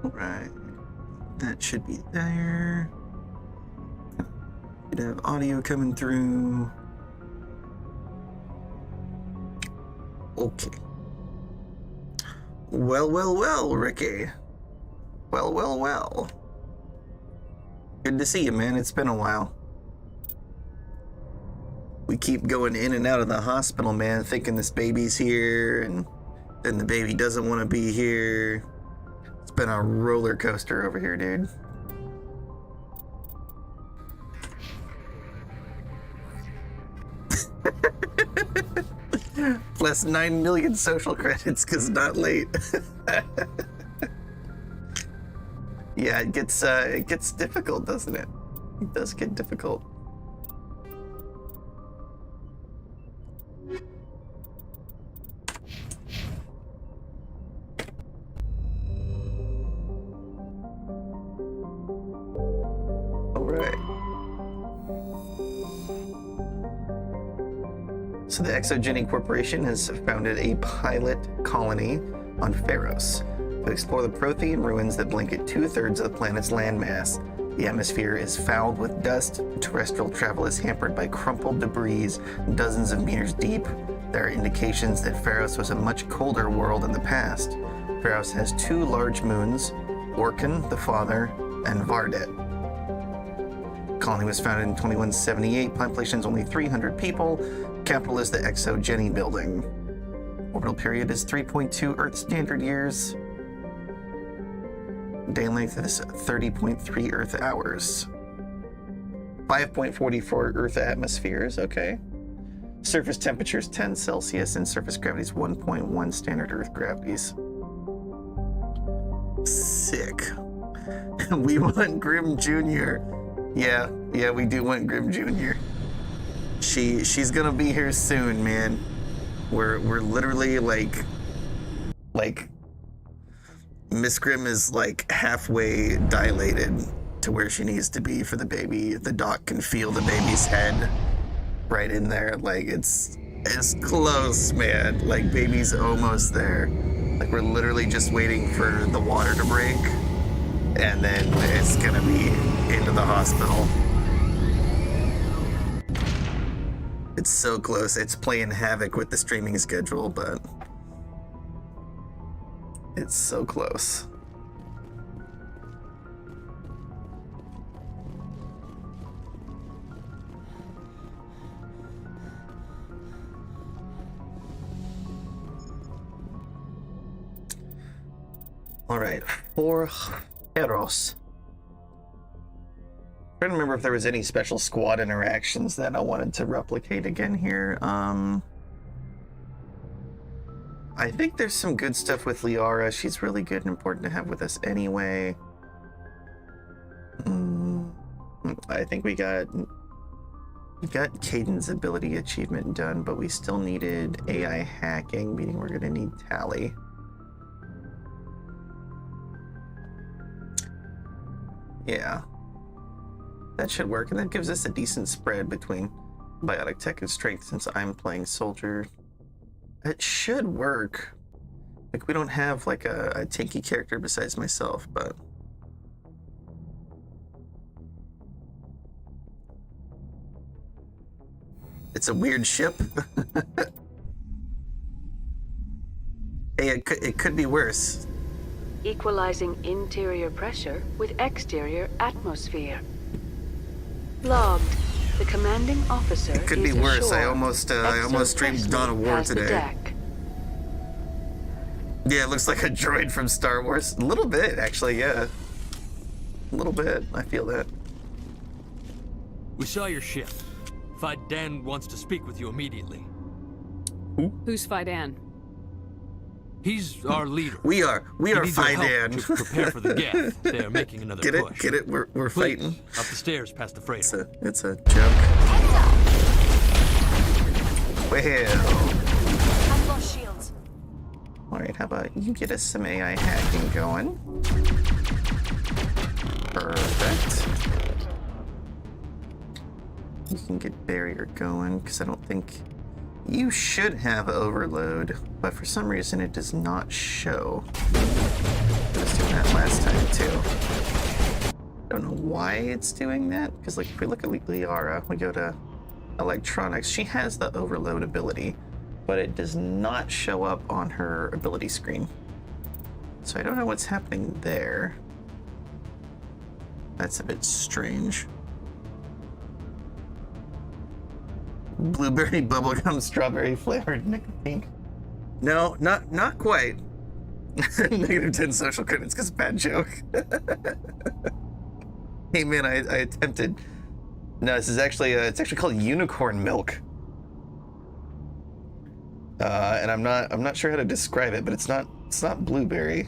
Alright. That should be there. Should have audio coming through. Okay. Well, Ricky. Well. Good to see you, man. It's been a while. We keep going in and out of the hospital, man, thinking this baby's here, and then the baby doesn't want to be here. It's been a roller coaster over here, dude. Plus 9 million social credits because not late. Yeah, it gets difficult, doesn't it? It does get difficult. So the Exogeny Corporation has founded a pilot colony on Feros to explore the Prothean ruins that blanket 2/3 of the planet's landmass. The atmosphere is fouled with dust. Terrestrial travel is hampered by crumpled debris dozens of meters deep. There are indications that Feros was a much colder world in the past. Feros has 2 large moons, Orkan, the father, and Vardet. The colony was founded in 2178. Population is only 300 people. Capital is the Exogeny building. Orbital period is 3.2 Earth standard years. Day length is 30.3 Earth hours. 5.44 Earth atmospheres, okay. Surface temperature is 10 Celsius and surface gravity is 1.1 standard Earth gravities. Sick. We want Grim Jr. Yeah, we do want Grim Jr. She's gonna be here soon, man. We're literally like Miss Grimm is like halfway dilated to where she needs to be for the baby. The doc can feel the baby's head right in there. Like it's close, man. Like baby's almost there. Like we're literally just waiting for the water to break, and then it's gonna be into the hospital. It's so close. It's playing havoc with the streaming schedule, but it's so close. All right, for Feros. Trying to remember if there was any special squad interactions that I wanted to replicate again here. I think there's some good stuff with Liara. She's really good and important to have with us anyway. I think we got Caden's ability achievement done, but we still needed AI hacking, meaning we're gonna need Tally. Yeah. That should work, and that gives us a decent spread between biotic tech and strength since I'm playing soldier. It should work. Like, we don't have like a tanky character besides myself, but it's a weird ship. Hey, it could be worse. Equalizing interior pressure with exterior atmosphere. Logged. The commanding officer. It could be worse. I almost streamed Dawn of War today. Yeah, it looks like a droid from Star Wars. A little bit, actually, yeah. A little bit. I feel that. We saw your ship. Fidan wants to speak with you immediately. Who's Fidan? He's our leader. We are Fidan. To prepare for the geth. They're making another push. Get it? We're Please, fighting. Up the stairs past the freighter. It's a joke. Well. I've lost shields. Alright, how about you get us some AI hacking going? Perfect. You can get barrier going, because I don't think You should have overload, but for some reason it does not show. It was doing that last time too. Don't know why it's doing that, because like if we look at Liara, we go to electronics, she has the overload ability, but it does not show up on her ability screen. So I don't know what's happening there. That's a bit strange. Blueberry bubblegum strawberry flavored nicotine. No, not quite. Negative 10 social credits because bad joke. Hey man, I attempted. No, this is actually it's actually called unicorn milk. And I'm not sure how to describe it, but it's not blueberry.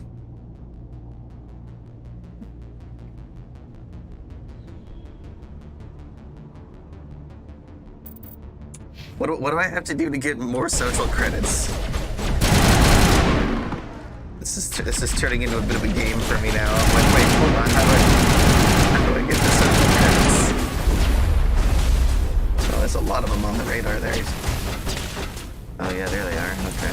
What do I have to do to get more social credits? This is turning into a bit of a game for me now. I'm like, wait, hold on, how do I get the social credits? Oh, there's a lot of them on the radar there. Oh yeah, there they are. Okay.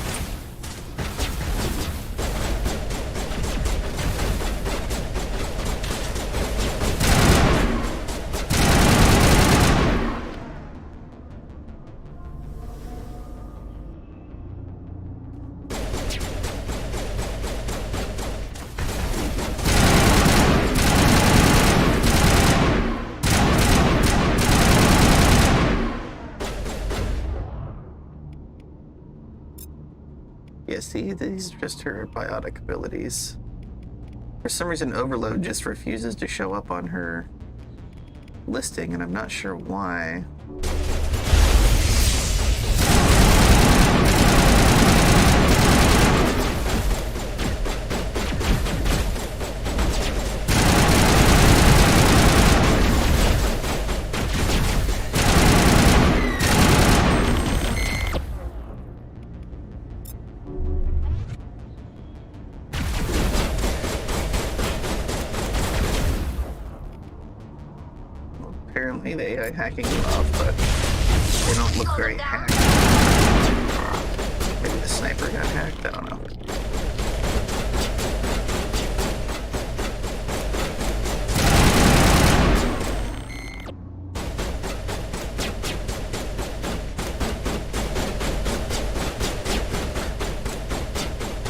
Yeah, see, these are just her biotic abilities. For some reason, Overload just refuses to show up on her listing, and I'm not sure why. Apparently the AI hacking them off, but they don't look very hacked. Maybe the sniper got hacked, I don't know.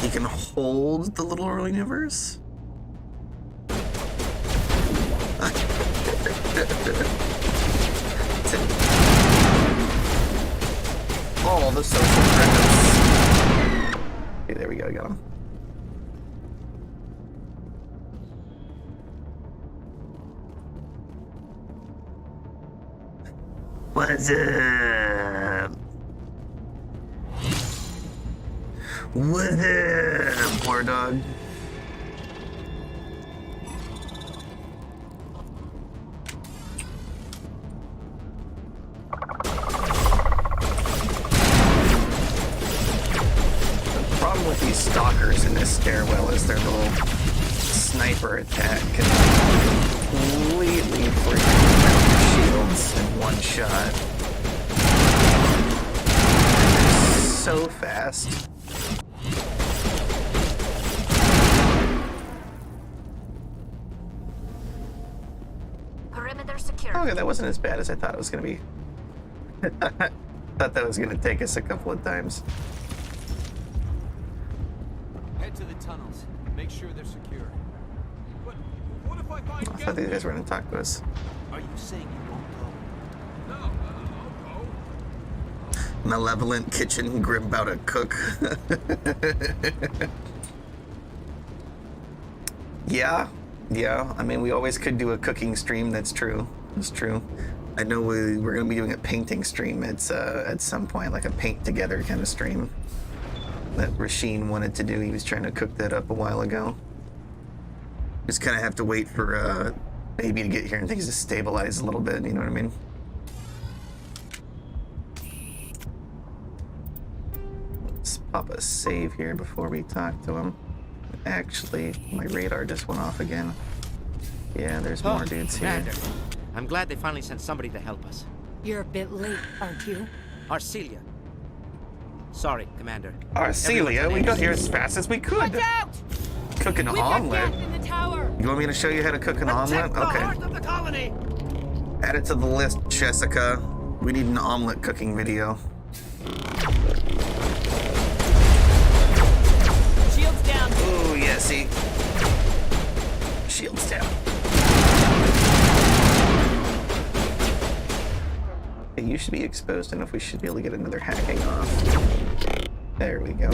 He can hold the little universe? All the social credits. Okay, there we go, got him. What's up? What's up, poor dog? With these stalkers in this stairwell is their little sniper attack can completely freaking melt your shields in one shot. And they're so fast. Perimeter secure. Okay, that wasn't as bad as I thought it was gonna be. I thought that was gonna take us a couple of times. Head to the tunnels. Make sure they're secure. But what if I find? I thought these guys were gonna talk to us. Are you saying you won't go? No, I'll go. Malevolent kitchen grim about a cook. Yeah. I mean, we always could do a cooking stream. That's true. It's true. I know we're going to be doing a painting stream. It's at some point like a paint together kind of stream that Rasheen wanted to do. He was trying to cook that up a while ago. Just kind of have to wait for baby to get here and things to stabilize a little bit. You know what I mean? Let's pop a save here before we talk to him. Actually, my radar just went off again. Yeah, there's more dudes here. Commander, I'm glad they finally sent somebody to help us. You're a bit late, aren't you? Arcelia, Sorry, Commander. Arcelia, we got here as fast as we could. Watch out! Cook an We've got omelet. gas in the tower. You want me to show you how to cook an omelet? Protect the Okay. heart of the colony! Add it to the list, Jessica. We need an omelet cooking video. Shields down. Oh, yeah, see? Shields down. Okay, you should be exposed enough. We should be able to get another hacking off. There we go.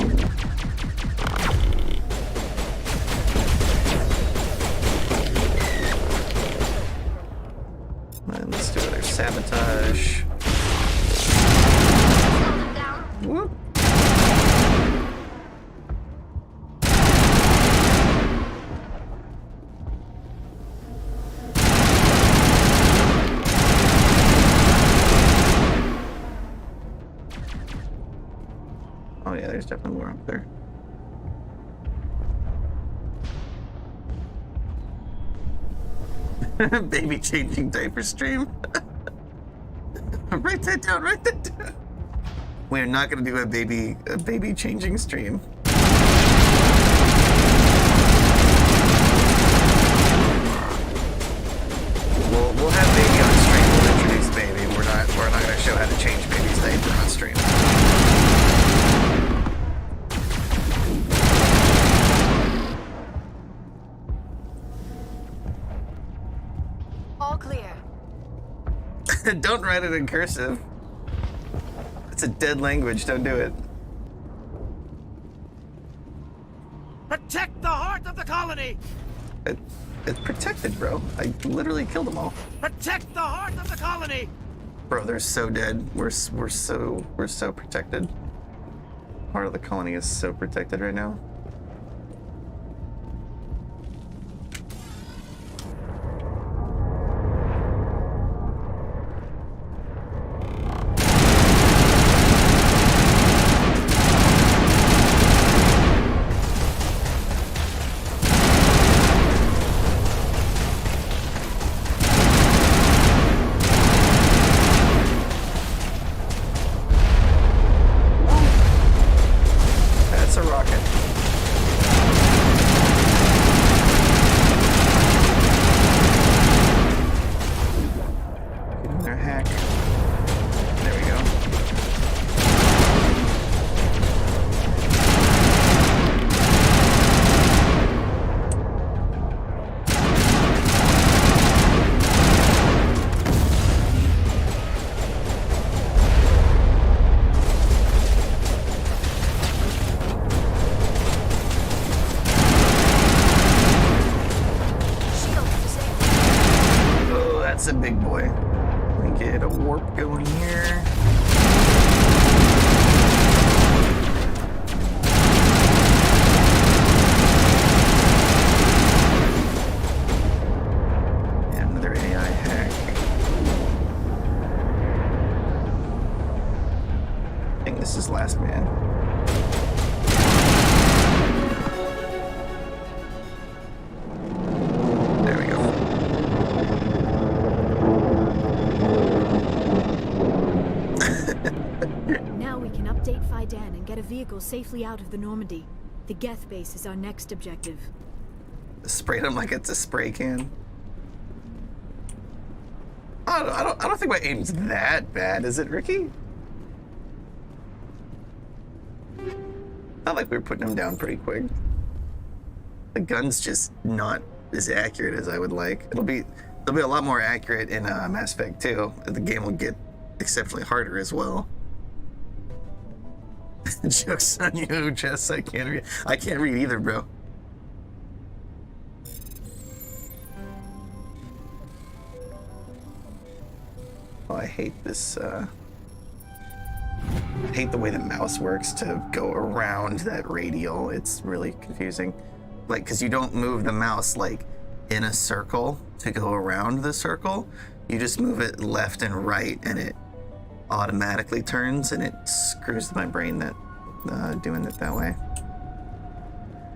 And let's do another sabotage. Whoop. Oh yeah, there's definitely more up there. Baby changing diaper stream. Write that down, write that down. We're not gonna do a baby changing stream. We'll have baby on stream. We'll introduce baby. We're not gonna show how to change baby's diaper on stream. All clear. Don't write it in cursive. It's a dead language. Don't do it. Protect the heart of the colony! It's protected, bro. I literally killed them all. Protect the heart of the colony! Bro, they're so dead. We're so protected. Part of the colony is so protected right now. That's a rocket. Get in there, hack. There we go. Shield disabled. Oh, that's a big boy. Let me get a warp going here. And another AI hack. I think this is last man. There we go. Now we can update Fidan and get a vehicle safely out of the Normandy. The Geth base is our next objective. Sprayed him like it's a spray can. I don't think my aim's that bad, is it, Ricky? Not like we were putting him down pretty quick. The gun's just not as accurate as I would like. It'll be a lot more accurate in Mass Effect 2. The game will get exceptionally harder as well. Joke's on you, Jess. I can't read either, bro. Oh, I hate this. I hate the way the mouse works to go around that radial. It's really confusing. Like, because you don't move the mouse like in a circle to go around the circle. You just move it left and right, and it automatically turns, and it screws my brain that doing it that way.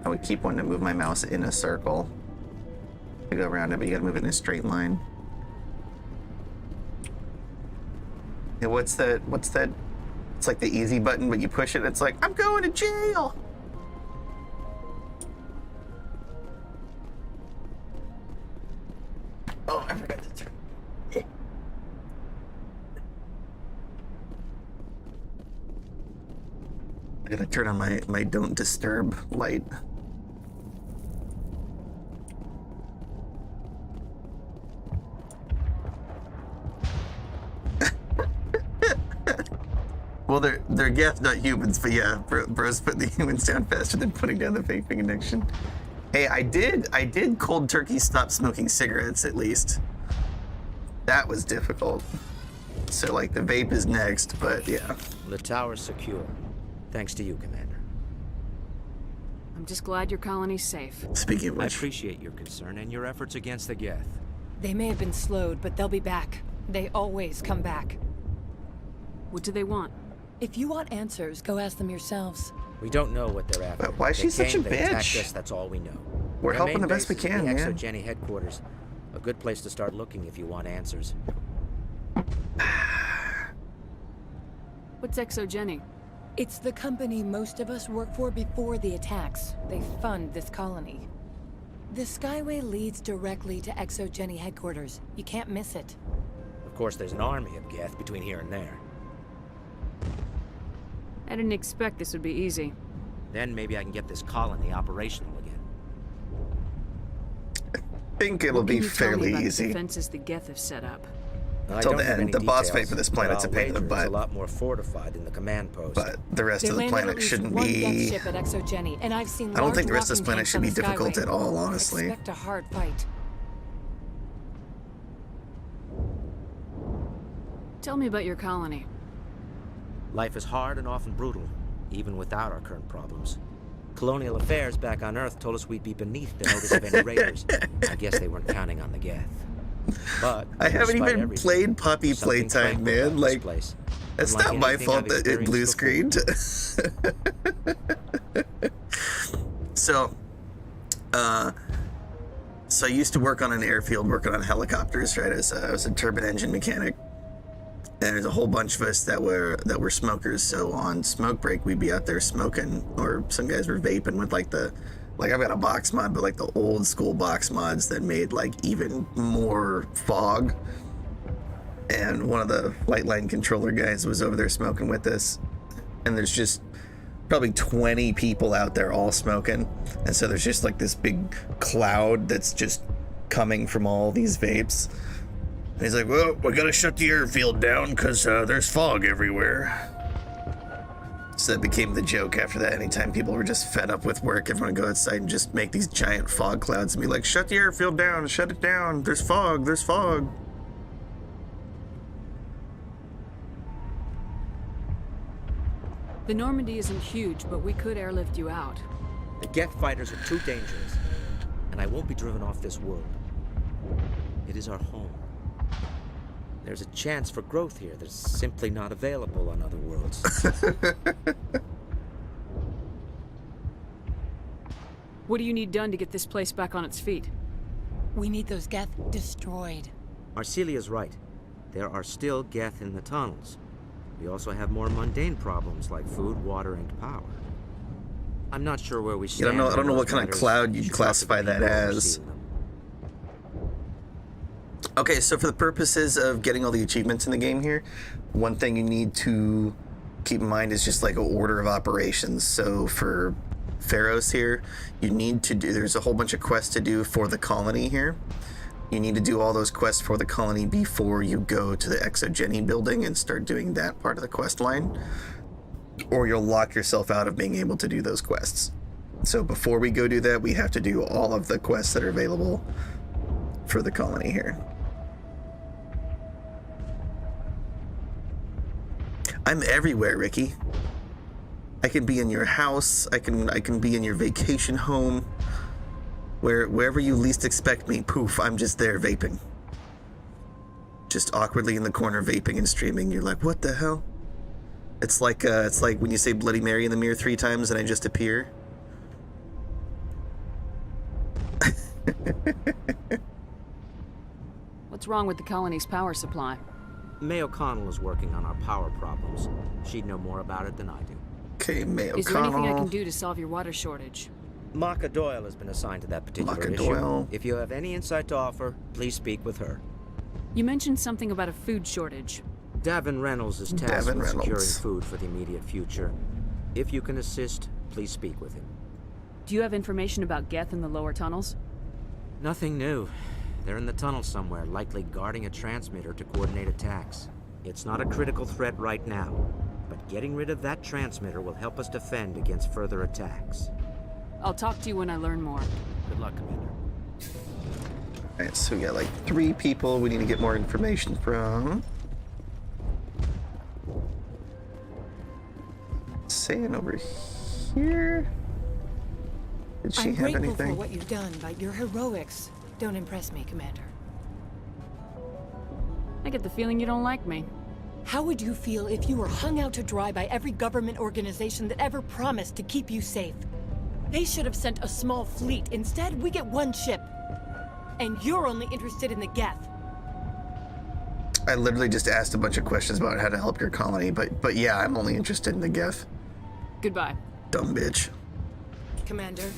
I would keep wanting to move my mouse in a circle to go around it, but you gotta move it in a straight line. Yeah, what's that It's like the easy button, but you push it, it's like, I'm going to jail! Oh, I forgot to turn. I gotta turn on my don't disturb light. Well, they're Geth, not humans, but yeah, bro's putting the humans down faster than putting down the vaping addiction. Hey, I did cold turkey stop smoking cigarettes, at least. That was difficult. So, like, the vape is next, but yeah. The tower's secure. Thanks to you, Commander. I'm just glad your colony's safe. Speaking of I which, appreciate your concern and your efforts against the Geth. They may have been slowed, but they'll be back. They always come back. What do they want? If you want answers, go ask them yourselves. We don't know what they're after. But why is They she such came, a they attacked bitch? us, that's all we know. We're Their helping main the best we base is can, the man. ExoGeni headquarters. A good place to start looking if you want answers. What's ExoGeni? It's the company most of us work for before the attacks. They fund this colony. The Skyway leads directly to ExoGeni headquarters. You can't miss it. Of course, there's an army of Geth between here and there. I didn't expect this would be easy. Then maybe I can get this colony operational again. I think it'll What be can you tell me fairly about the easy. defenses the Geth have set up? I Until don't the have end. any The boss fight details, for this but planet's a I'll pain in the wager it's butt. a lot more fortified than the command post. But the rest They of the landed at planet least shouldn't one be... Geth ship at ExoGeni, and I've seen I don't think large the rest of this walking planet tanks should on be the difficult Skyway. at all, honestly. Expect a hard fight. Tell me about your colony. Life is hard and often brutal, even without our current problems. Colonial affairs back on Earth told us we'd be beneath the notice of any raiders. I guess they weren't counting on the Geth. But I haven't despite even everything, played Poppy something Playtime, tranquil about man. this Like, place. it's Unlike not my anything fault I've that it blue experienced screened. So I used to work on an airfield working on helicopters, right? I was a turbine engine mechanic. And there's a whole bunch of us that were smokers. So on smoke break, we'd be out there smoking, or some guys were vaping with like I've got a box mod, but like the old school box mods that made like even more fog. And one of the flight line controller guys was over there smoking with us. And there's just probably 20 people out there all smoking. And so there's just like this big cloud that's just coming from all these vapes. And he's like, well, we gotta shut the airfield down because there's fog everywhere. So that became the joke after that. Anytime people were just fed up with work, everyone would go outside and just make these giant fog clouds and be like, shut the airfield down, shut it down. There's fog, there's fog. The Normandy isn't huge, but we could airlift you out. The Geth fighters are too dangerous, and I won't be driven off this world. It is our home. There's a chance for growth here that's simply not available on other worlds. What do you need done to get this place back on its feet? We need those Geth destroyed. Arcelia's right. There are still Geth in the tunnels. We also have more mundane problems like food, water, and power. I'm not sure where we stand. I don't know on what those kind of matters. cloud You you'd should talk to the classify that people as. overseeing them. Okay, so for the purposes of getting all the achievements in the game here, one thing you need to keep in mind is just like an order of operations. So for Feros here, you need to do, there's a whole bunch of quests to do for the colony here. You need to do all those quests for the colony before you go to the ExoGeni building and start doing that part of the quest line, or you'll lock yourself out of being able to do those quests. So before we go do that, we have to do all of the quests that are available for the colony here. I'm everywhere, Ricky. I can be in your house. I can be in your vacation home. Wherever you least expect me, poof, I'm just there vaping. Just awkwardly in the corner vaping and streaming. You're like, what the hell? It's like when you say Bloody Mary in the mirror 3 times and I just appear. What's wrong with the colony's power supply? May O'Connell is working on our power problems. She'd know more about it than I do. Okay, May Is there anything I can O'Connell. do to solve your water shortage? Maka Doyle has been assigned to that particular Maka issue. Doyle. If you have any insight to offer, please speak with her. You mentioned something about a food shortage. Davin Reynolds is tasked Davin with securing Reynolds. food for the immediate future. If you can assist, please speak with him. Do you have information about Geth in the lower tunnels? Nothing new. They're in the tunnel somewhere, likely guarding a transmitter to coordinate attacks. It's not a critical threat right now, but getting rid of that transmitter will help us defend against further attacks. I'll talk to you when I learn more. Good luck, Commander. Alright, so we got like 3 people we need to get more information from. Saying over here. Did she I'm have grateful anything? for what you've done, but your heroics don't impress me, Commander. I get the feeling you don't like me. How would you feel if you were hung out to dry by every government organization that ever promised to keep you safe? They should have sent a small fleet. Instead, we get 1 ship. And you're only interested in the Geth. I literally just asked a bunch of questions about how to help your colony, but yeah, I'm only interested in the Geth. Goodbye. Dumb bitch. Commander,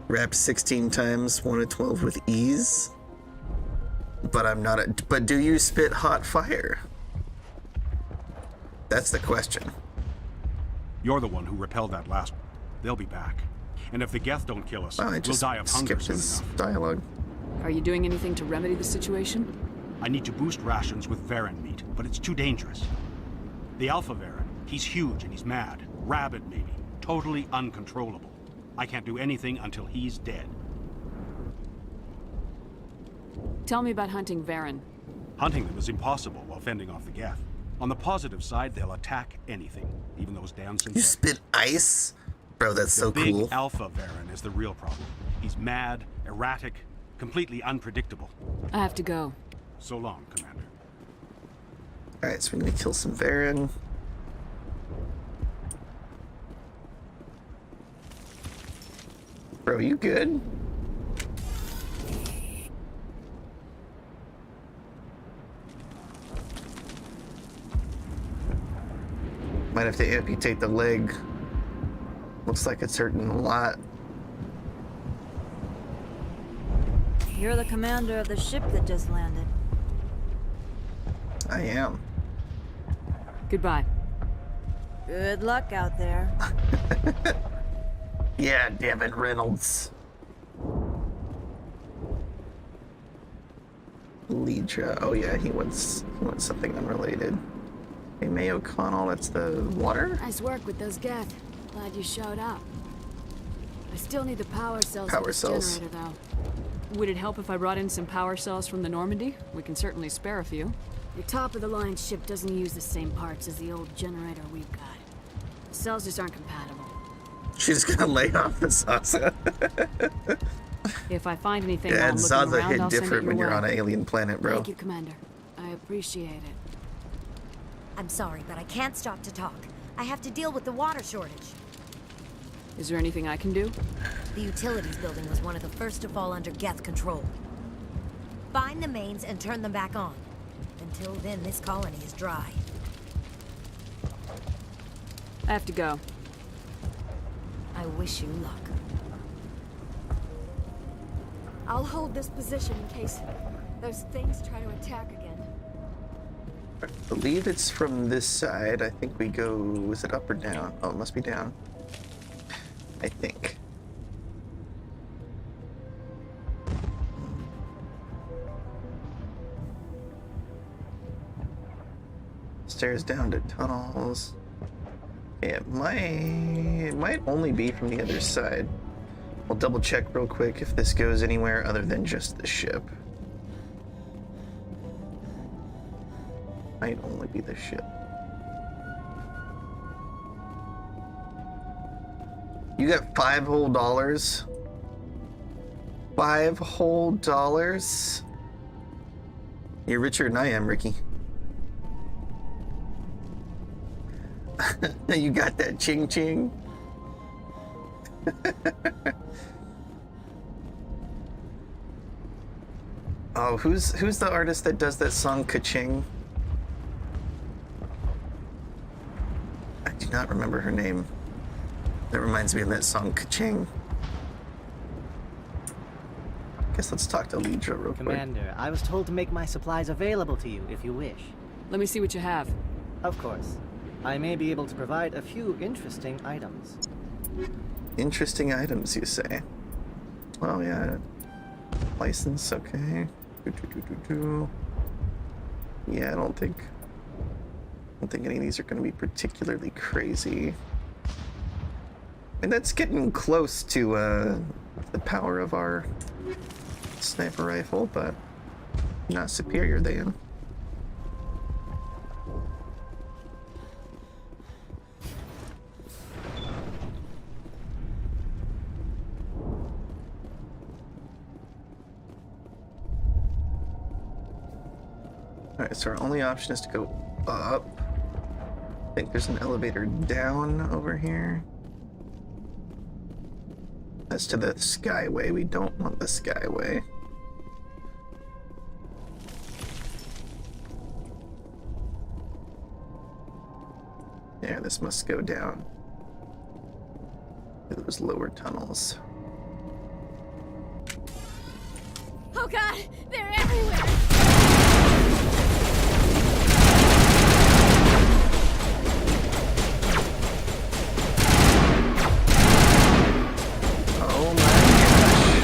Wrap 16 times 1 to 12 with ease. But I'm not a. But do you spit hot fire? That's the question. You're the one who repelled that last one. They'll be back. And if the Geth don't kill us, Wow, I we'll just die of hunger skipped soon his enough. dialogue. Are you doing anything to remedy the situation? I need to boost rations with Varen meat, but it's too dangerous. The Alpha Varen, he's huge and he's mad. Rabid, maybe. Totally uncontrollable. I can't do anything until he's dead. Tell me about hunting Varen. Hunting them is impossible while fending off the Geth. On the positive side, they'll attack anything, even those damn You synthetics. spit ice? Bro, that's so The big cool. Alpha Varen is the real problem. He's mad, erratic, completely unpredictable. I have to go. So long, Commander. Alright, so we're gonna kill some Varen. Bro, you good? Might have to amputate the leg. Looks like it's hurting a lot. You're the commander of the ship that just landed. I am. Goodbye. Good luck out there. Yeah, Davin Reynolds. Leedra. Oh yeah, he wants something unrelated. Hey, May O'Connell, that's the water? Nice work with those Geth. Glad you showed up. I still need the power cells Power for this cells. generator, though. Would it help if I brought in some power cells from the Normandy? We can certainly spare a few. Your top-of-the-line ship doesn't use the same parts as the old generator we've got. The cells just aren't compatible. She's gonna lay off the Zaza. If I find anything Yeah, while and I'm looking Zaza around, hit I'll send it different your when you're way. on an alien planet, bro. Thank you, Commander. I appreciate it. I'm sorry, but I can't stop to talk. I have to deal with the water shortage. Is there anything I can do? The utilities building was one of the first to fall under Geth control. Find the mains and turn them back on. Until then, this colony is dry. I have to go. I wish you luck. I'll hold this position in case those things try to attack again. I believe it's from this side. I think we go... Is it up or down? Oh, it must be down. I think. Stairs down to tunnels. It might only be from the other side. I'll double check real quick if this goes anywhere other than just the ship. Might only be the ship. You got $5 whole. $5 whole? You're richer than I am, Ricky. You got that ching ching. Oh, who's the artist that does that song Ka-Ching? I do not remember her name. That reminds me of that song Ka-Ching. Guess let's talk to Lidra real quick. Commander, I was told to make my supplies available to you if you wish. Let me see what you have. Of course. I may be able to provide a few interesting items. Interesting items, you say? Well, yeah. License, okay. Yeah, I don't think any of these are going to be particularly crazy. And that's getting close to the power of our sniper rifle, but not superior than. Alright, so our only option is to go up. I think there's an elevator down over here. That's to the Skyway. We don't want the Skyway. Yeah, this must go down to those lower tunnels. Oh god, they're everywhere! Oh my gosh.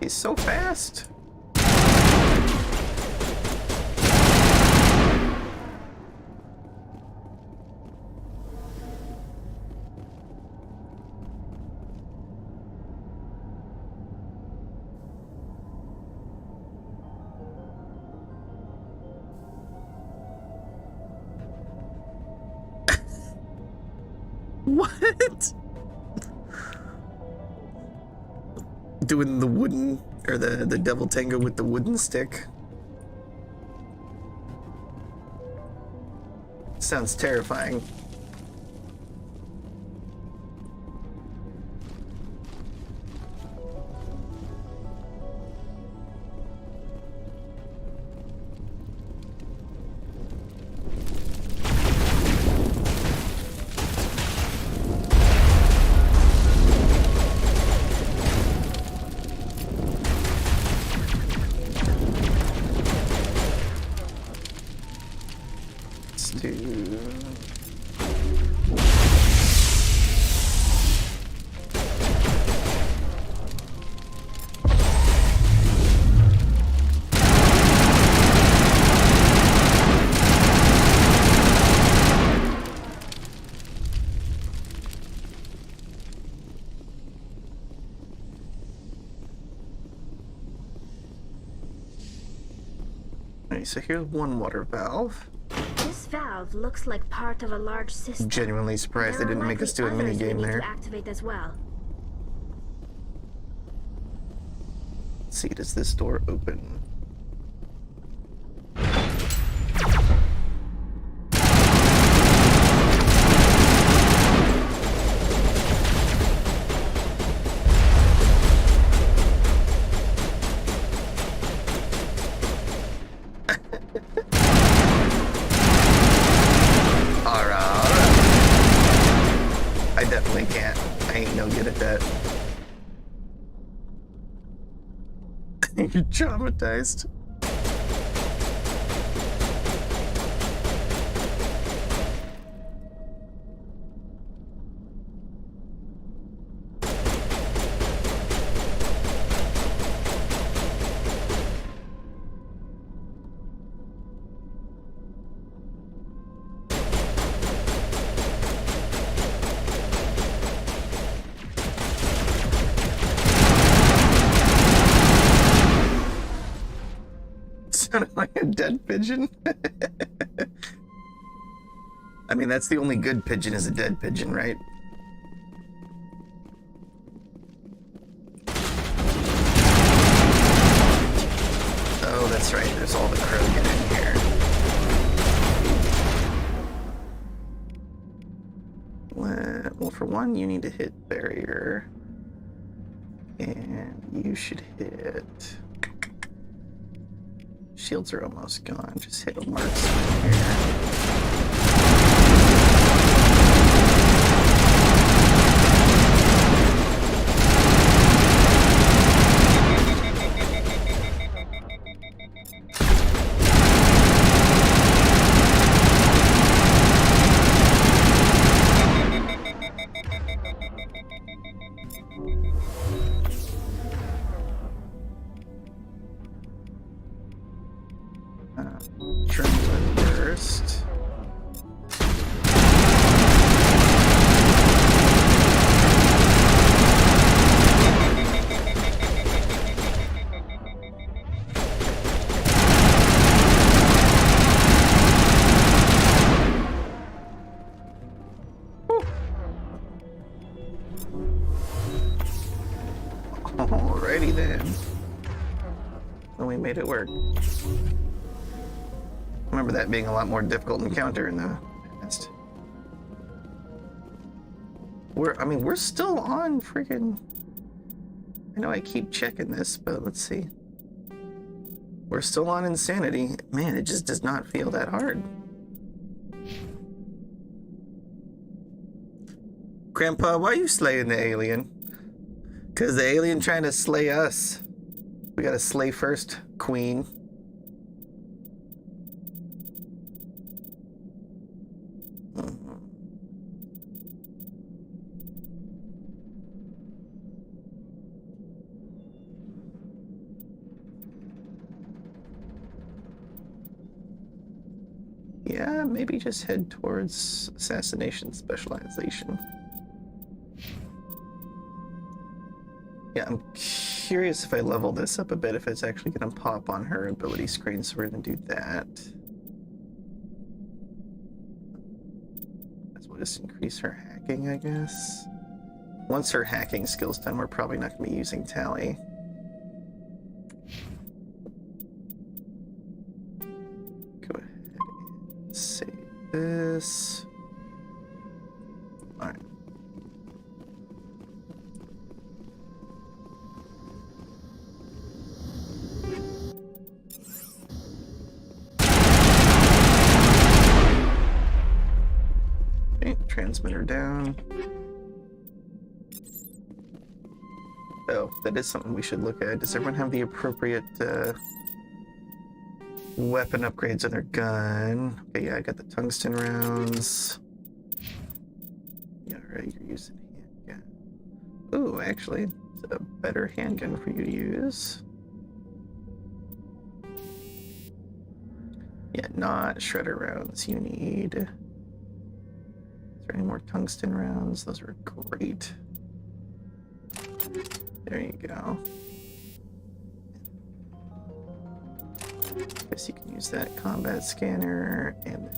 He's so fast. What? Doing the wooden, or the devil tango with the wooden stick. Sounds terrifying. So here's one water valve. This valve looks like part of a large system. I'm genuinely surprised they didn't make us do a mini game there. To activate as well. Let's see, does this door open? You're traumatized. Sounded like a dead pigeon. I mean, that's the only good pigeon is a dead pigeon, right? Oh, that's right. There's all the Krogan in here. one, you need to hit barrier. And you should hit... Shields are almost gone. Just hit a marksman here. Trembling first. Alrighty then. Well, we made it work. Remember that being a lot more difficult encounter in the past. We're still on freaking... I know I keep checking this, but let's see. We're still on insanity. Man, it just does not feel that hard. Grandpa, why are you slaying the alien? Because the alien trying to slay us. We gotta slay first, Queen. Yeah, maybe just head towards assassination specialization. Yeah, I'm curious if I level this up a bit, if it's actually going to pop on her ability screen, so we're going to do that. That's will just increase her hacking, I guess. Once her hacking skill's done, we're probably not going to be using Tally. Go ahead and save this. Alright. Transmitter down. Oh, that is something we should look at. Does everyone have the appropriate weapon upgrades on their gun? Okay, yeah, I got the tungsten rounds. Yeah, right, you're using handgun. Ooh, actually, it's a better handgun for you to use. Yeah, not shredder rounds. You need... Any more tungsten rounds? Those are great. There you go. Guess you can use that combat scanner and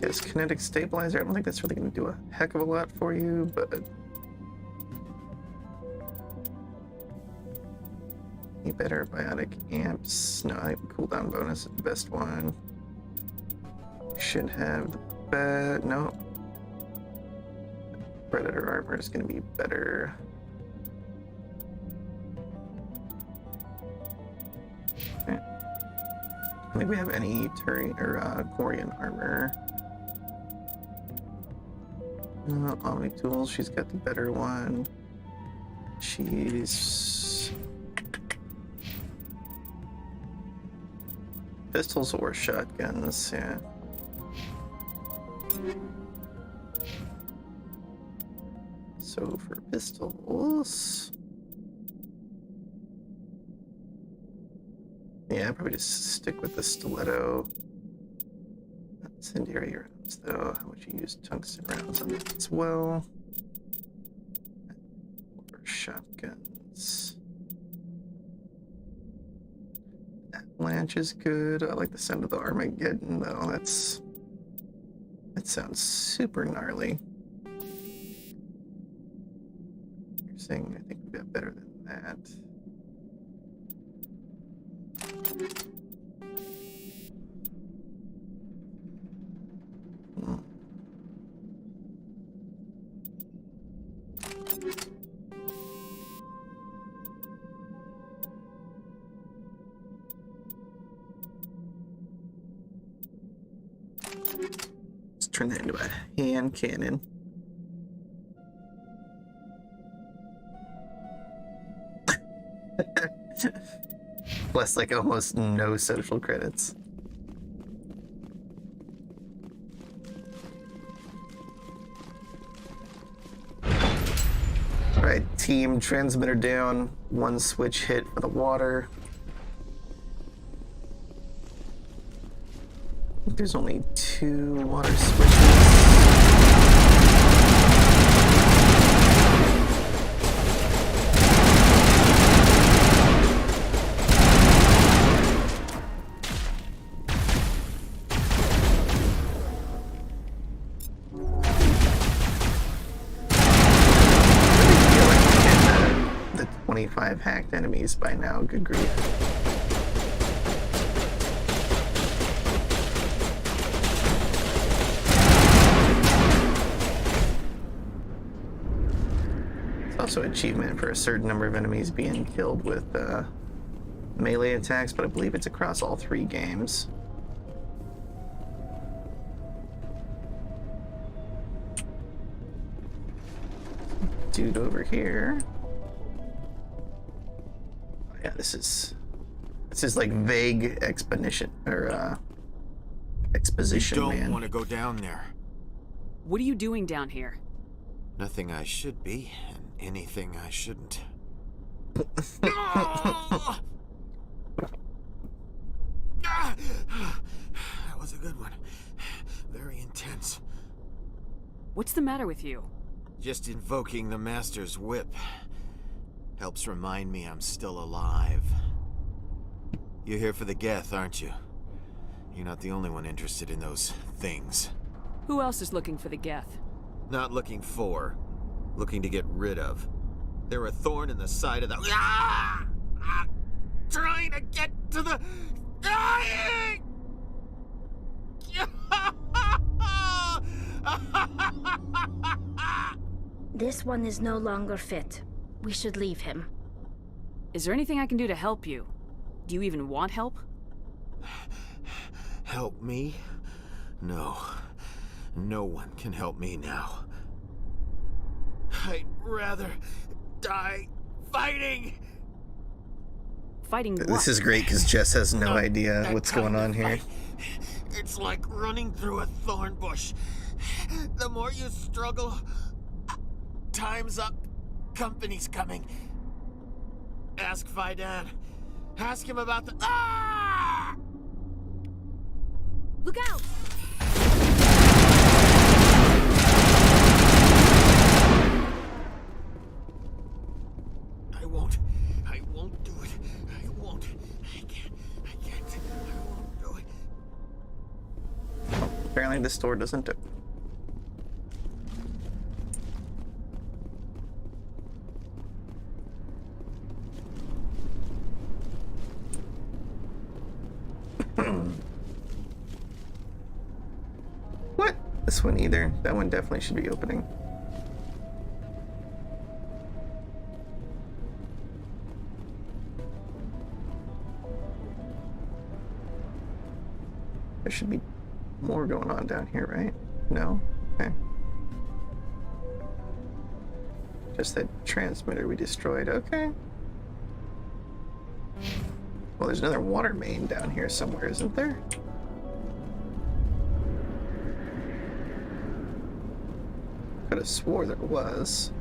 yes, kinetic stabilizer. I don't think that's really going to do a heck of a lot for you, but better biotic amps. No, I think cooldown bonus is the best one. Should have the best. No. Predator armor is going to be better. Okay. I don't think we have any Turian or Quarian armor. Omni tools. She's got the better one. She's pistols or shotguns, yeah. So for pistols... Yeah, I'd probably just stick with the stiletto. Incendiary rounds, though. How would you use tungsten rounds on that as well? Or shotguns. Avalanche is good. I like the sound of the Armageddon, though. That sounds super gnarly. You're saying I think we got better than that. turn that into a hand cannon. Plus, like, almost no social credits. Alright, team transmitter down. One switch hit for the water. I think there's only 2 water switches. The 25 hacked enemies by now, good grief. Also achievement for a certain number of enemies being killed with melee attacks, but I believe it's across all 3 games. Dude over here. Oh, yeah, this is like vague exposition or exposition. You don't man. want to go down there. What are you doing down here? Nothing I should be, and anything I shouldn't. That was a good one. Very intense. What's the matter with you? Just invoking the Master's whip helps remind me I'm still alive. You're here for the Geth, aren't you? You're not the only one interested in those things. Who else is looking for the Geth? Not looking for, looking to get rid of. They're a thorn in the side of the... Ah! Ah! Trying to get to the... Dying! This one is no longer fit. We should leave him. Is there anything I can do to help you? Do you even want help? Help me? No. No one can help me now. I'd rather die fighting! Fighting what? This is great because Jess has no idea what's going on here. It's like running through a thorn bush. The more you struggle, time's up. Company's coming. Ask Faidan. Ask him about the... Ah! Look out! I won't do it. I won't. I can't. I won't do it. Apparently this door doesn't do. What? This one either. That one definitely should be opening. There should be more going on down here, right? No? Okay. Just that transmitter we destroyed. Okay. Well, there's another water main down here somewhere, isn't there? Could have swore there was.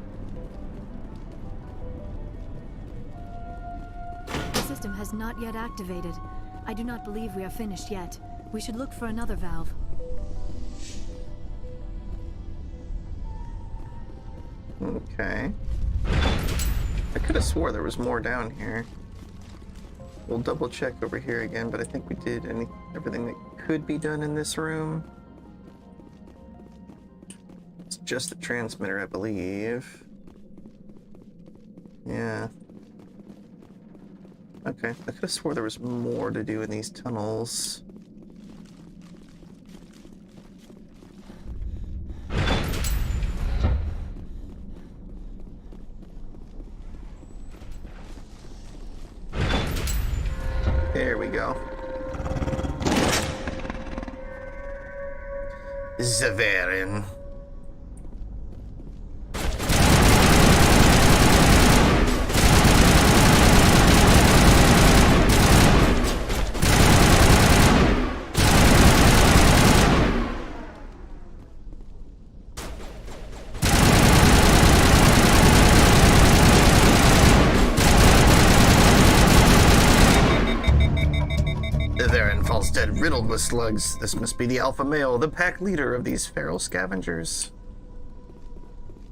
The system has not yet activated. I do not believe we are finished yet. We should look for another valve. Okay. I could have swore there was more down here. We'll double check over here again, but I think we did everything that could be done in this room. It's just the transmitter, I believe. Yeah. Okay, I could have swore there was more to do in these tunnels. There we go. Zavarin. Zavarin falls dead, riddled with slugs. This must be the alpha male, the pack leader of these feral scavengers.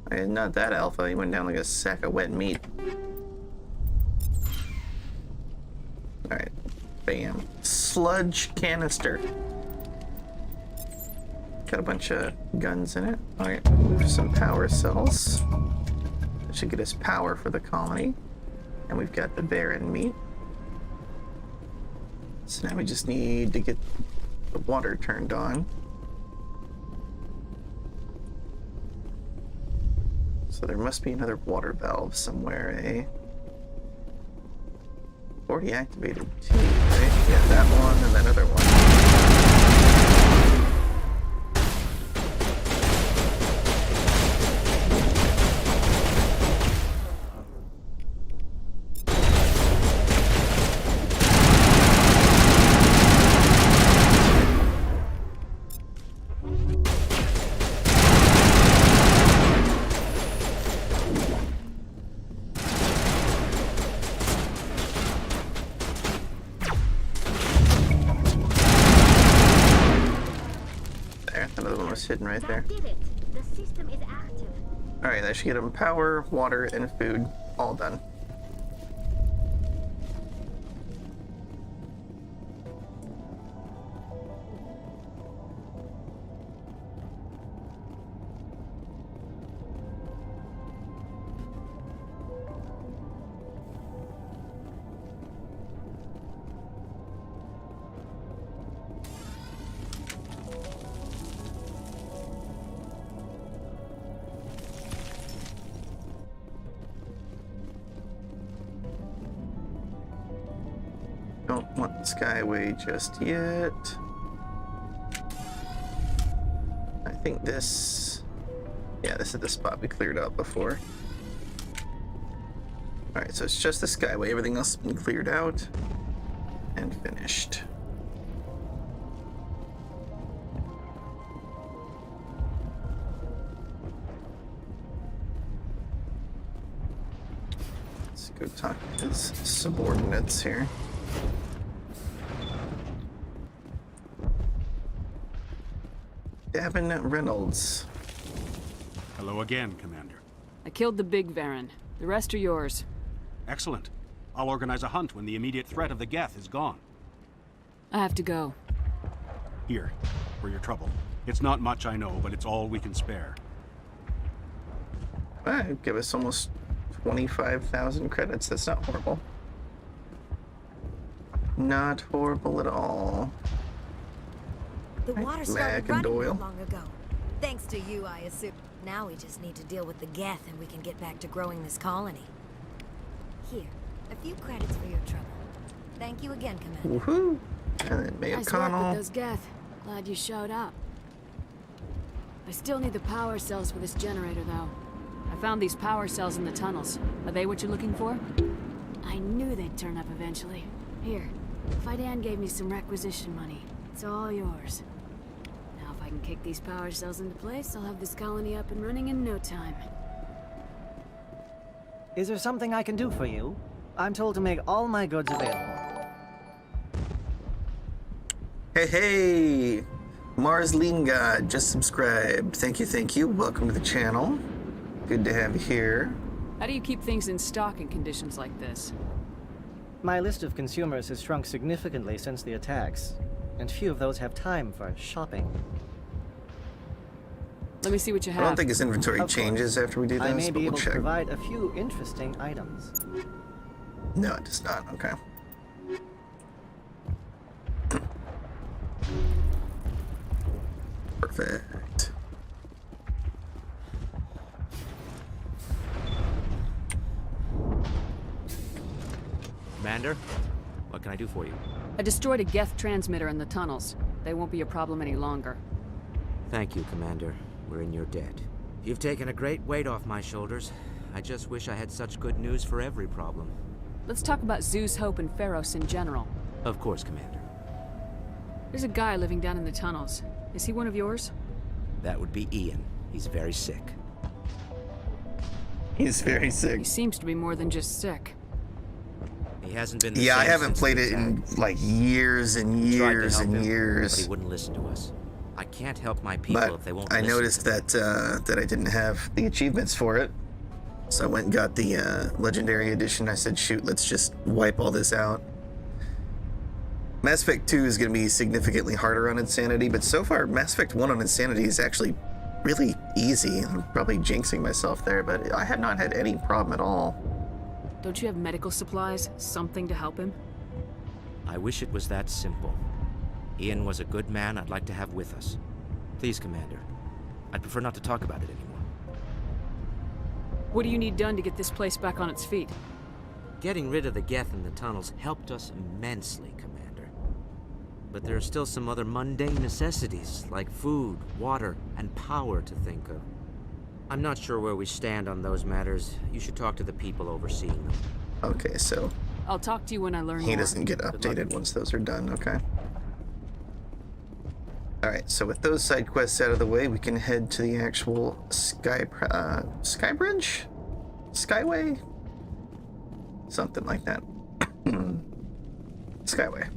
Not that alpha, he went down like a sack of wet meat. Alright, bam. Sludge canister. Got a bunch of guns in it. Alright, move some power cells. That should get us power for the colony. And we've got the barren meat. So now we just need to get the water turned on. So there must be another water valve somewhere, eh? Already activated two, right? Yeah, that one and that other one. Hidden right there. The system is active. Alright, that should get them power, water, and food all done. Don't want the Skyway just yet. I think this... Yeah, this is the spot we cleared out before. Alright, so it's just the Skyway. Everything else has been cleared out and finished. Let's go talk to his subordinates here. Gavin Reynolds. Hello again, Commander. I killed the big Varen. The rest are yours. Excellent. I'll organize a hunt when the immediate threat of the Geth is gone. I have to go. Here, for your trouble. It's not much, I know, but it's all we can spare. Give us almost 25,000 credits. That's not horrible. Not horrible at all. The water started Mac and running Doyle. not long ago. Thanks to you, I assume. Now we just need to deal with the Geth and we can get back to growing this colony. Here, a few credits for your trouble. Thank you again, Commander. Woohoo! And then May Nice work with O'Connell. those Geth. Glad you showed up. I still need the power cells for this generator, though. I found these power cells in the tunnels. Are they what you're looking for? I knew they'd turn up eventually. Here, Fidan gave me some requisition money. It's all yours. Now if I can kick these power cells into place, I'll have this colony up and running in no time. Is there something I can do for you? I'm told to make all my goods available. Hey! Mars Lean God just subscribed. Thank you, thank you. Welcome to the channel. Good to have you here. How do you keep things in stock in conditions like this? My list of consumers has shrunk significantly since the attacks, and few of those have time for shopping. Let me see what you have. I don't think his inventory changes after we do this, I may but be we'll able check. to provide a few interesting items. No, it does not. Okay. Perfect. Commander, what can I do for you? I destroyed a Geth transmitter in the tunnels. They won't be a problem any longer. Thank you, Commander. We're in your debt. You've taken a great weight off my shoulders. I just wish I had such good news for every problem. Let's talk about Zeus, Hope, and Feros in general. Of course, Commander. There's a guy living down in the tunnels. Is he one of yours? That would be Ian. He's very sick. He's very sick. He seems to be more than just sick. He hasn't been the Yeah, I same haven't since played the it in attack. like years and We tried to years help and him, years. but he wouldn't listen to us. I can't help my people But if they won't I listen noticed to me. that I didn't have the achievements for it, so I went and got the Legendary Edition. I said, shoot, let's just wipe all this out. Mass Effect 2 is going to be significantly harder on Insanity, but so far Mass Effect 1 on Insanity is actually really easy. I'm probably jinxing myself there, but I have not had any problem at all. Don't you have medical supplies? Something to help him? I wish it was that simple. Ian was a good man I'd like to have with us. Please, Commander. I'd prefer not to talk about it anymore. What do you need done to get this place back on its feet? Getting rid of the Geth in the tunnels helped us immensely, Commander. But there are still some other mundane necessities, like food, water, and power to think of. I'm not sure where we stand on those matters. You should talk to the people overseeing them. Okay, so I'll talk to you when I learn he more. doesn't get updated once those are done, okay. Alright, so with those side quests out of the way, we can head to the actual Skybridge? Skyway? Something like that. Skyway.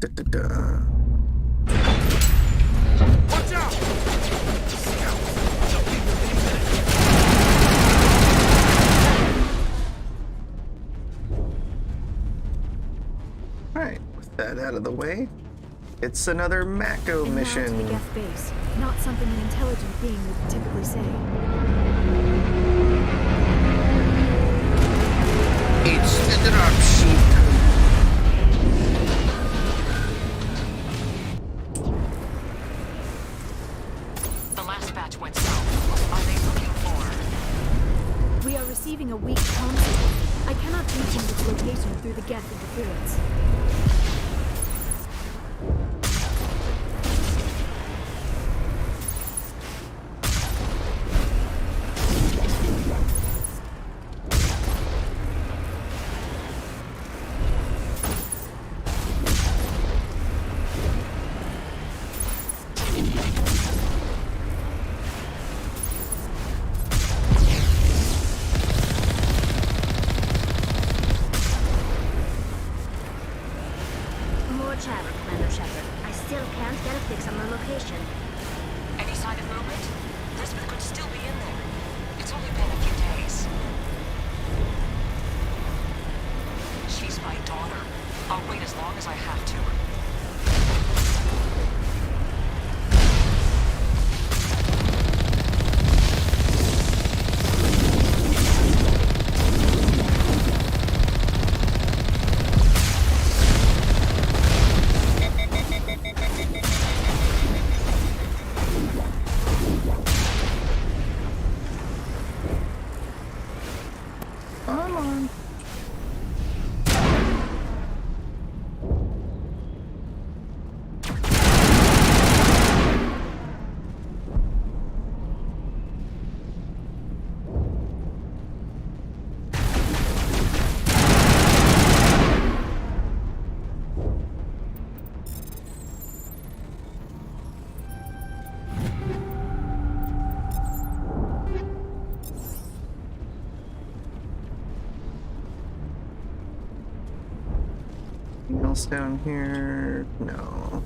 Da-da-da. Watch out! Alright, with that out of the way, it's another Mako And now to mission. the Geth base. Not something an intelligent being would typically say. It's the dropship. The last batch went south. What are they looking for? We are receiving a weak comm signal. I cannot reach its location through the Geth interference. More chatter, Commander Shepard. I still can't get a fix on the location. Any sign of movement? Elizabeth could still be in there. It's only been a few days. She's my daughter. I'll wait as long as I have to. Come on. Anything else down here? No.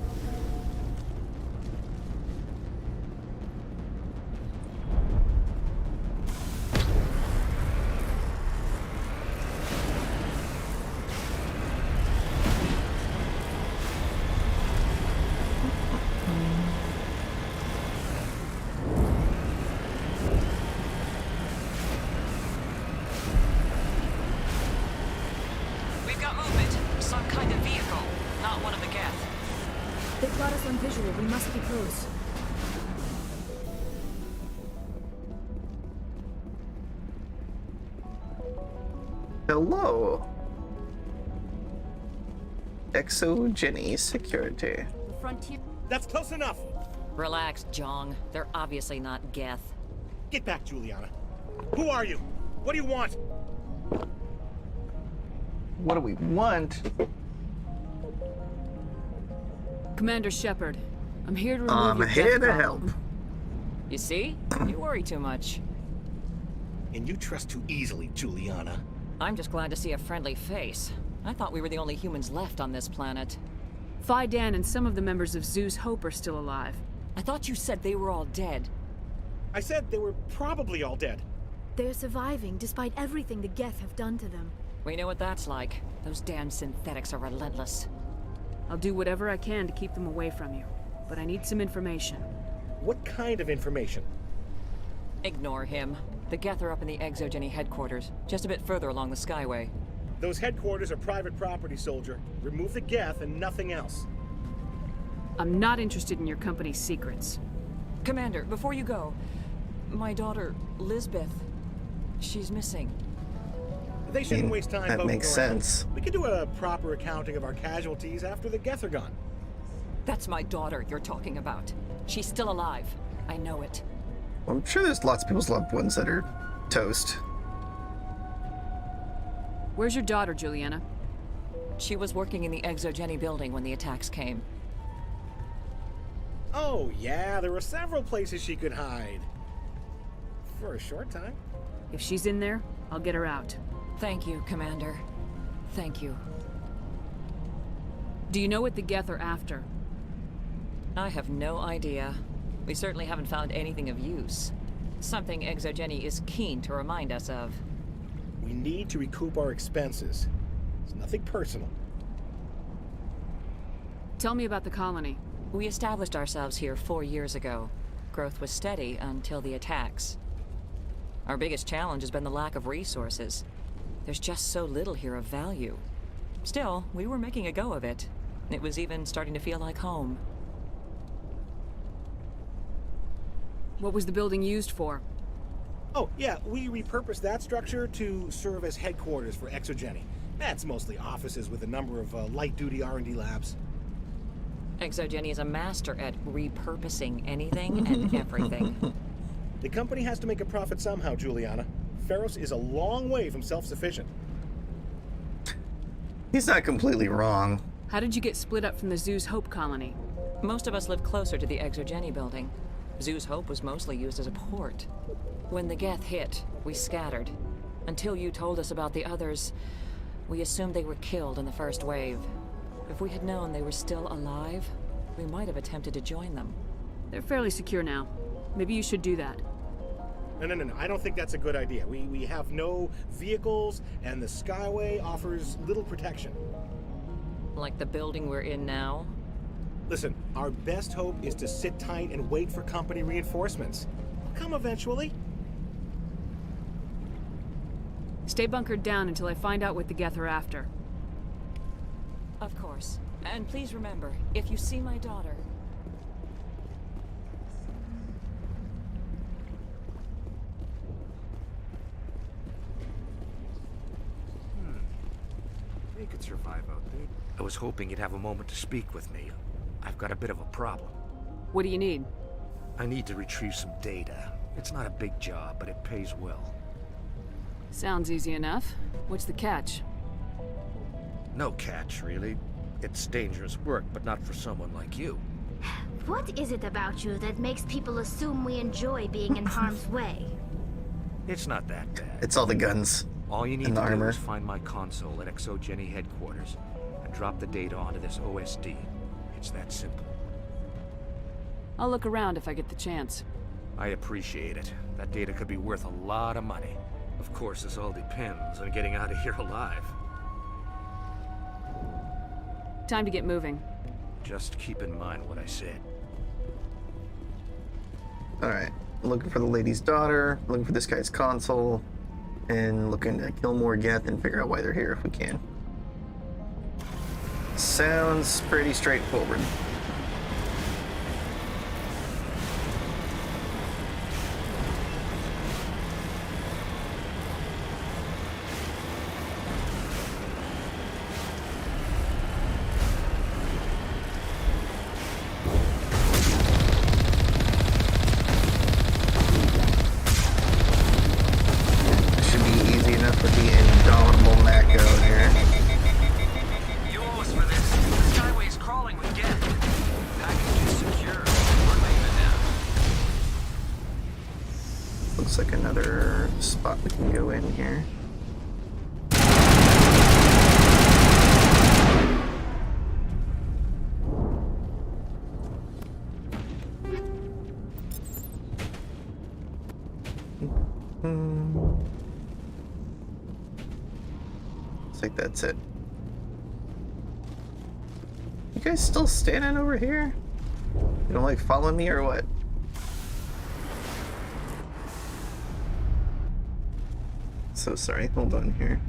We've got movement. Some kind of vehicle. Not one of the Geth. They've got us on visual. We must be close. Hello. Exogeny Security. The frontier. That's close enough. Relax, Jong. They're obviously not Geth. Get back, Juliana. Who are you? What do you want? What do we want? Commander Shepard, I'm here to remove your here death to help. problem. You see? You worry too much. And you trust too easily, Juliana. I'm just glad to see a friendly face. I thought we were the only humans left on this planet. Fidan and some of the members of Zoo's Hope are still alive. I thought you said they were all dead. I said they were probably all dead. They're surviving despite everything the Geth have done to them. We know what that's like. Those damn synthetics are relentless. I'll do whatever I can to keep them away from you, but I need some information. What kind of information? Ignore him. The Geth are up in the Exogeny headquarters, just a bit further along the Skyway. Those headquarters are private property, soldier. Remove the Geth and nothing else. I'm not interested in your company's secrets. Commander, before you go, my daughter, Lisbeth, she's missing. They shouldn't waste time that voting makes around. sense. We could do a proper accounting of our casualties after the Geth are gone. That's my daughter you're talking about. She's still alive. I know it. I'm sure there's lots of people's loved ones that are toast. Where's your daughter, Juliana? She was working in the Exogeny building when the attacks came. Oh, yeah, there were several places she could hide. For a short time. If she's in there, I'll get her out. Thank you, Commander. Thank you. Do you know what the Geth are after? I have no idea. We certainly haven't found anything of use. Something Exogeny is keen to remind us of. We need to recoup our expenses. It's nothing personal. Tell me about the colony. We established ourselves here 4 years ago. Growth was steady until the attacks. Our biggest challenge has been the lack of resources. There's just so little here of value. Still, we were making a go of it. It was even starting to feel like home. What was the building used for? Oh, yeah, we repurposed that structure to serve as headquarters for Exogeny. That's mostly offices with a number of light-duty R&D labs. Exogeny is a master at repurposing anything and everything. The company has to make a profit somehow, Juliana. Feros is a long way from self-sufficient. He's not completely wrong. How did you get split up from the Zoo's Hope colony? Most of us live closer to the Exogeny building. Zoo's Hope was mostly used as a port. When the Geth hit, we scattered. Until you told us about the others, we assumed they were killed in the first wave. If we had known they were still alive, we might have attempted to join them. They're fairly secure now. Maybe you should do that. No. I don't think that's a good idea. We have no vehicles, and the Skyway offers little protection. Like the building we're in now? Listen, our best hope is to sit tight and wait for company reinforcements. They'll come eventually. Stay bunkered down until I find out what the Geth are after. Of course. And please remember, if you see my daughter... They could survive out there. I was hoping you'd have a moment to speak with me. I've got a bit of a problem. What do you need? I need to retrieve some data. It's not a big job, but it pays well. Sounds easy enough. What's the catch? No catch, really. It's dangerous work, but not for someone like you. What is it about you that makes people assume we enjoy being in harm's way? It's not that bad. It's all the guns. All you need and to the do armor. is find my console at Exogeny headquarters and drop the data onto this OSD. It's that simple. I'll look around if I get the chance. I appreciate it. That data could be worth a lot of money. Of course, this all depends on getting out of here alive. Time to get moving. Just keep in mind what I said. Alright. Looking for the lady's daughter, looking for this guy's console, and looking to kill more Geth and figure out why they're here if we can. Sounds pretty straightforward. think that's it. You guys still standing over here? You don't like following me or what? So sorry, hold on here.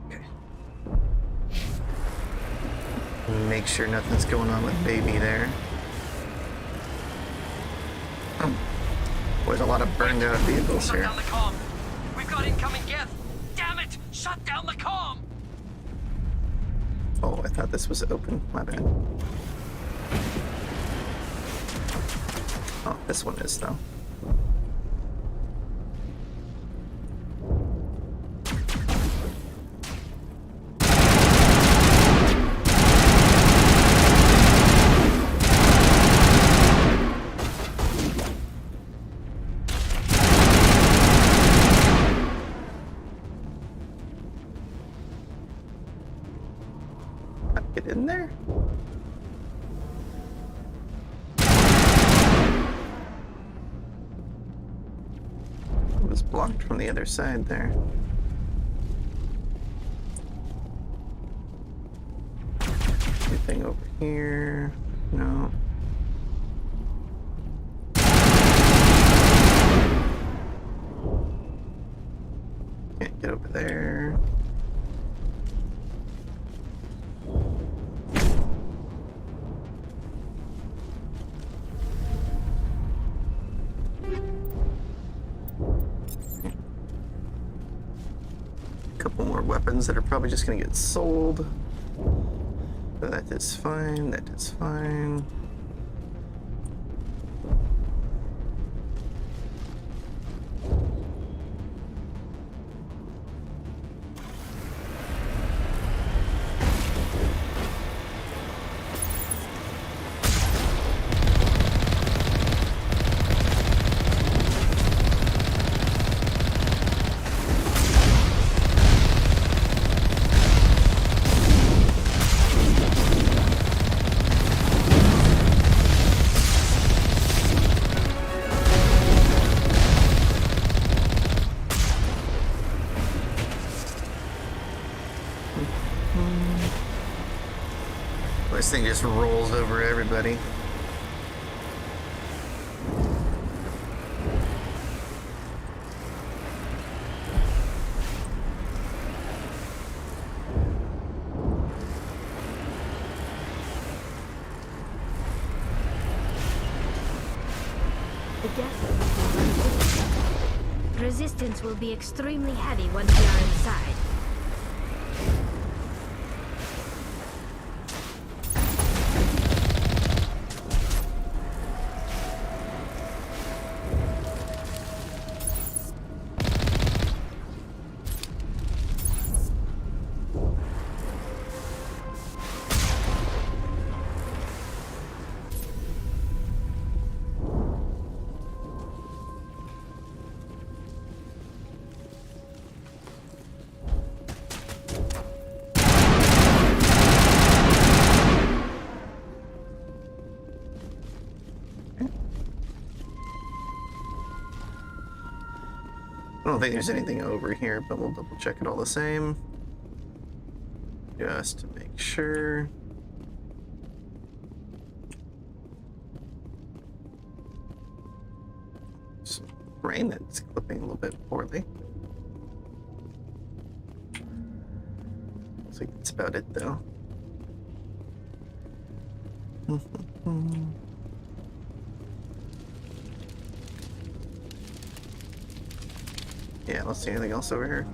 Okay. Make sure nothing's going on with baby there. There's a lot of burned out vehicles here. Shut down the comm. We've got incoming geth. Damn it! Shut down the comm. Oh, I thought this was open. My bad. Oh, this one is though. Get in there? It was blocked from the other side there. Anything over here? No. Can't get over there. Couple more weapons that are probably just gonna get sold. But that is fine, that is fine. This thing just rolls over everybody. The geth resistance will be extremely heavy once we are inside. I don't think there's anything over here, but we'll double check it all the same. Just to make sure. Some rain that's clipping a little bit poorly. Looks like that's about it though. Yeah, I don't see anything else over here.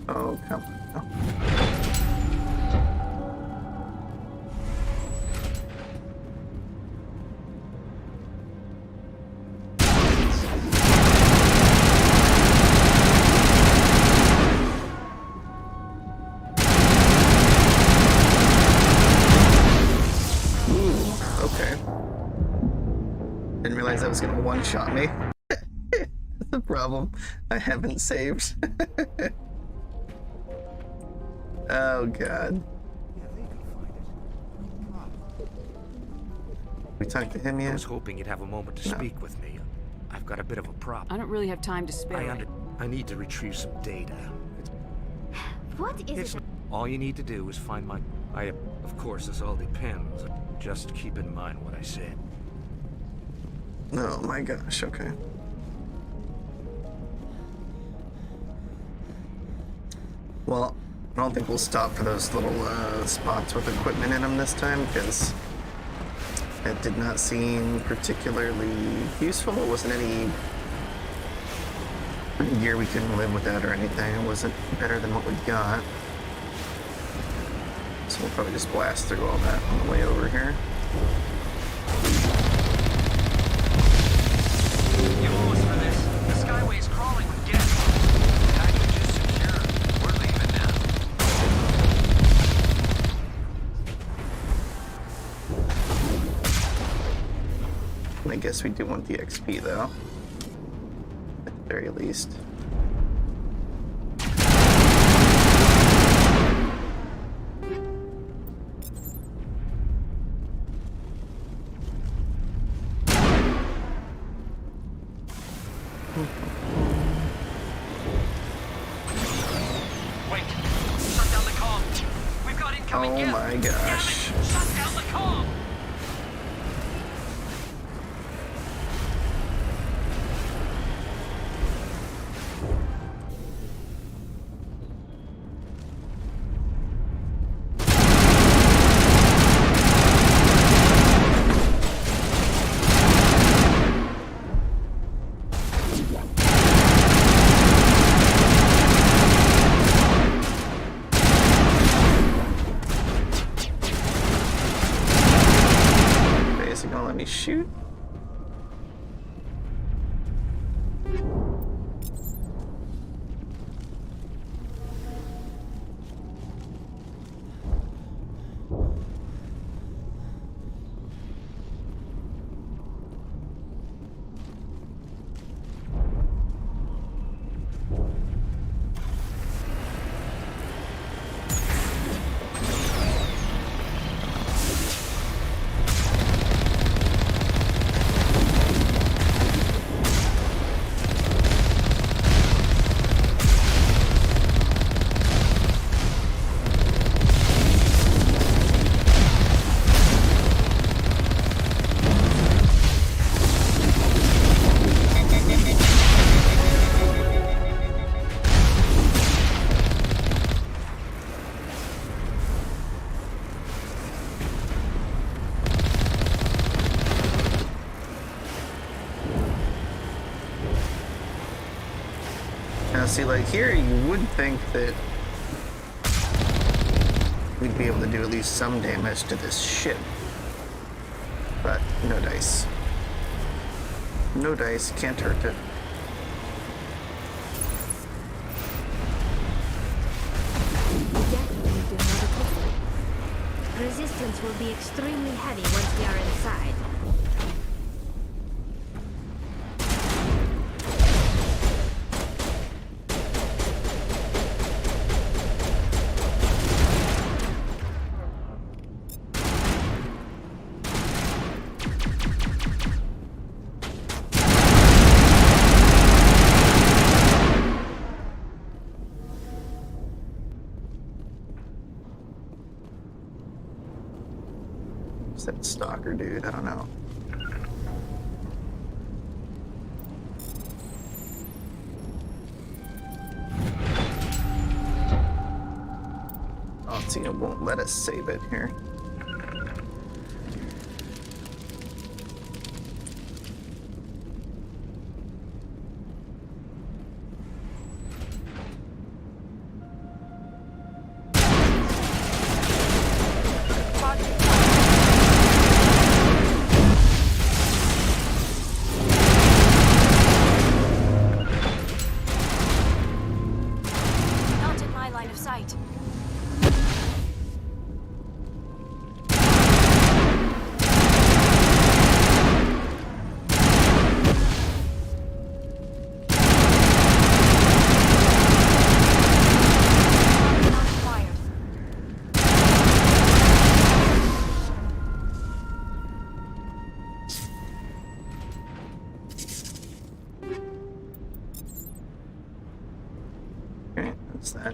Oh, come on. Oh. that was gonna one-shot me. That's the problem. I haven't saved. Oh god. We talked to him yet? I was hoping you'd have a moment to speak with me. I've got a bit of a problem. I don't really have time to spare. I need to retrieve some data. What is it? All you need to do is find my... Of course, this all depends. Just keep in mind what I said. Oh my gosh, okay. Well, I don't think we'll stop for those little spots with equipment in them this time, because it did not seem particularly useful. It wasn't any gear we couldn't live without or anything. It wasn't better than what we got. So we'll probably just blast through all that on the way over here. You owe us for this. The Skyway's crawling with guests. Package is secure. We're leaving now. I guess we do want the XP though, at the very least. Wait. Shut down the comm. We've got incoming guests. Oh my gosh. Damn it. Shut down the comm. Shoot. Now see, like here, you would think that we'd be able to do at least some damage to this ship. But no dice. No dice, can't hurt it. Resistance will be extremely heavy once we are inside. That stalker dude, I don't know. Oh, see, it won't let us save it here.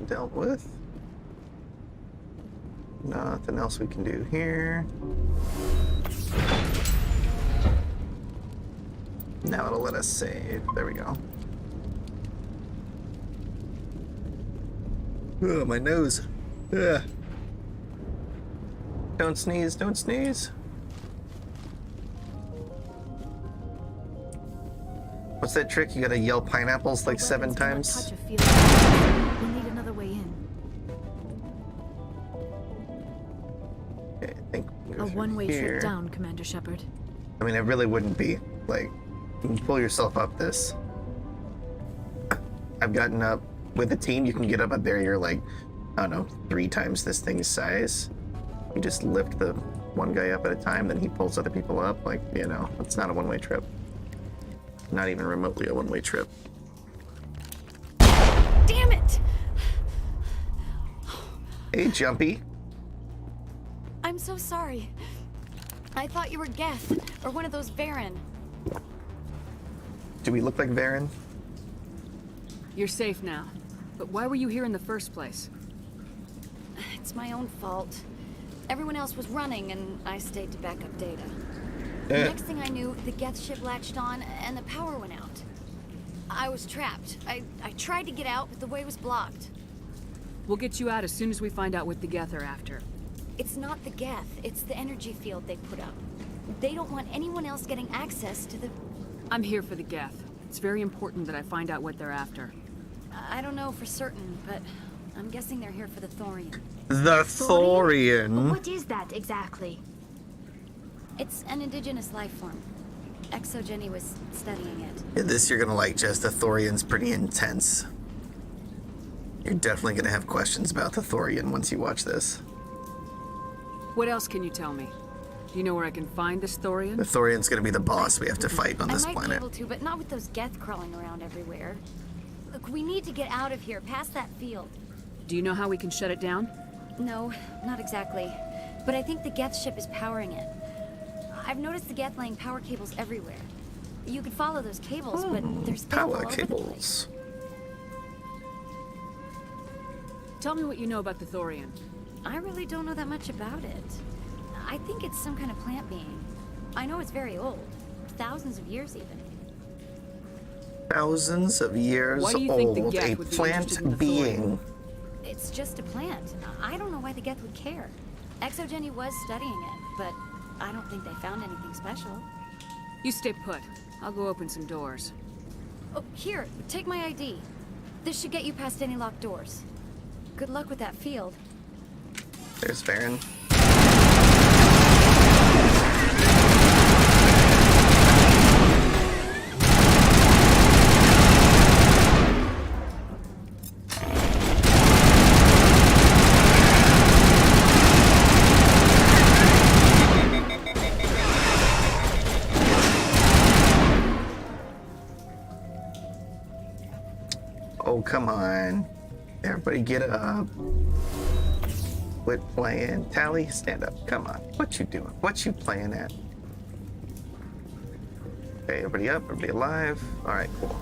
been dealt with. Nothing else we can do here. Now it'll let us save. There we go. Oh, my nose. Ugh. Don't sneeze, don't sneeze. What's that trick? You gotta yell pineapples like 7 times? We need another way in. Okay, I think A one-way trip down, Commander Shepard. I mean, it really wouldn't be. Like, you can pull yourself up this. I've gotten up with a team. You can get up there. You're like, I don't know, 3 times this thing's size. You just lift the one guy up at a time, then he pulls other people up. Like, you know, it's not a one-way trip. Not even remotely a one-way trip. Damn it! Hey, Jumpy. I'm so sorry. I thought you were Geth, or one of those Varen. Do we look like Varen? You're safe now. But why were you here in the first place? It's my own fault. Everyone else was running, and I stayed to back up data. The next thing I knew, the Geth ship latched on, and the power went out. I was trapped. I tried to get out, but the way was blocked. We'll get you out as soon as we find out what the Geth are after. It's not the Geth, it's the energy field they put up. They don't want anyone else getting access to the... I'm here for the Geth. It's very important that I find out what they're after. I don't know for certain, but I'm guessing they're here for the Thorian. The Thorian? What is that exactly? It's an indigenous life form. Exogeny was studying it. Yeah, this you're gonna like, Jess. The Thorian's pretty intense. You're definitely gonna have questions about the Thorian once you watch this. What else can you tell me? Do you know where I can find this Thorian? The Thorian's gonna be the boss we have to fight on this I might planet. be able to, but not with those Geth crawling around everywhere. Look, we need to get out of here, past that field. Do you know how we can shut it down? No, not exactly. But I think the Geth ship is powering it. I've noticed the Geth laying power cables everywhere. You could follow those cables, but there's Geth all Power over the cables. Tell me what you know about the Thorian. I really don't know that much about it. I think it's some kind of plant being. I know it's very old. Thousands of years even. Thousands of years Why do you think the old. Geth A would be interested in plant the being. It's just a plant. I don't know why the Geth would care. Exogeny was studying it, but I don't think they found anything special. You stay put. I'll go open some doors. Oh, here, take my ID. This should get you past any locked doors. Good luck with that field. There's Varen. Oh, come on. Everybody get up. Quit playing. Tally, stand up. Come on. What you doing? What you playing at? Okay, everybody up. Everybody alive. All right, cool.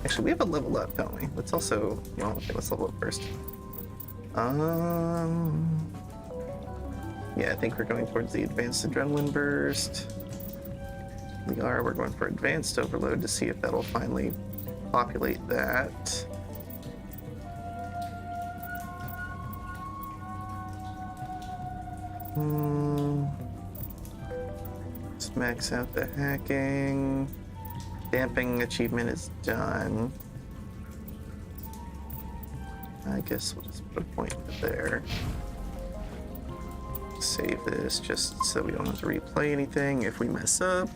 Actually, we have a level up, don't we? Let's also... Well, okay, let's level up first. Yeah, I think we're going towards the advanced adrenaline burst. We are. We're going for advanced overload to see if that'll finally populate that. Let's max out the hacking. Damping achievement is done. I guess we'll just put a point there. Save this just so we don't have to replay anything if we mess up.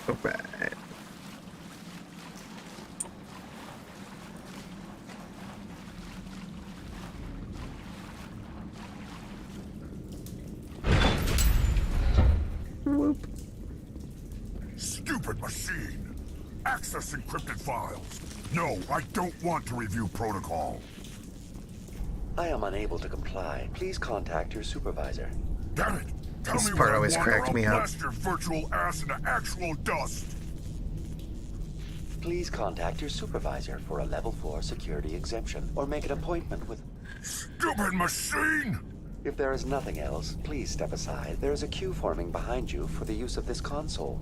Alright. Whoop. Stupid machine! Access encrypted files. No, I don't want to review protocol. I am unable to comply. Please contact your supervisor. Damn it! Tell This me part what I always want or cracked I'll me up. blast your virtual ass into actual dust. please contact your supervisor for a level 4 security exemption or make an appointment with... Stupid machine! If there is nothing else, please step aside. There is a queue forming behind you for the use of this console.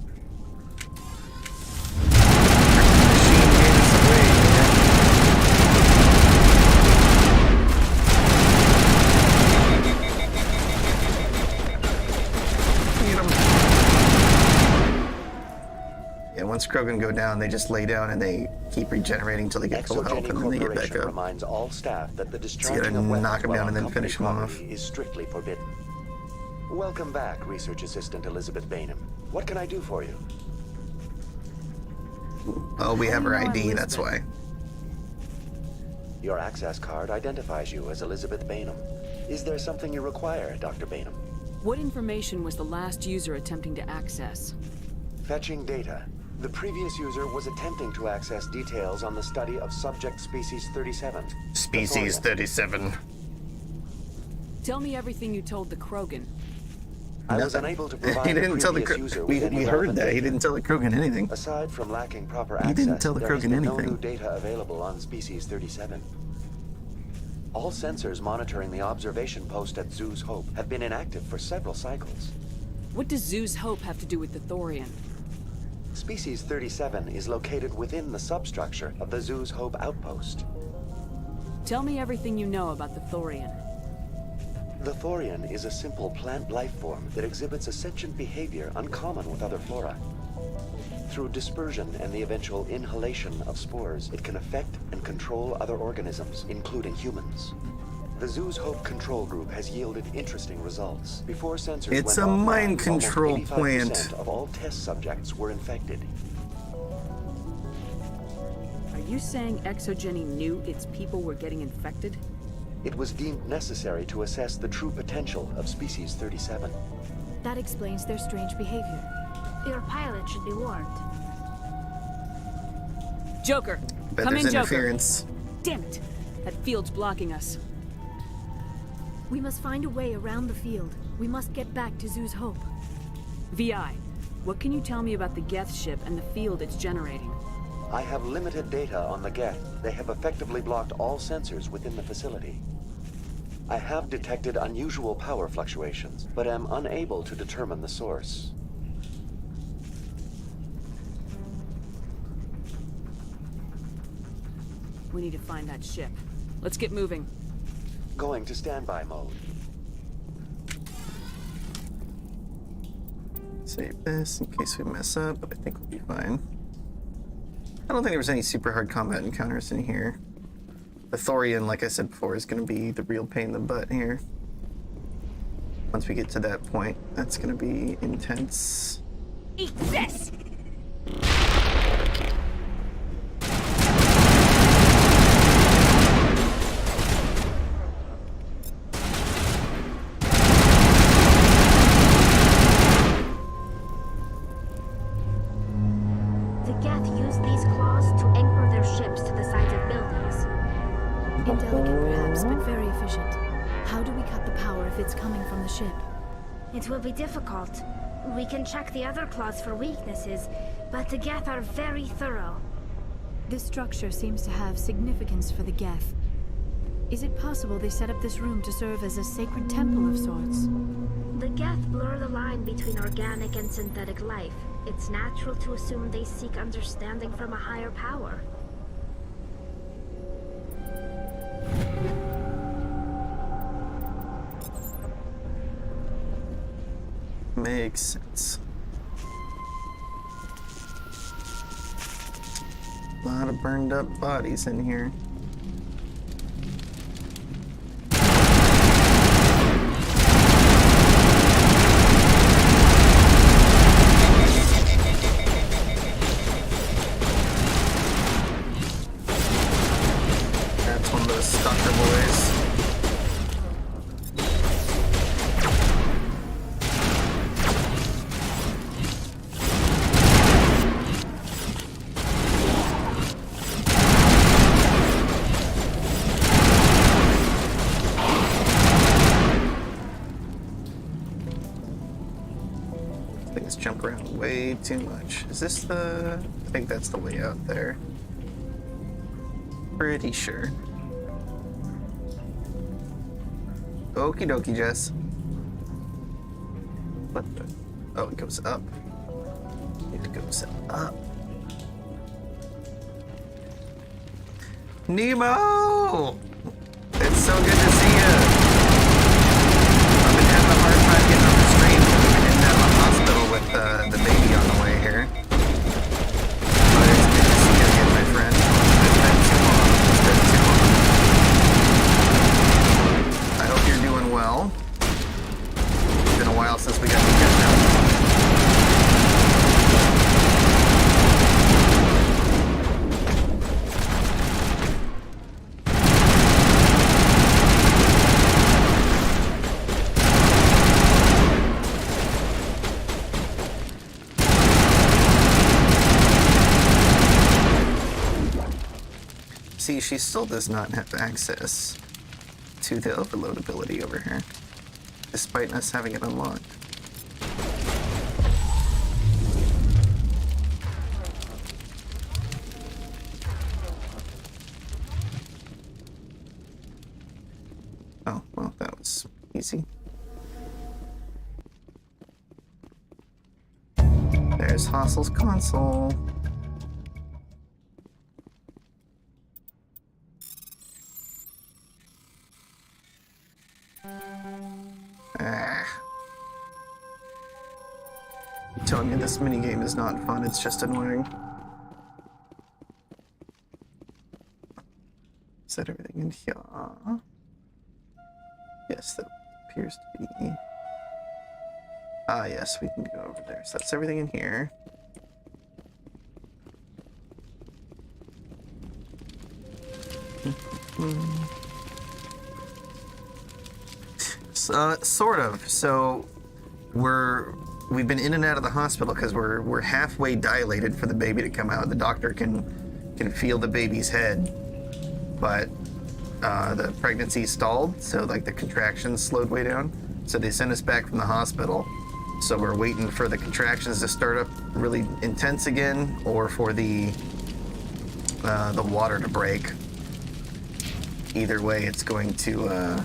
Once Krogan go down, they just lay down and they keep regenerating until they get full health, and then they get back up. Reminds all staff that the So you discharging gotta of weapons knock them while down on and then company finish them off. property is strictly forbidden. Welcome back, Research Assistant Elizabeth Bainham. What can I do for you? Oh, we have her ID, that's why. Your access card identifies you as Elizabeth Bainham. Is there something you require, Dr. Bainham? What information was the last user attempting to access? Fetching data. The previous user was attempting to access details on the study of subject species 37. Species 37. Tell me everything you told the Krogan. I was unable to provide He didn't tell the user we with any heard relevant that. He data. didn't tell the Krogan anything. Aside from lacking proper He access, didn't tell the there has Krogan been anything. no new data available on species 37. All sensors monitoring the observation post at Zoo's Hope have been inactive for several cycles. What does Zoo's Hope have to do with the Thorian? Species 37 is located within the substructure of the Zoo's Hope outpost. Tell me everything you know about the Thorian. The Thorian is a simple plant life form that exhibits a sentient behavior uncommon with other flora. Through dispersion and the eventual inhalation of spores, it can affect and control other organisms, including humans. The Zoo's Hope control group has yielded interesting results. Before sensors It's went a offline, mind control almost 85% plant. of all test subjects were infected. Are you saying Exogeny knew its people were getting infected? It was deemed necessary to assess the true potential of species 37. That explains their strange behavior. Your pilot should be warned. Joker! Bet Come there's in, Joker! interference. Damn it! That field's blocking us. We must find a way around the field. We must get back to Zoo's Hope. VI, what can you tell me about the Geth ship and the field it's generating? I have limited data on the Geth. They have effectively blocked all sensors within the facility. I have detected unusual power fluctuations, but am unable to determine the source. We need to find that ship. Let's get moving. Going to standby mode. Save this in case we mess up, but I think we'll be fine. I don't think there was any super hard combat encounters in here. The Thorian, like I said before, is going to be the real pain in the butt here. Once we get to that point, that's going to be intense. Eat this! The Geth use these claws to anchor their ships to the sides of buildings. Indelicate perhaps, but very efficient. How do we cut the power if it's coming from the ship? It will be difficult. We can check the other claws for weaknesses, but the Geth are very thorough. This structure seems to have significance for the Geth. Is it possible they set up this room to serve as a sacred temple of sorts? The Geth blur the line between organic and synthetic life. It's natural to assume they seek understanding from a higher power. Makes sense. A lot of burned up bodies in here. That's one of those stalker boys. walk around way too much. Is this the... I think that's the way out there. Pretty sure. Okie dokie, Jess. What the... Oh, it goes up. It goes up. Nemo! It's so good to see you. I've been having a hard time getting on the stream because we've been in and out of the hospital with the baby on the way here. But it's good to see you again, my friend. It's been too long. It's been too long. I hope you're doing well. It's been a while since we got to catch up. See, she still does not have access to the overload ability over here, despite us having it unlocked. Oh, well, that was easy. There's Hostle's console. Telling me this minigame is not fun, it's just annoying. Is that everything in here? Yes, that appears to be. Ah, yes, we can go over there. So that's everything in here. Sort of. So we've been in and out of the hospital because we're halfway dilated for the baby to come out. The doctor can feel the baby's head, but the pregnancy stalled, so like the contractions slowed way down. So they sent us back from the hospital. So we're waiting for the contractions to start up really intense again, or for the water to break. Either way, it's going to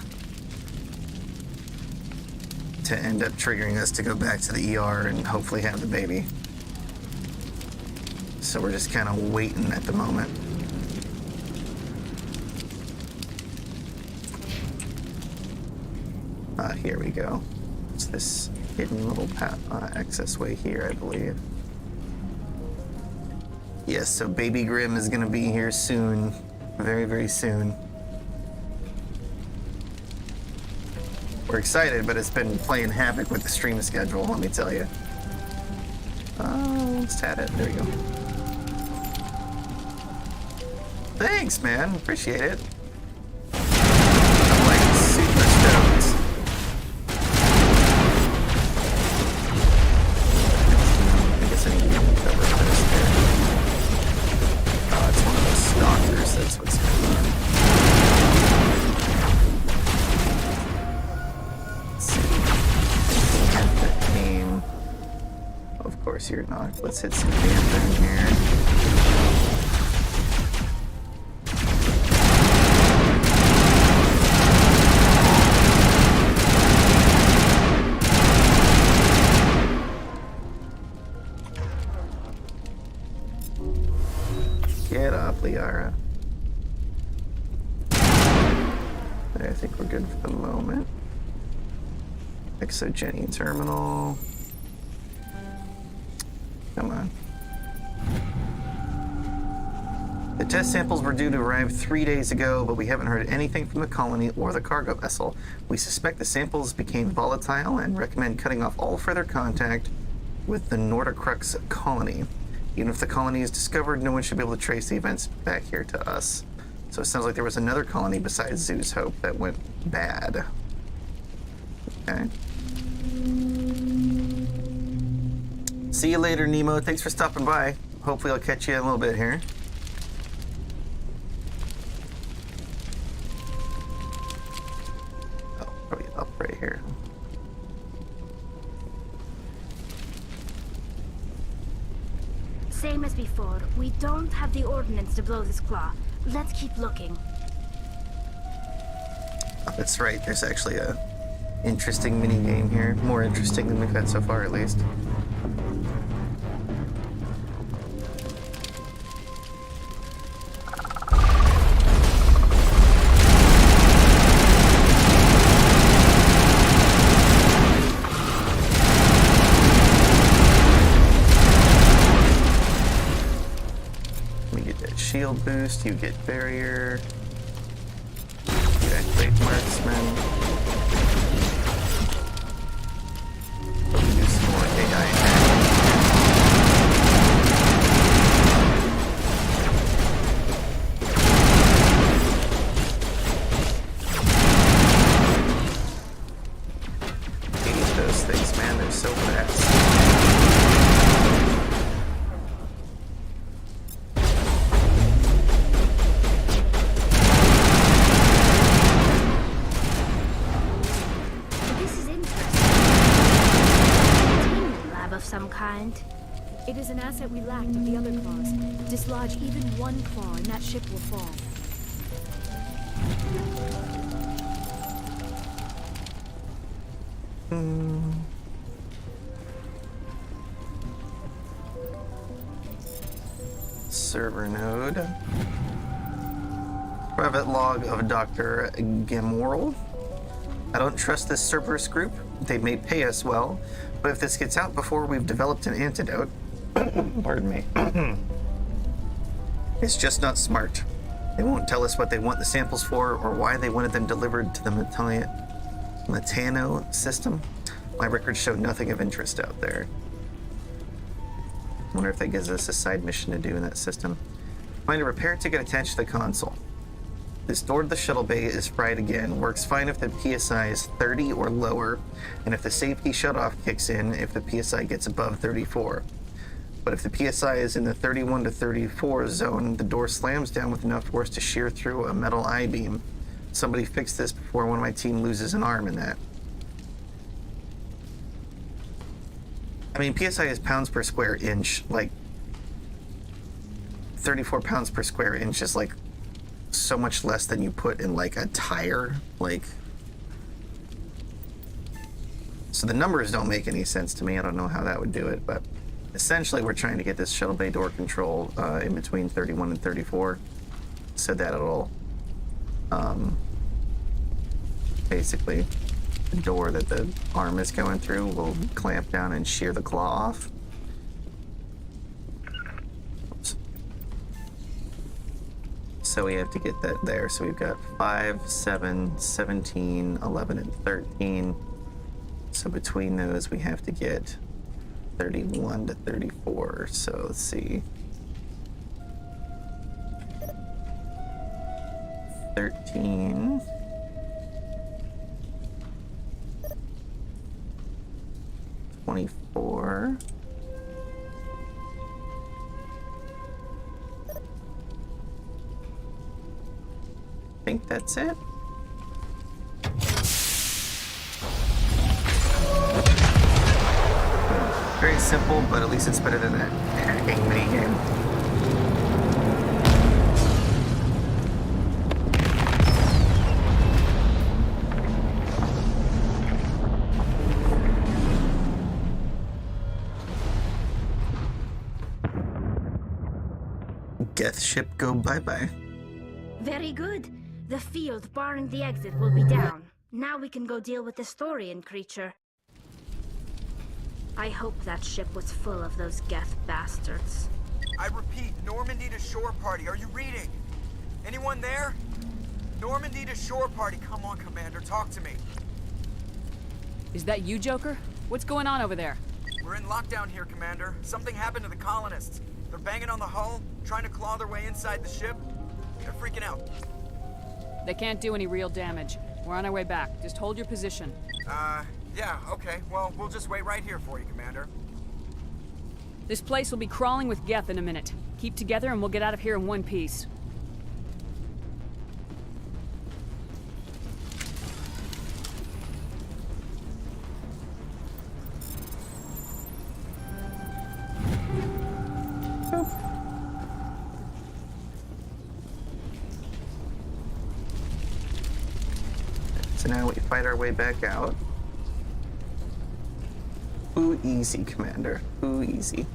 end up triggering us to go back to the ER and hopefully have the baby. So we're just kind of waiting at the moment. Here we go. It's this hidden little access way here, I believe. Yes, so Baby Grimm is going to be here soon. Very, very soon. We're excited, but it's been playing havoc with the stream schedule, let me tell you. Oh, let's add it. There we go. Thanks, man. Appreciate it. I'm like super stoked. I guess I need to cover this there. Oh, it's one of those stalkers. That's what's going on. Of course you're not. Let's hit some damage in here. Get up, Liara. There, I think we're good for the moment. Exogeny terminal. Come on. The test samples were due to arrive 3 days ago, but we haven't heard anything from the colony or the cargo vessel. We suspect the samples became volatile and recommend cutting off all further contact with the Nordicrux colony. Even if the colony is discovered, no one should be able to trace the events back here to us. So it sounds like there was another colony besides Zeus Hope that went bad. Okay. See you later, Nemo. Thanks for stopping by. Hopefully I'll catch you in a little bit here. Oh, probably up right here. Same as before, we don't have the ordnance to blow this claw. Let's keep looking. Oh, that's right, there's actually a interesting mini game here. More interesting than we've had so far, at least. Shield boost, you get barrier, you activate marksman, do some more AI attack. Hate those things, man, they're so fast. It is an asset we lacked of the other claws. Dislodge even one claw and that ship will fall. Server node. Private log of Dr. Gamorrel. I don't trust this Cerberus group. They may pay us well, but if this gets out before we've developed an antidote, pardon me, it's just not smart. They won't tell us what they want the samples for or why they wanted them delivered to the Metano system. My records show nothing of interest out there. I wonder if that gives us a side mission to do in that system. Find a repair ticket attached to the console. This door to the shuttle bay is fried again. Works fine if the PSI is 30 or lower, and if the safety shutoff kicks in if the PSI gets above 34. But if the PSI is in the 31 to 34 zone, the door slams down with enough force to shear through a metal I-beam. Somebody fix this before one of my team loses an arm in that. I mean, PSI is pounds per square inch. Like, 34 pounds per square inch is like so much less than you put in like a tire. Like, so the numbers don't make any sense to me. I don't know how that would do it, but essentially we're trying to get this shuttle bay door control in between 31 and 34 so that it'll basically the door that the arm is going through will clamp down and shear the claw off. Oops. So we have to get that there. So we've got 5, 7, 17, 11, and 13. So between those we have to get 31 to 34. So let's see. 13. 24. I think that's it. Very simple, but at least it's better than that hacking minigame. Geth ship go bye-bye. Very good. The field barring the exit will be down. Now we can go deal with the Storian creature. I hope that ship was full of those Geth bastards. I repeat, Normandy to shore party. Are you reading? Anyone there? Normandy to shore party. Come on, Commander. Talk to me. Is that you, Joker? What's going on over there? We're in lockdown here, Commander. Something happened to the colonists. They're banging on the hull, trying to claw their way inside the ship. They're freaking out. They can't do any real damage. We're on our way back. Just hold your position. Yeah, okay. Well, we'll just wait right here for you, Commander. This place will be crawling with Geth in a minute. Keep together and we'll get out of here in one piece. Boop. So now we fight our way back out. Ooh, easy, Commander. Ooh, easy.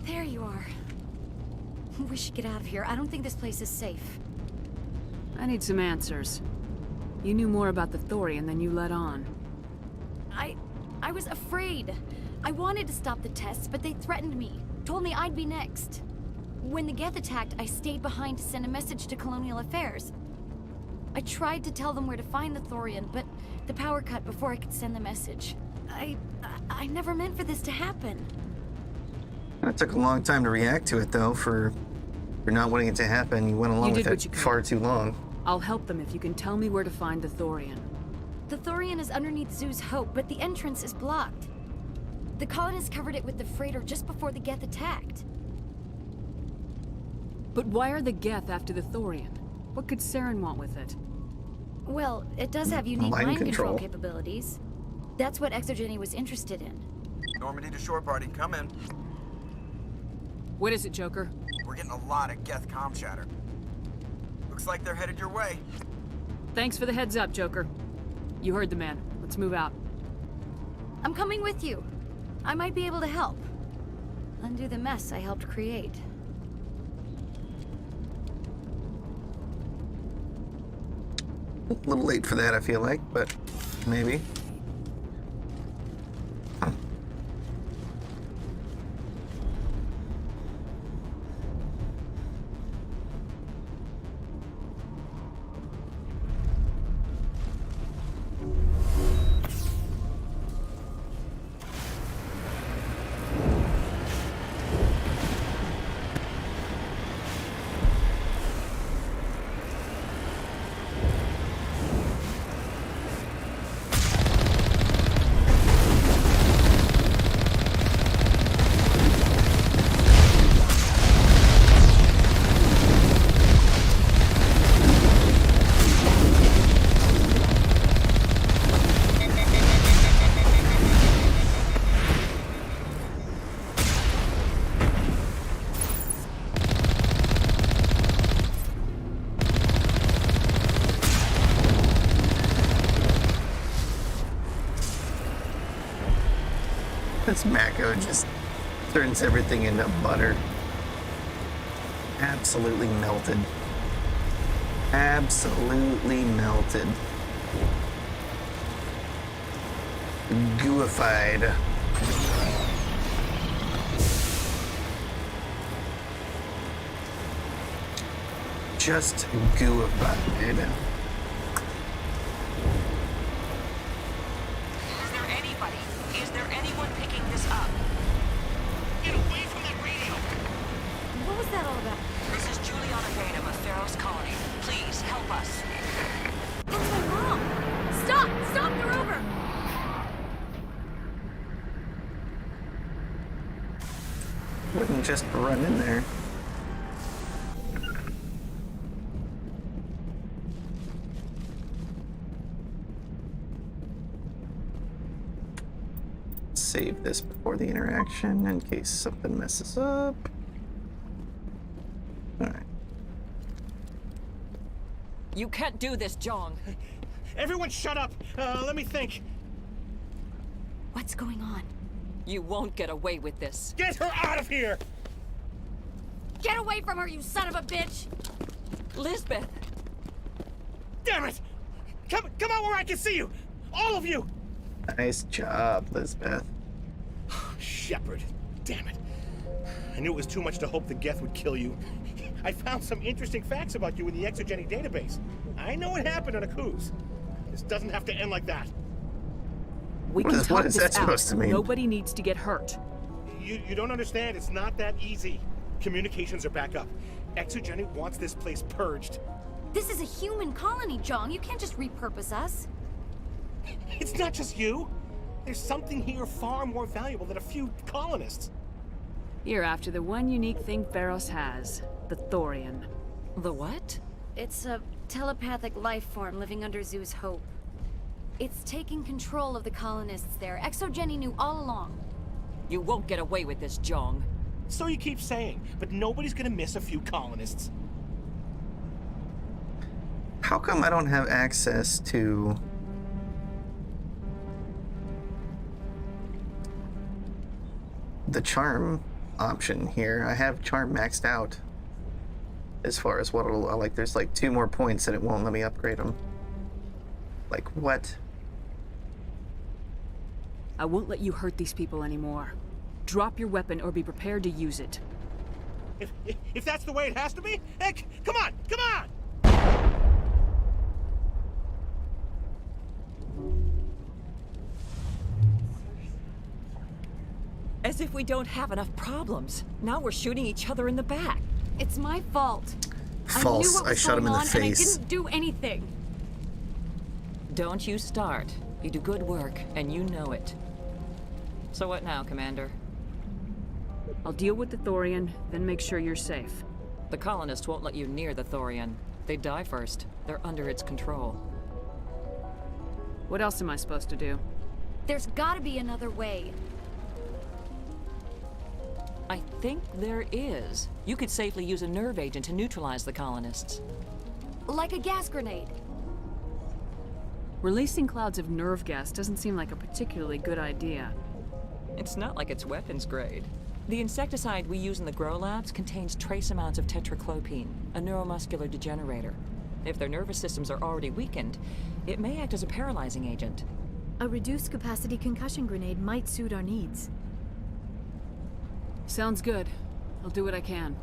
There you are. We should get out of here. I don't think this place is safe. I need some answers. You knew more about the Thorian than you let on. I was afraid. I wanted to stop the tests, but they threatened me. Told me I'd be next. When the Geth attacked, I stayed behind to send a message to Colonial Affairs. I tried to tell them where to find the Thorian, but the power cut before I could send the message. I never meant for this to happen. It took a long time to react to it, though, for not wanting it to happen. You went along with it far too long. I'll help them if you can tell me where to find the Thorian. The Thorian is underneath Zoo's Hope, but the entrance is blocked. The colonists covered it with the freighter just before the Geth attacked. But why are the Geth after the Thorian? What could Saren want with it? Well, it does have unique mind control capabilities. That's what Exogeny was interested in. Normandy to shore party, come in. What is it, Joker? We're getting a lot of Geth comm chatter. Looks like they're headed your way. Thanks for the heads up, Joker. You heard the man. Let's move out. I'm coming with you. I might be able to help. Undo the mess I helped create. A little late for that, I feel like, but maybe. This Mako just turns everything into butter. Absolutely melted. Absolutely melted. Gooified. Just gooified. What was that all about? This is Juliana Bainham of Feros Colony. Please, help us. That's my mom! Stop! Stop the rover! Wouldn't just run in there. Save this before the interaction in case something messes up. Alright. You can't do this, Jong. Everyone shut up! Let me think. What's going on? You won't get away with this. Get her out of here! Get away from her, you son of a bitch! Lisbeth! Damn it! Come out where I can see you! All of you! Nice job, Lisbeth. Shepard, damn it. I knew it was too much to hope the Geth would kill you. I found some interesting facts about you in the Exogeny database. I know it happened on a cruise. This doesn't have to end like that. We can talk is this that supposed out. to mean? Nobody needs to get hurt. You don't understand. It's not that easy. Communications are back up. Exogeny wants this place purged. This is a human colony, Jong. You can't just repurpose us. It's not just you. There's something here far more valuable than a few colonists. You're after the one unique thing Feros has, the Thorian. The what? It's a telepathic life form living under Zeus Hope. It's taking control of the colonists there. Exogeny knew all along. You won't get away with this, Jong. So you keep saying, but nobody's gonna miss a few colonists. How come I don't have access to the charm option here? I have charm maxed out as far as what it'll, like, there's like 2 more points and it won't let me upgrade them. Like, what? I won't let you hurt these people anymore. Drop your weapon or be prepared to use it. If that's the way it has to be, heck, come on, come on! As if we don't have enough problems. Now we're shooting each other in the back. It's my fault. False. I knew what was shot him in going the on, face. and I didn't do anything. Don't you start. You do good work, and you know it. So what now, Commander? I'll deal with the Thorian, then make sure you're safe. The colonists won't let you near the Thorian. They die first. They're under its control. What else am I supposed to do? There's gotta be another way. I think there is. You could safely use a nerve agent to neutralize the colonists. Like a gas grenade. Releasing clouds of nerve gas doesn't seem like a particularly good idea. It's not like it's weapons grade. The insecticide we use in the grow labs contains trace amounts of tetraclopine, a neuromuscular degenerator. If their nervous systems are already weakened, it may act as a paralyzing agent. A reduced capacity concussion grenade might suit our needs. Sounds good. I'll do what I can.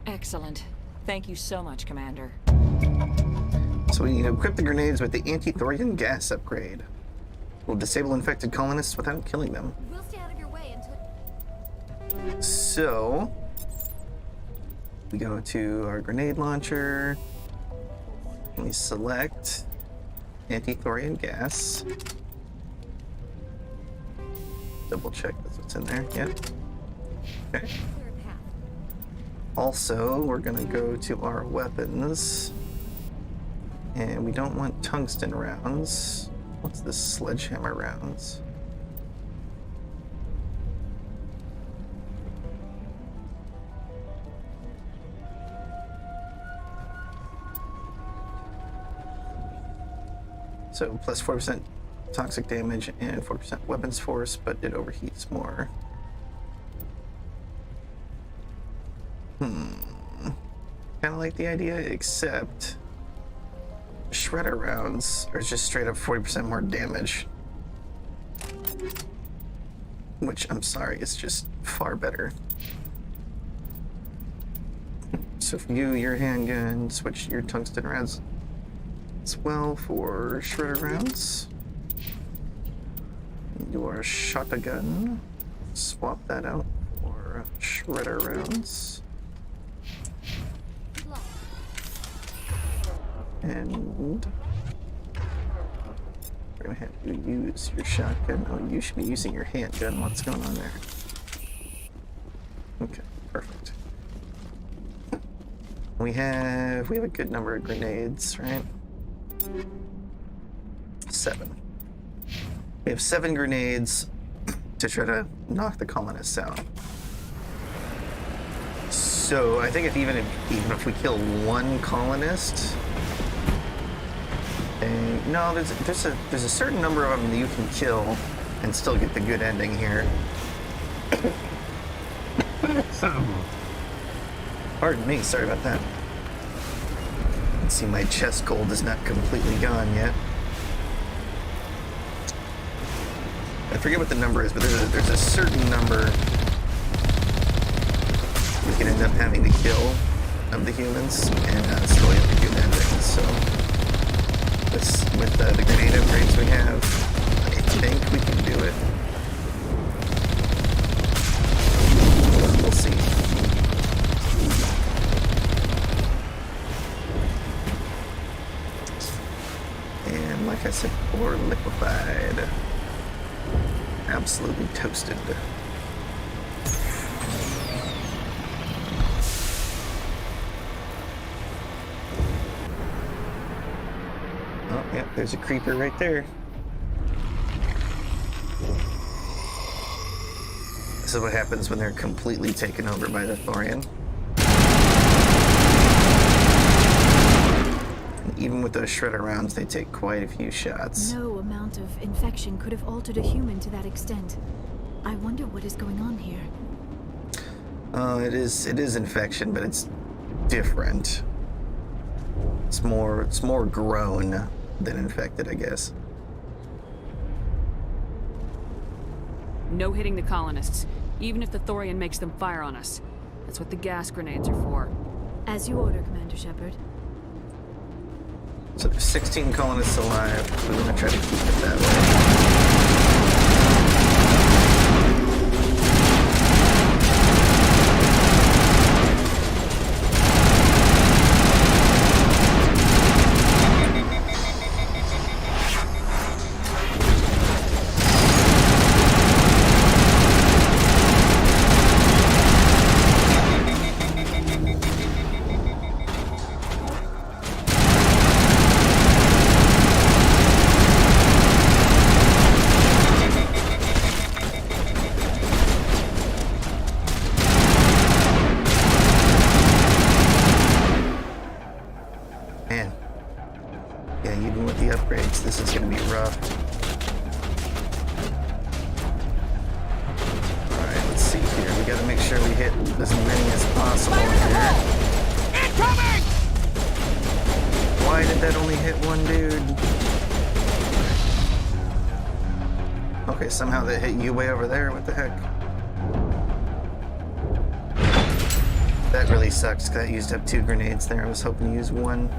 Excellent. Thank you so much, Commander. So we need to equip the grenades with the anti-thorian gas upgrade. Will disable infected colonists without killing them. We'll stay out of your way until... So we go to our grenade launcher. We select anti-thorian gas. Double check that's what's in there. Yeah. Okay. Also, we're gonna go to our weapons. And we don't want tungsten rounds. What's this? Sledgehammer rounds. So plus 4% toxic damage and 4% weapons force, but it overheats more. Kind of like the idea, except shredder rounds are just straight up 40% more damage. Which, I'm sorry, is just far better. So for you, your handgun, switch your tungsten rounds as well for shredder rounds. Your shotgun, swap that out for shredder rounds. And we're gonna have you use your shotgun. Oh, you should be using your handgun. What's going on there? Okay, perfect. We have a good number of grenades, right? 7. We have 7 grenades to try to knock the colonists out. So I think even if we kill one colonist. And no, there's a certain number of them that you can kill and still get the good ending here. Pardon me, sorry about that. Let's see, my chest cold is not completely gone yet. I forget what the number is, but there's a certain number we can end up having to kill of the humans and still get the good ending, so... With the grenade upgrades we have, I think we can do it. We'll see. And like I said before, liquefied. Absolutely toasted. Oh, yeah, there's a creeper right there. This is what happens when they're completely taken over by the Thorian. And even with those shredder rounds, they take quite a few shots. No amount of infection could have altered a human to that extent. I wonder what is going on here. It is infection, but it's different. It's more grown than infected, I guess. No hitting the colonists, even if the Thorian makes them fire on us. That's what the gas grenades are for. As you order, Commander Shepard. So there's 16 colonists alive. We're gonna try to keep it that way. Man. Yeah, even with the upgrades, this is gonna be rough. Alright, let's see here. We gotta make sure we hit as many as possible here. Incoming! Why did that only hit one dude? Okay, somehow that hit you way over there. What the heck? That really sucks, because I used up 2 grenades there. I was hoping to use 1.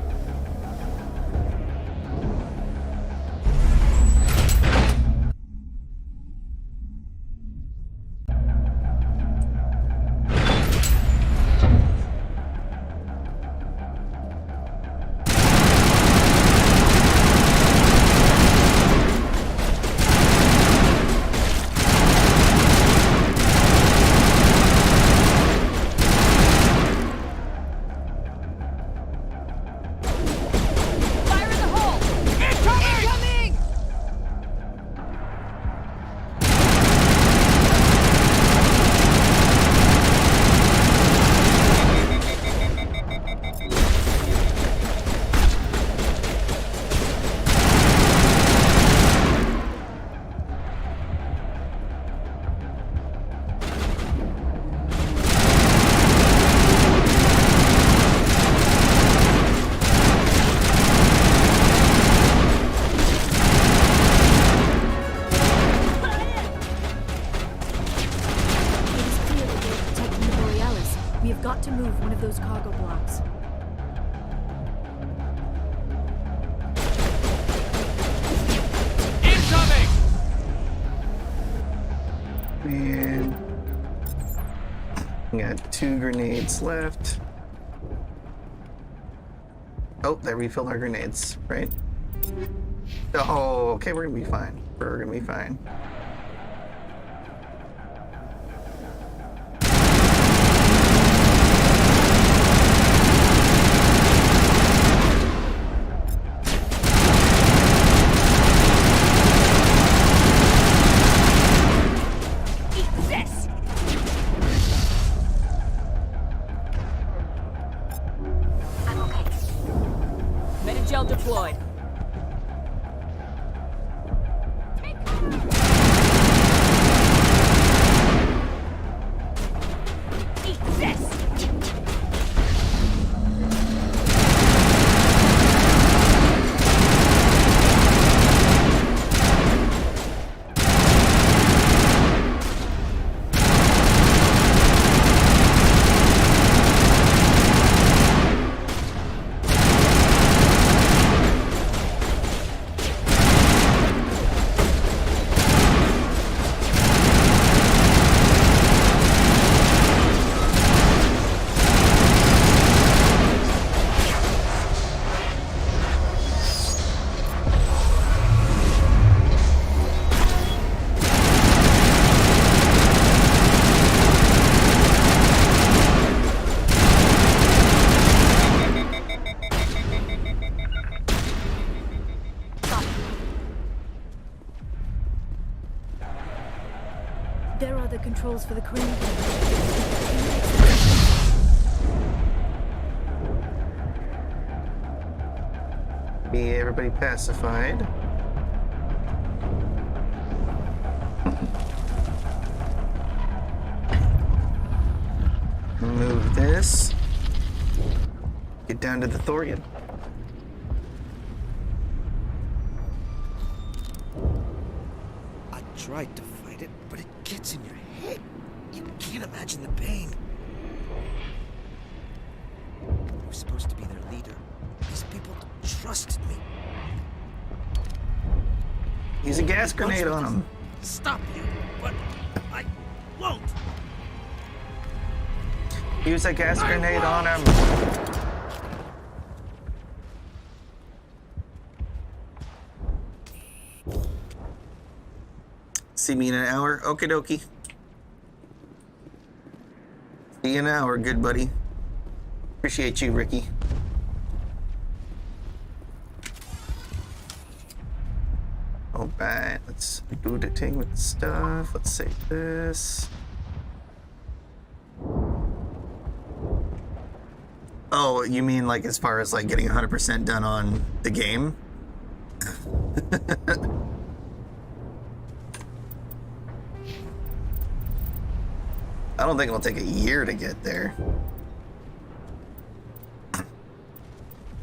Those cargo blocks. Incoming! And we got 2 grenades left. Oh, they refilled our grenades, right? Oh, okay, we're gonna be fine. We're gonna be fine. Gel deployed. Eat this! There are the controls for the crane. Be everybody pacified. Move this. Get down to the Thorian. I tried to fight it, but it gets in your head. You can't imagine the pain. I was supposed to be their leader. These people trusted me. Use a gas grenade on him. Stop you, but I won't. Use a gas grenade on him. See me in an hour? Okie dokie. See you in an hour, good buddy. Appreciate you, Ricky. Alright, let's do the thing with stuff. Let's save this. Oh, you mean like as far as like getting 100% done on the game? I don't think it'll take a year to get there.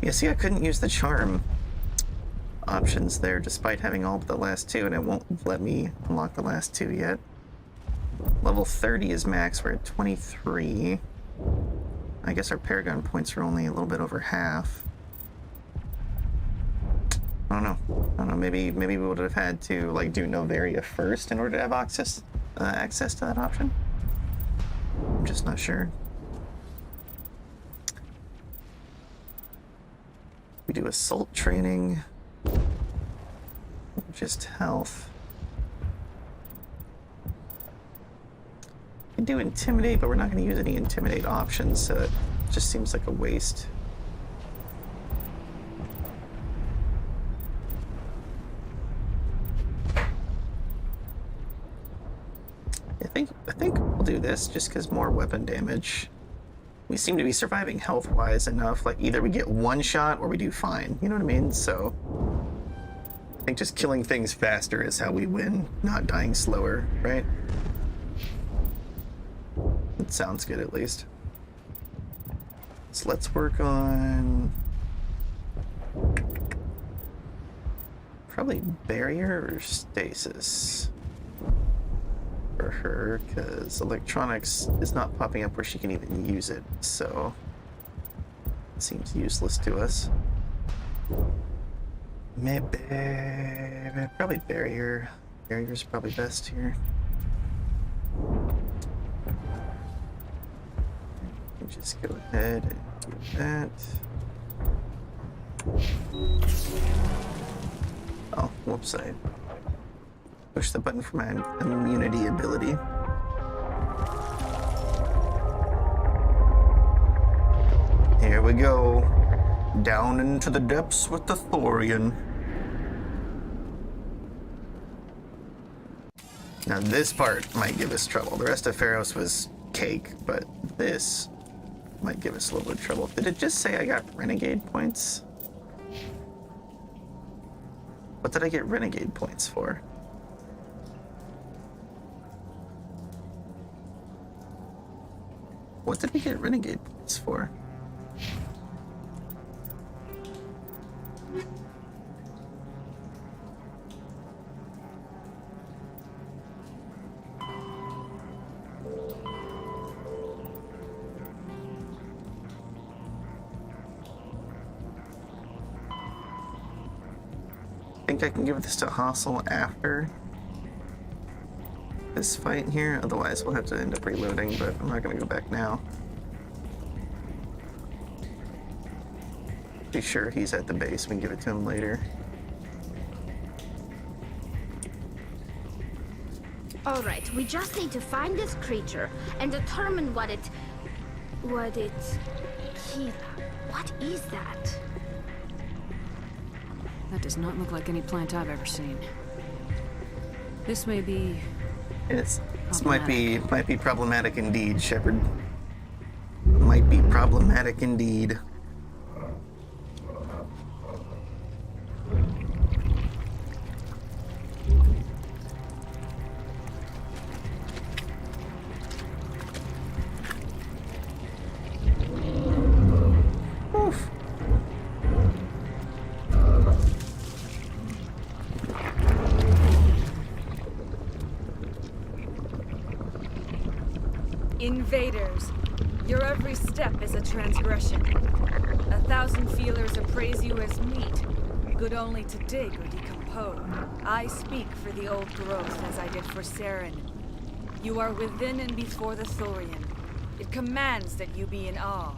Yeah, see, I couldn't use the charm options there despite having all but the last two, and it won't let me unlock the last two yet. Level 30 is max, we're at 23. I guess our Paragon points are only a little bit over half. I don't know, maybe we would have had to like do Novaria first in order to have access to that option. I'm just not sure. We do assault training. Just health. We do intimidate, but we're not going to use any intimidate options, so it just seems like a waste. I think we'll do this just because more weapon damage. We seem to be surviving health-wise enough. Like either we get one shot or we do fine. You know what I mean? So I think just killing things faster is how we win, not dying slower, right? That sounds good at least. So let's work on probably barrier or stasis for her, because electronics is not popping up where she can even use it, so it seems useless to us. Maybe probably barrier. Barrier's probably best here. Just go ahead and do that. Oh, whoops, I push the button for my immunity ability. Here we go. Down into the depths with the Thorian. Now this part might give us trouble. The rest of Feros was cake, but this might give us a little bit of trouble. Did it just say I got renegade points? What did I get renegade points for? What did we get renegade points for? I think I can give this to Hostel after this fight here, otherwise we'll have to end up reloading, but I'm not gonna go back now. Be sure he's at the base, we can give it to him later. Alright, we just need to find this creature and determine what it... Kira, what is that? That does not look like any plant I've ever seen. This may be... It's This might be problematic indeed, Shepard. Might be problematic indeed. Oof. Invaders, your every step is a transgression. 1,000 feelers appraise you as meat, good only to dig or decompose. I speak for the old growth as I did for Saren. You are within and before the Thorian. It commands that you be in awe.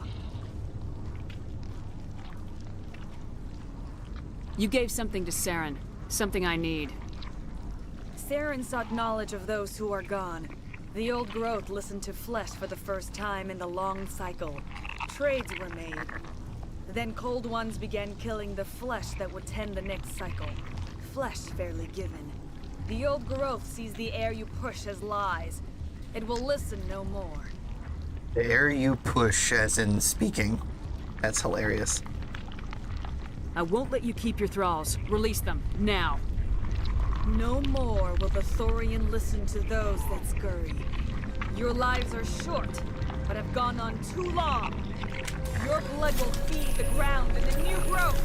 You gave something to Saren. Something I need. Saren sought knowledge of those who are gone. The old growth listened to flesh for the first time in the long cycle. Trades were made. Then cold ones began killing the flesh that would tend the next cycle. Flesh fairly given. The old growth sees the air you push as lies. It will listen no more. The air you push, as in speaking. That's hilarious. I won't let you keep your thralls. Release them, now. No more will the Thorian listen to those that scurry. Your lives are short, but have gone on too long. Your blood will feed the ground and the new growth.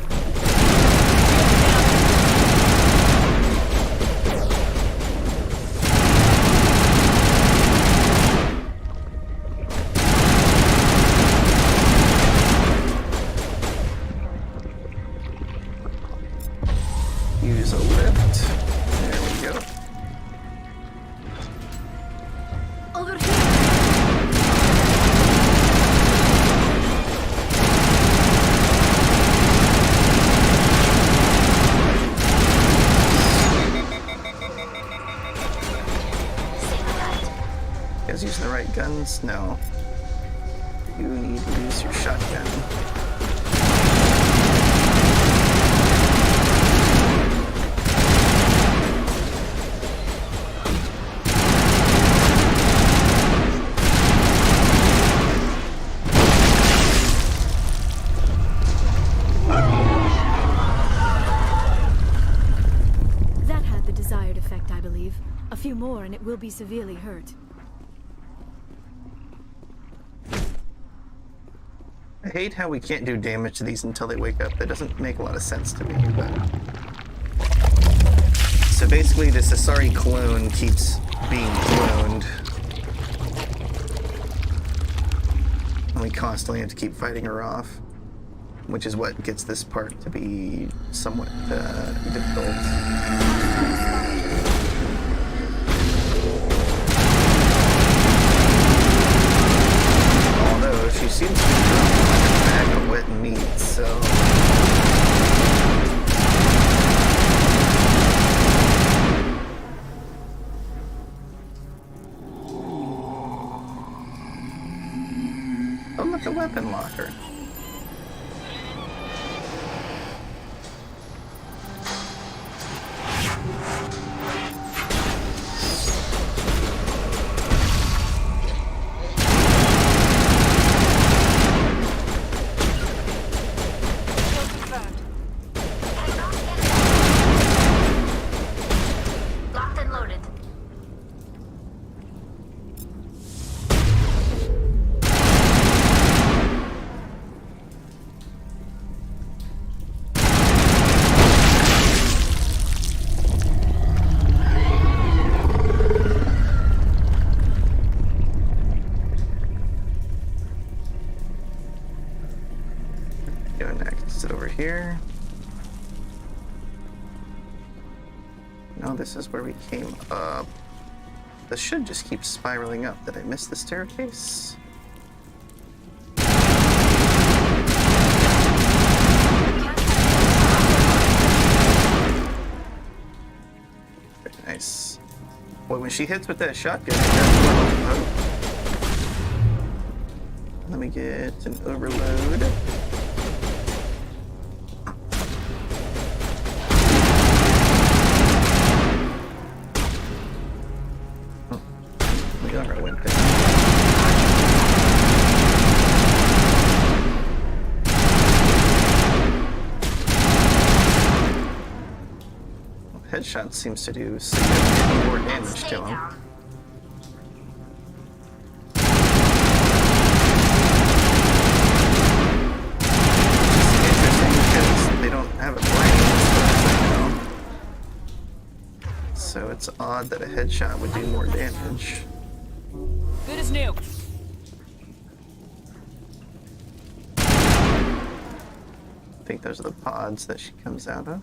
Use a lift. There we go. Over You guys using the right guns? No. You need to use your shotgun. That had the desired effect, I believe. A few more and it will be severely hurt. I hate how we can't do damage to these until they wake up. That doesn't make a lot of sense to me, but... So basically, this Asari clone keeps being cloned. And we constantly have to keep fighting her off. Which is what gets this part to be somewhat difficult. Although she seems to be dropping like a bag of wet meat, so... Oh, look, a weapon locker. locked and loaded. Go next. Sit over here. No, this is where we came up. This should just keep spiraling up. Did I miss the staircase? Very nice. Boy, when she hits with that shotgun, let me get an overload. headshot seems to do significantly more damage to him. They don't have it right now, so it's odd that a headshot would do more damage. Good as new. I think those are the pods that she comes out of.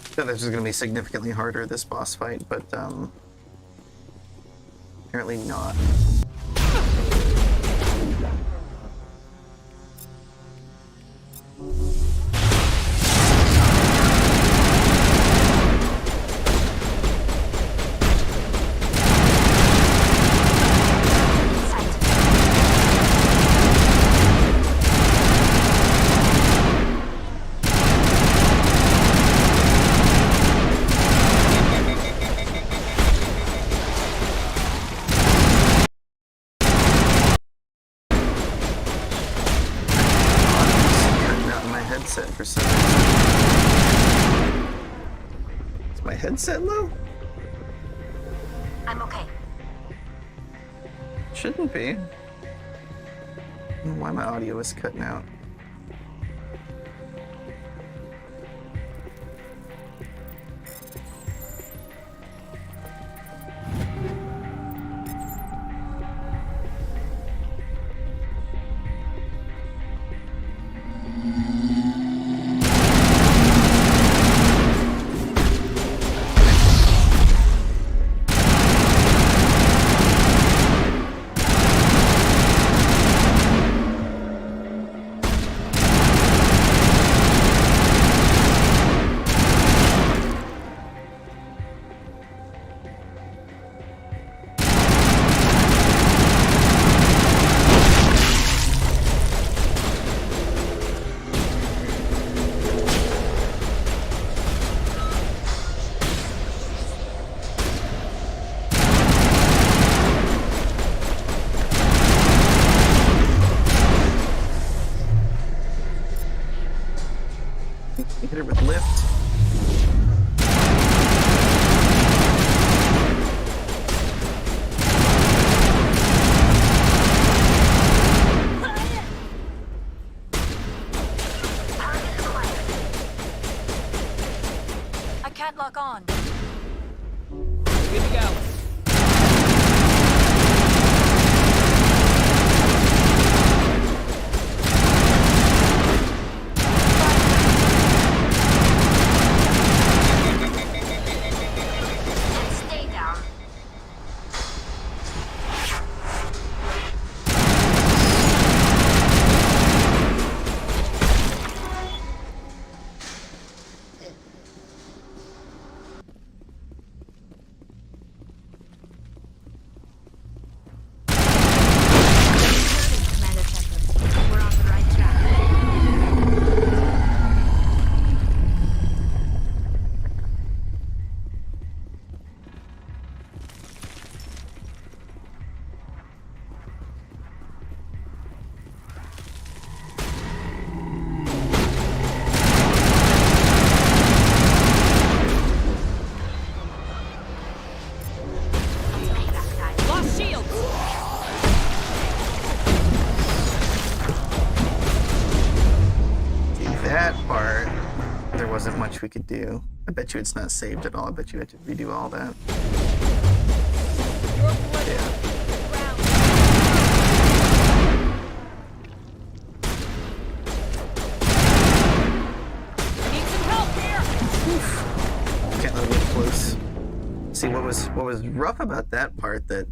I thought this was going to be significantly harder, this boss fight, but apparently not. Headset for some reason. Is my headset low? I'm okay. Shouldn't be. I don't know why my audio is cutting out. Hit her with lift. I can't lock on. Good to go. that part, there wasn't much we could do. I bet you it's not saved at all. I bet you had to redo all that. Can't let me get close. See, what was rough about that part that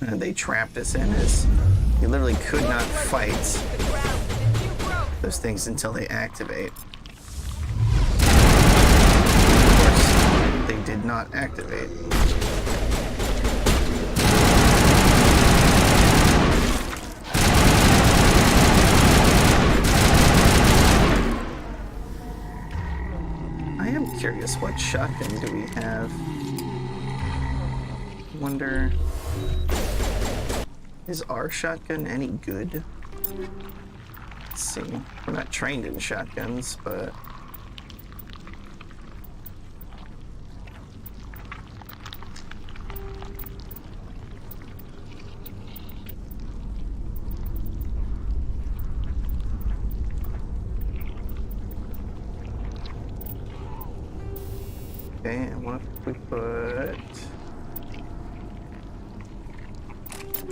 they trapped us in is you literally could not fight those things until they activate. Of course, they did not activate. I am curious, what shotgun do we have? Wonder, is our shotgun any good? Let's see. We're not trained in shotguns, but okay, and what if we put...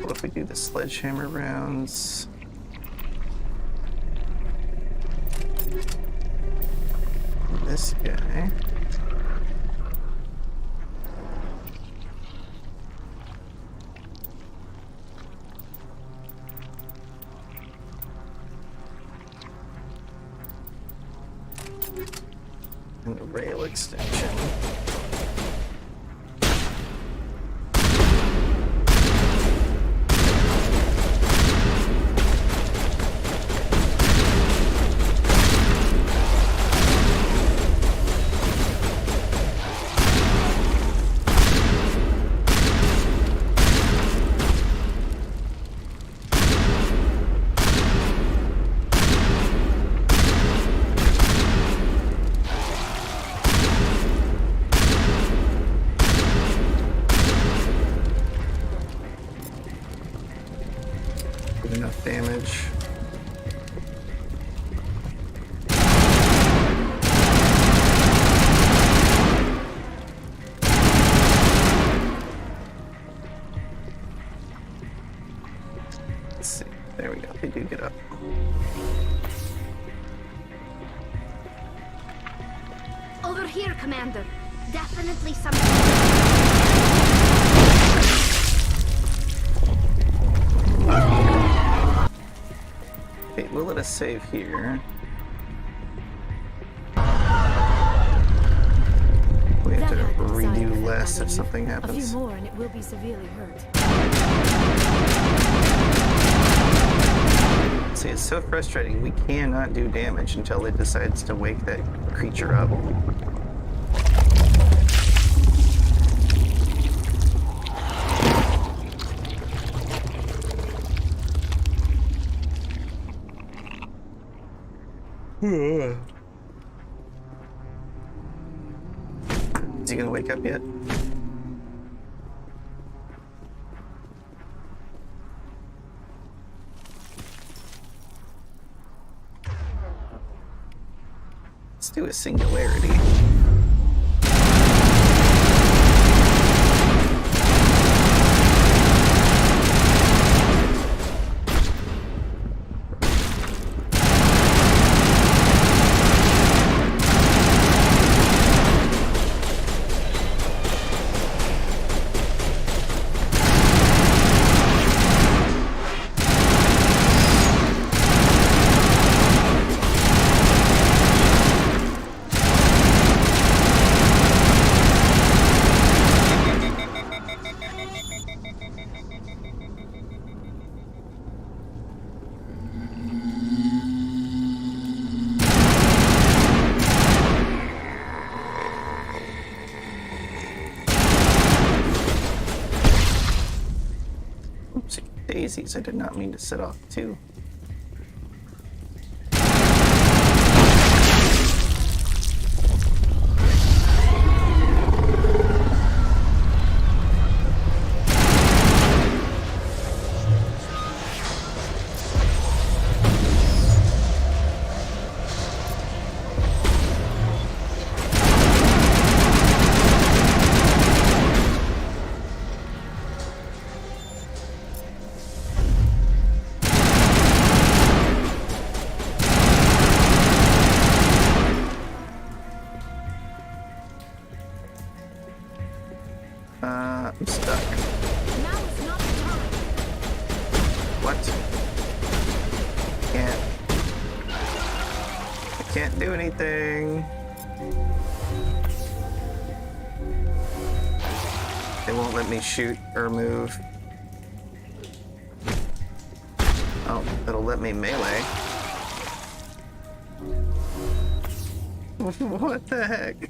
What if we do the sledgehammer rounds? This guy. And the rail extension. Enough damage. Let's see. There we go. They do get up. Over here, Commander. Definitely something. Okay, we'll let us save here. We have to redo less if something A happens. few more and it will be severely hurt. See, it's so frustrating. We cannot do damage until it decides to wake that creature up. Is he gonna wake up yet? Let's do a singularity. Oopsie daisies, I did not mean to set off two. Can't do anything. They won't let me shoot or move. Oh, it'll let me melee. What the heck?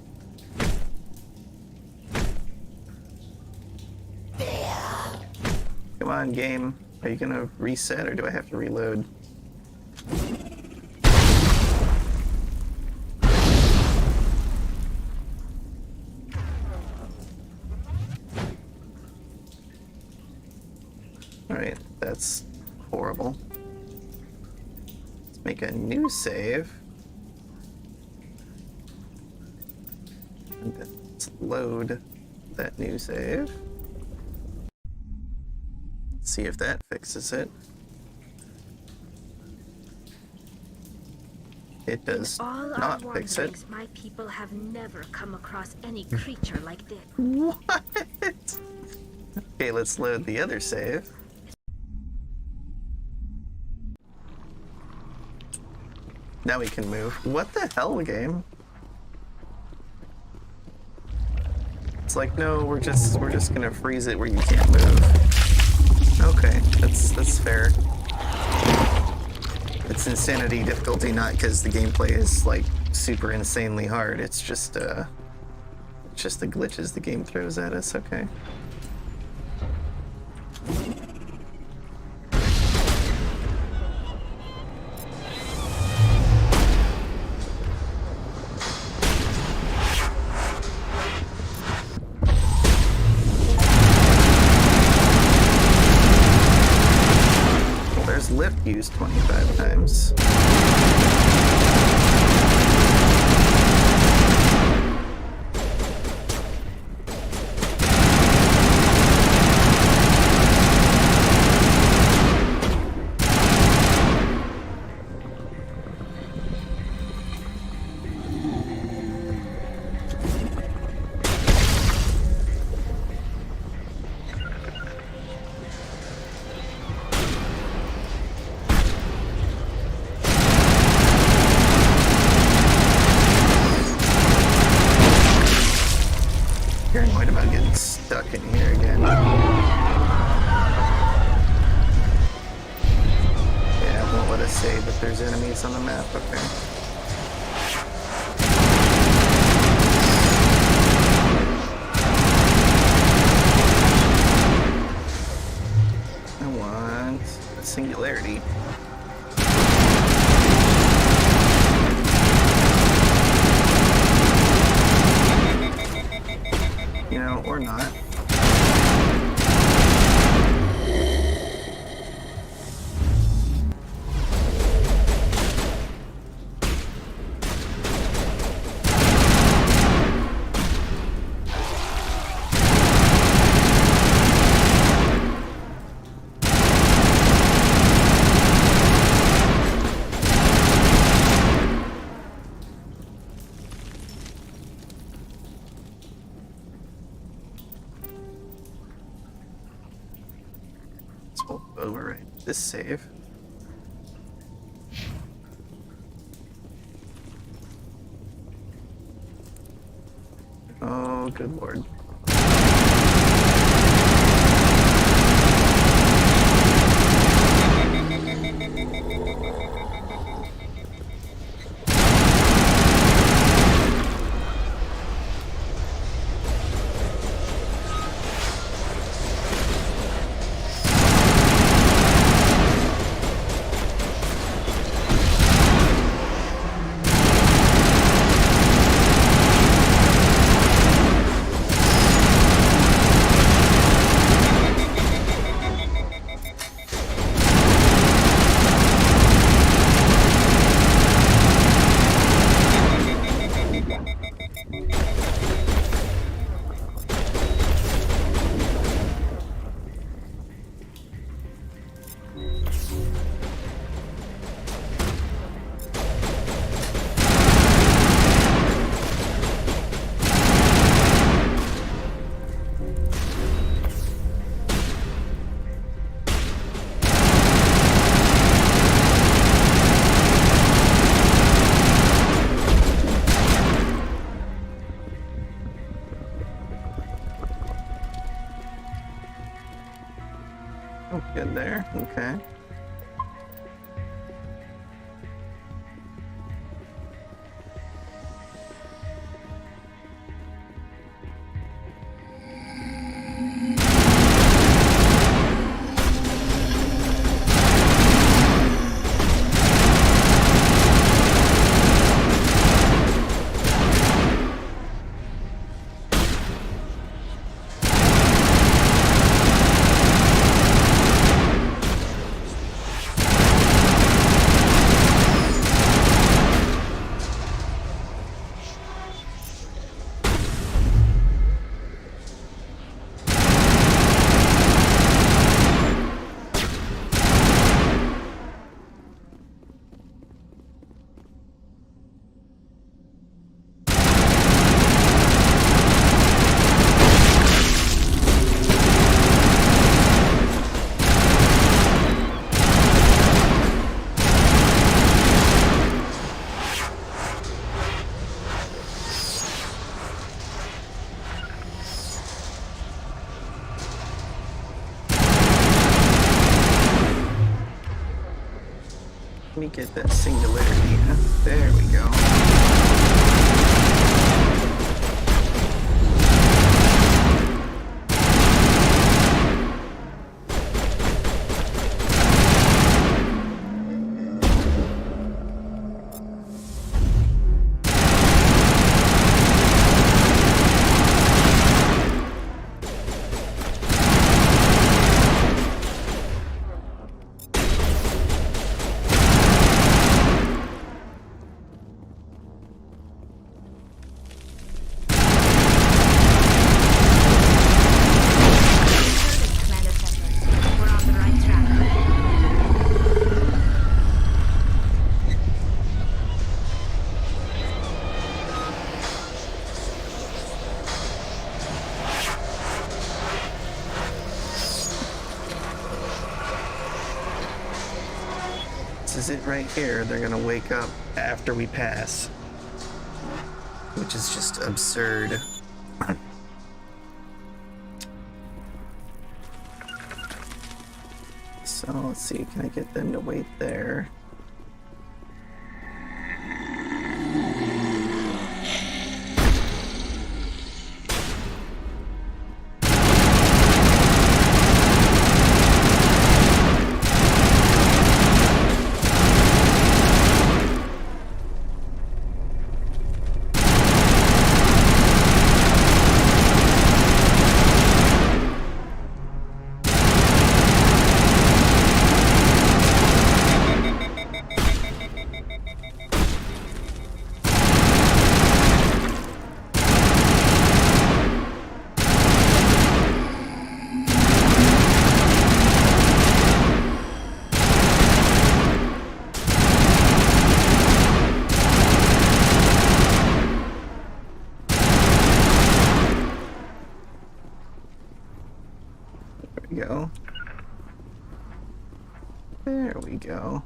Come on, game. Are you gonna reset or do I have to reload? Alright, that's horrible. Let's make a new save. And let's load that new save. See if that fixes it. It does All not our fix it. wanderings, my people have never come across any creature like this. What? Okay, let's load the other save. Now we can move. What the hell, game? It's like, no, we're just gonna freeze it where you can't move. Okay, that's fair. It's insanity difficulty, not because the gameplay is like super insanely hard. It's just the glitches the game throws at us. Okay. Lift used 25 times. Paranoid about getting stuck in here again. Yeah, it won't let us say that there's enemies on the map. Okay. I want a singularity. You know, or not. We'll overwrite this save. Oh, good lord. Let me get that singularity. There we go. This is it right here. They're gonna wake up after we pass, which is just absurd. So let's see, can I get them to wait there? Go. There we go.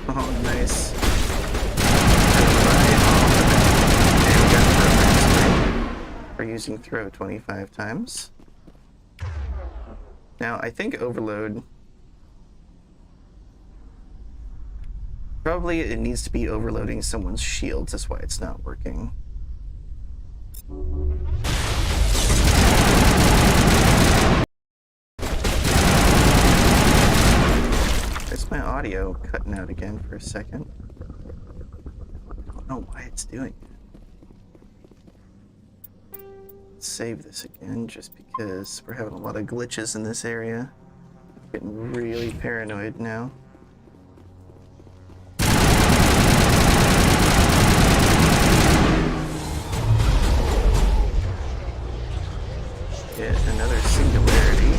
Oh, nice. We're using throw 25 times. Now, I think overload. Probably it needs to be overloading someone's shields, that's why it's not working. There's my audio cutting out again for a second. I don't know why it's doing it. Let's save this again just because we're having a lot of glitches in this area. Getting really paranoid now. Get another singularity.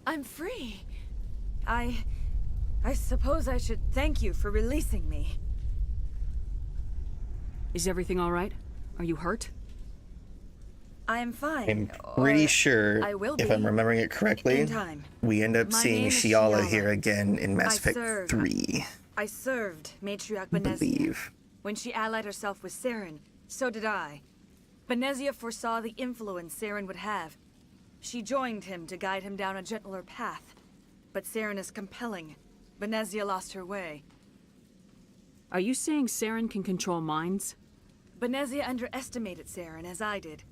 I'm free. I suppose I should thank you for releasing me. Is everything all right? Are you hurt? I am fine. I'm pretty sure, I will if be I'm remembering it correctly, in time. we end up My seeing name is Shiala Shiala. here again in Mass I Effect served. 3. I served Matriarch I Benezia. believe. When she allied herself with Saren, so did I. Benezia foresaw the influence Saren would have. She joined him to guide him down a gentler path. But Saren is compelling, Benezia lost her way. Are you saying Saren can control minds? Benezia underestimated Saren, as I did.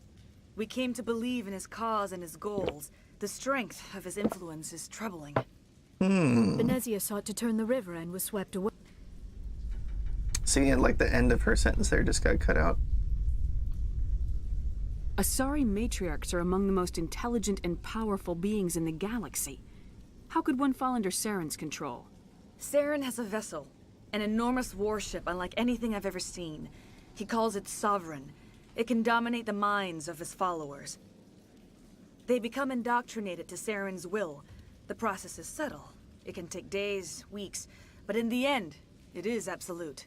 We came to believe in his cause and his goals. The strength of his influence is troubling. Benezia sought to turn the river and was swept away. See, like the end of her sentence there just got cut out. Asari matriarchs are among the most intelligent and powerful beings in the galaxy. How could one fall under Saren's control? Saren has a vessel, an enormous warship unlike anything I've ever seen. He calls it Sovereign. It can dominate the minds of his followers. They become indoctrinated to Saren's will. The process is subtle. It can take days, weeks, but in the end, it is absolute.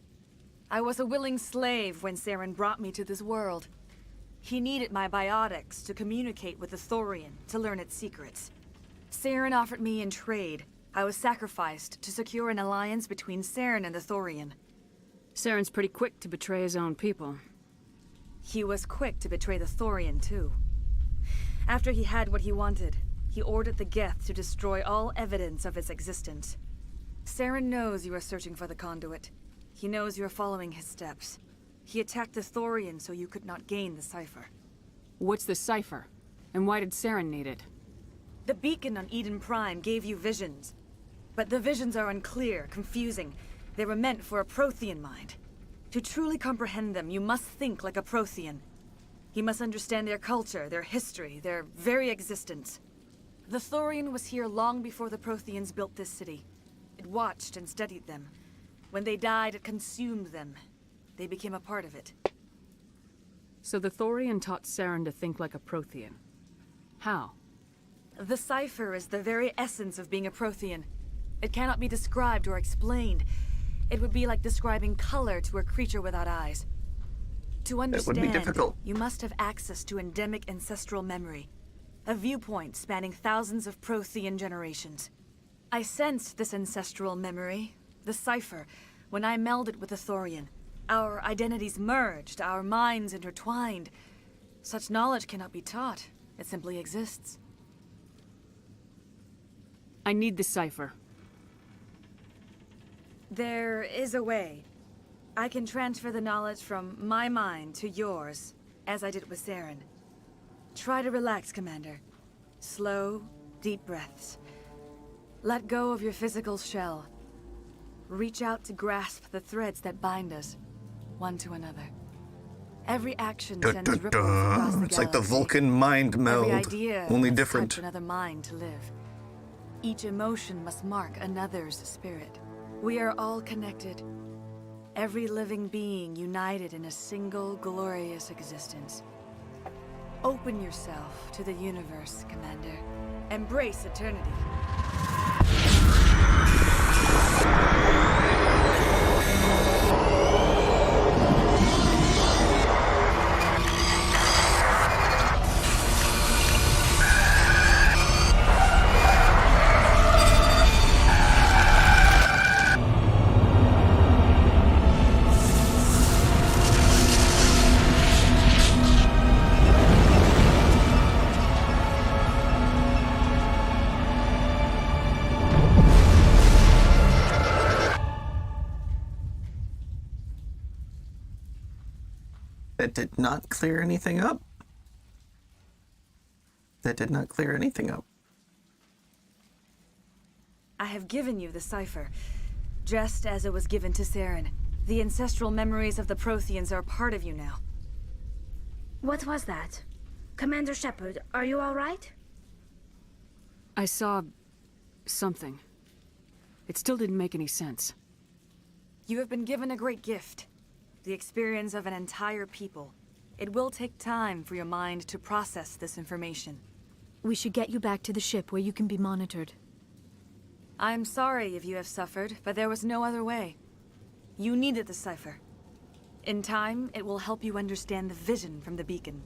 I was a willing slave when Saren brought me to this world. He needed my biotics to communicate with the Thorian, to learn its secrets. Saren offered me in trade. I was sacrificed to secure an alliance between Saren and the Thorian. Saren's pretty quick to betray his own people. He was quick to betray the Thorian, too. After he had what he wanted, he ordered the Geth to destroy all evidence of its existence. Saren knows you are searching for the conduit. He knows you are following his steps. He attacked the Thorian so you could not gain the cipher. What's the cipher? And why did Saren need it? The beacon on Eden Prime gave you visions. But the visions are unclear, confusing. They were meant for a Prothean mind. To truly comprehend them, you must think like a Prothean. You must understand their culture, their history, their very existence. The Thorian was here long before the Protheans built this city. It watched and studied them. When they died, it consumed them. They became a part of it. So the Thorian taught Saren to think like a Prothean. How? The cipher is the very essence of being a Prothean. It cannot be described or explained. It would be like describing color to a creature without eyes. To understand, would be difficult. You must have access to endemic ancestral memory. A viewpoint spanning thousands of Prothean generations. I sensed this ancestral memory, the cipher, when I melded with the Thorian. Our identities merged, our minds intertwined. Such knowledge cannot be taught. It simply exists. I need the cipher. There is a way. I can transfer the knowledge from my mind to yours, as I did with Saren. Try to relax, Commander. Slow, deep breaths. Let go of your physical shell. Reach out to grasp the threads that bind us, one to another. Every action sends ripples across the It's like the galaxy. Vulcan mind meld, Every idea only must different. touch another mind to live. Each emotion must mark another's spirit. We are all connected. Every living being united in a single glorious existence. Open yourself to the universe, Commander. Embrace eternity. That did not clear anything up. That did not clear anything up. I have given you the cipher, just as it was given to Saren. The ancestral memories of the Protheans are a part of you now. What was that? Commander Shepard, are you all right? I saw something. It still didn't make any sense. You have been given a great gift. The experience of an entire people. It will take time for your mind to process this information. We should get you back to the ship where you can be monitored. I'm sorry if you have suffered, but there was no other way. You needed the cipher. In time, it will help you understand the vision from the beacon.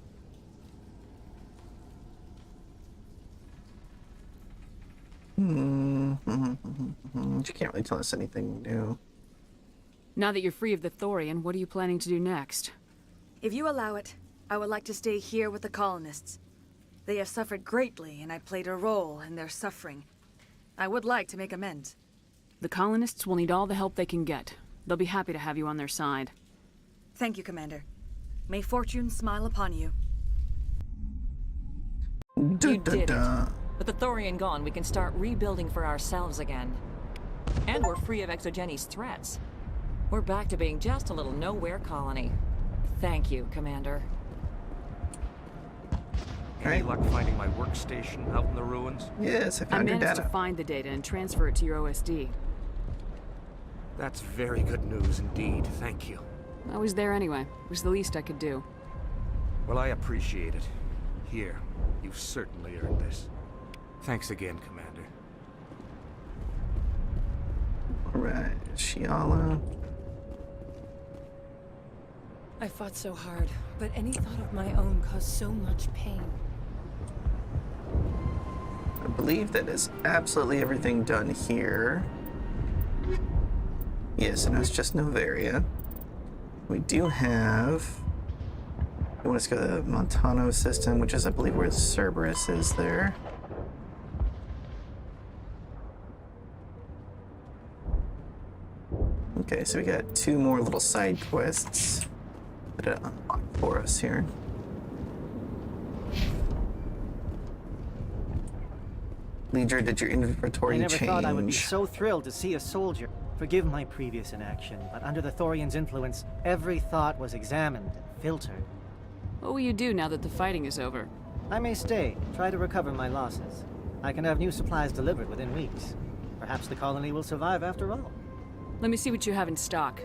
She can't really tell us anything new. Now that you're free of the Thorian, what are you planning to do next? If you allow it, I would like to stay here with the colonists. They have suffered greatly, and I played a role in their suffering. I would like to make amends. The colonists will need all the help they can get. They'll be happy to have you on their side. Thank you, Commander. May fortune smile upon you. You did it. With the Thorian gone, we can start rebuilding for ourselves again. And we're free of Exogeni's threats. We're back to being just a little nowhere colony. Thank you, Commander. Any luck finding my workstation out in the ruins? Yes, I found your managed data. to find the data and transfer it to your OSD. That's very good news indeed. Thank you. I was there anyway. It was the least I could do. Well, I appreciate it. Here, you've certainly earned this. Thanks again, Commander. Alright, Shiala. I fought so hard, but any thought of my own caused so much pain. I believe that is absolutely everything done here. Yes, and it's just Novaria. We do have... We want to go to the Montano system, which is, I believe, where Cerberus is there. Okay, so we got 2 more little side quests that are unlocked for us here. Leader, did your inventory I never change? thought I would be so thrilled to see a soldier. Forgive my previous inaction, but under the Thorian's influence, every thought was examined and filtered. What will you do now that the fighting is over? I may stay, try to recover my losses. I can have new supplies delivered within weeks. Perhaps the colony will survive after all. Let me see what you have in stock.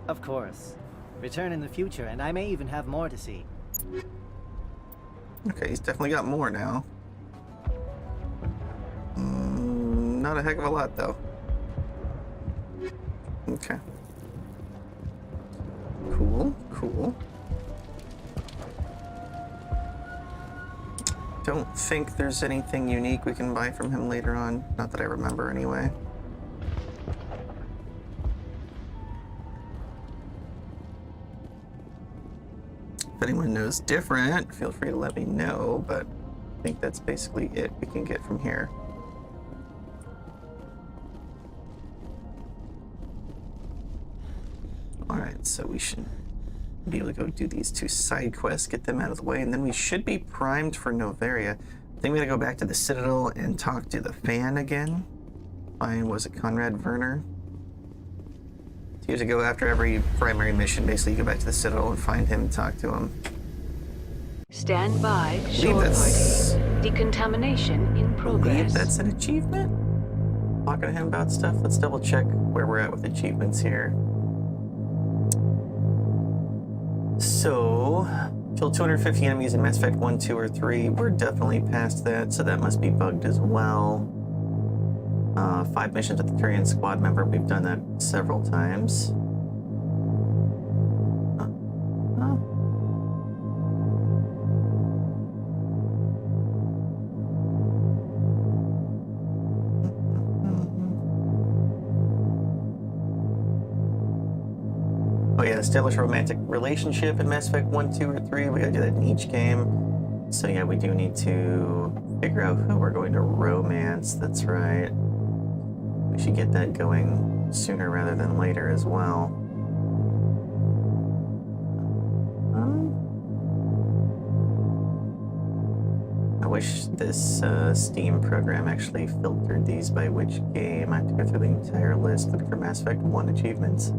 Of course. Return in the future, and I may even have more to see. Okay, he's definitely got more now. Not a heck of a lot, though. Okay. Cool, cool. Don't think there's anything unique we can buy from him later on. Not that I remember, anyway. If anyone knows different, feel free to let me know, but I think that's basically it we can get from here. Alright, so we should be able to go do these 2 side quests, get them out of the way, and then we should be primed for Novaria. I think we gotta go back to the Citadel and talk to the fan again. Was it Conrad Werner? So you have to go after every primary mission. Basically, you go back to the Citadel and find him and talk to him. Stand by, shore party. Decontamination in I progress. believe that's an achievement? Talking to him about stuff? Let's double check where we're at with achievements here. So, kill 250 enemies in Mass Effect 1, 2, or 3. We're definitely past that, so that must be bugged as well. 5 missions with the Turian squad member. We've done that several times. Oh yeah, establish a romantic relationship in Mass Effect 1, 2, or 3. We gotta do that in each game. So yeah, we do need to figure out who we're going to romance. That's right. We should get that going sooner rather than later as well. I wish this Steam program actually filtered these by which game. I have to go through the entire list looking for Mass Effect 1 achievements.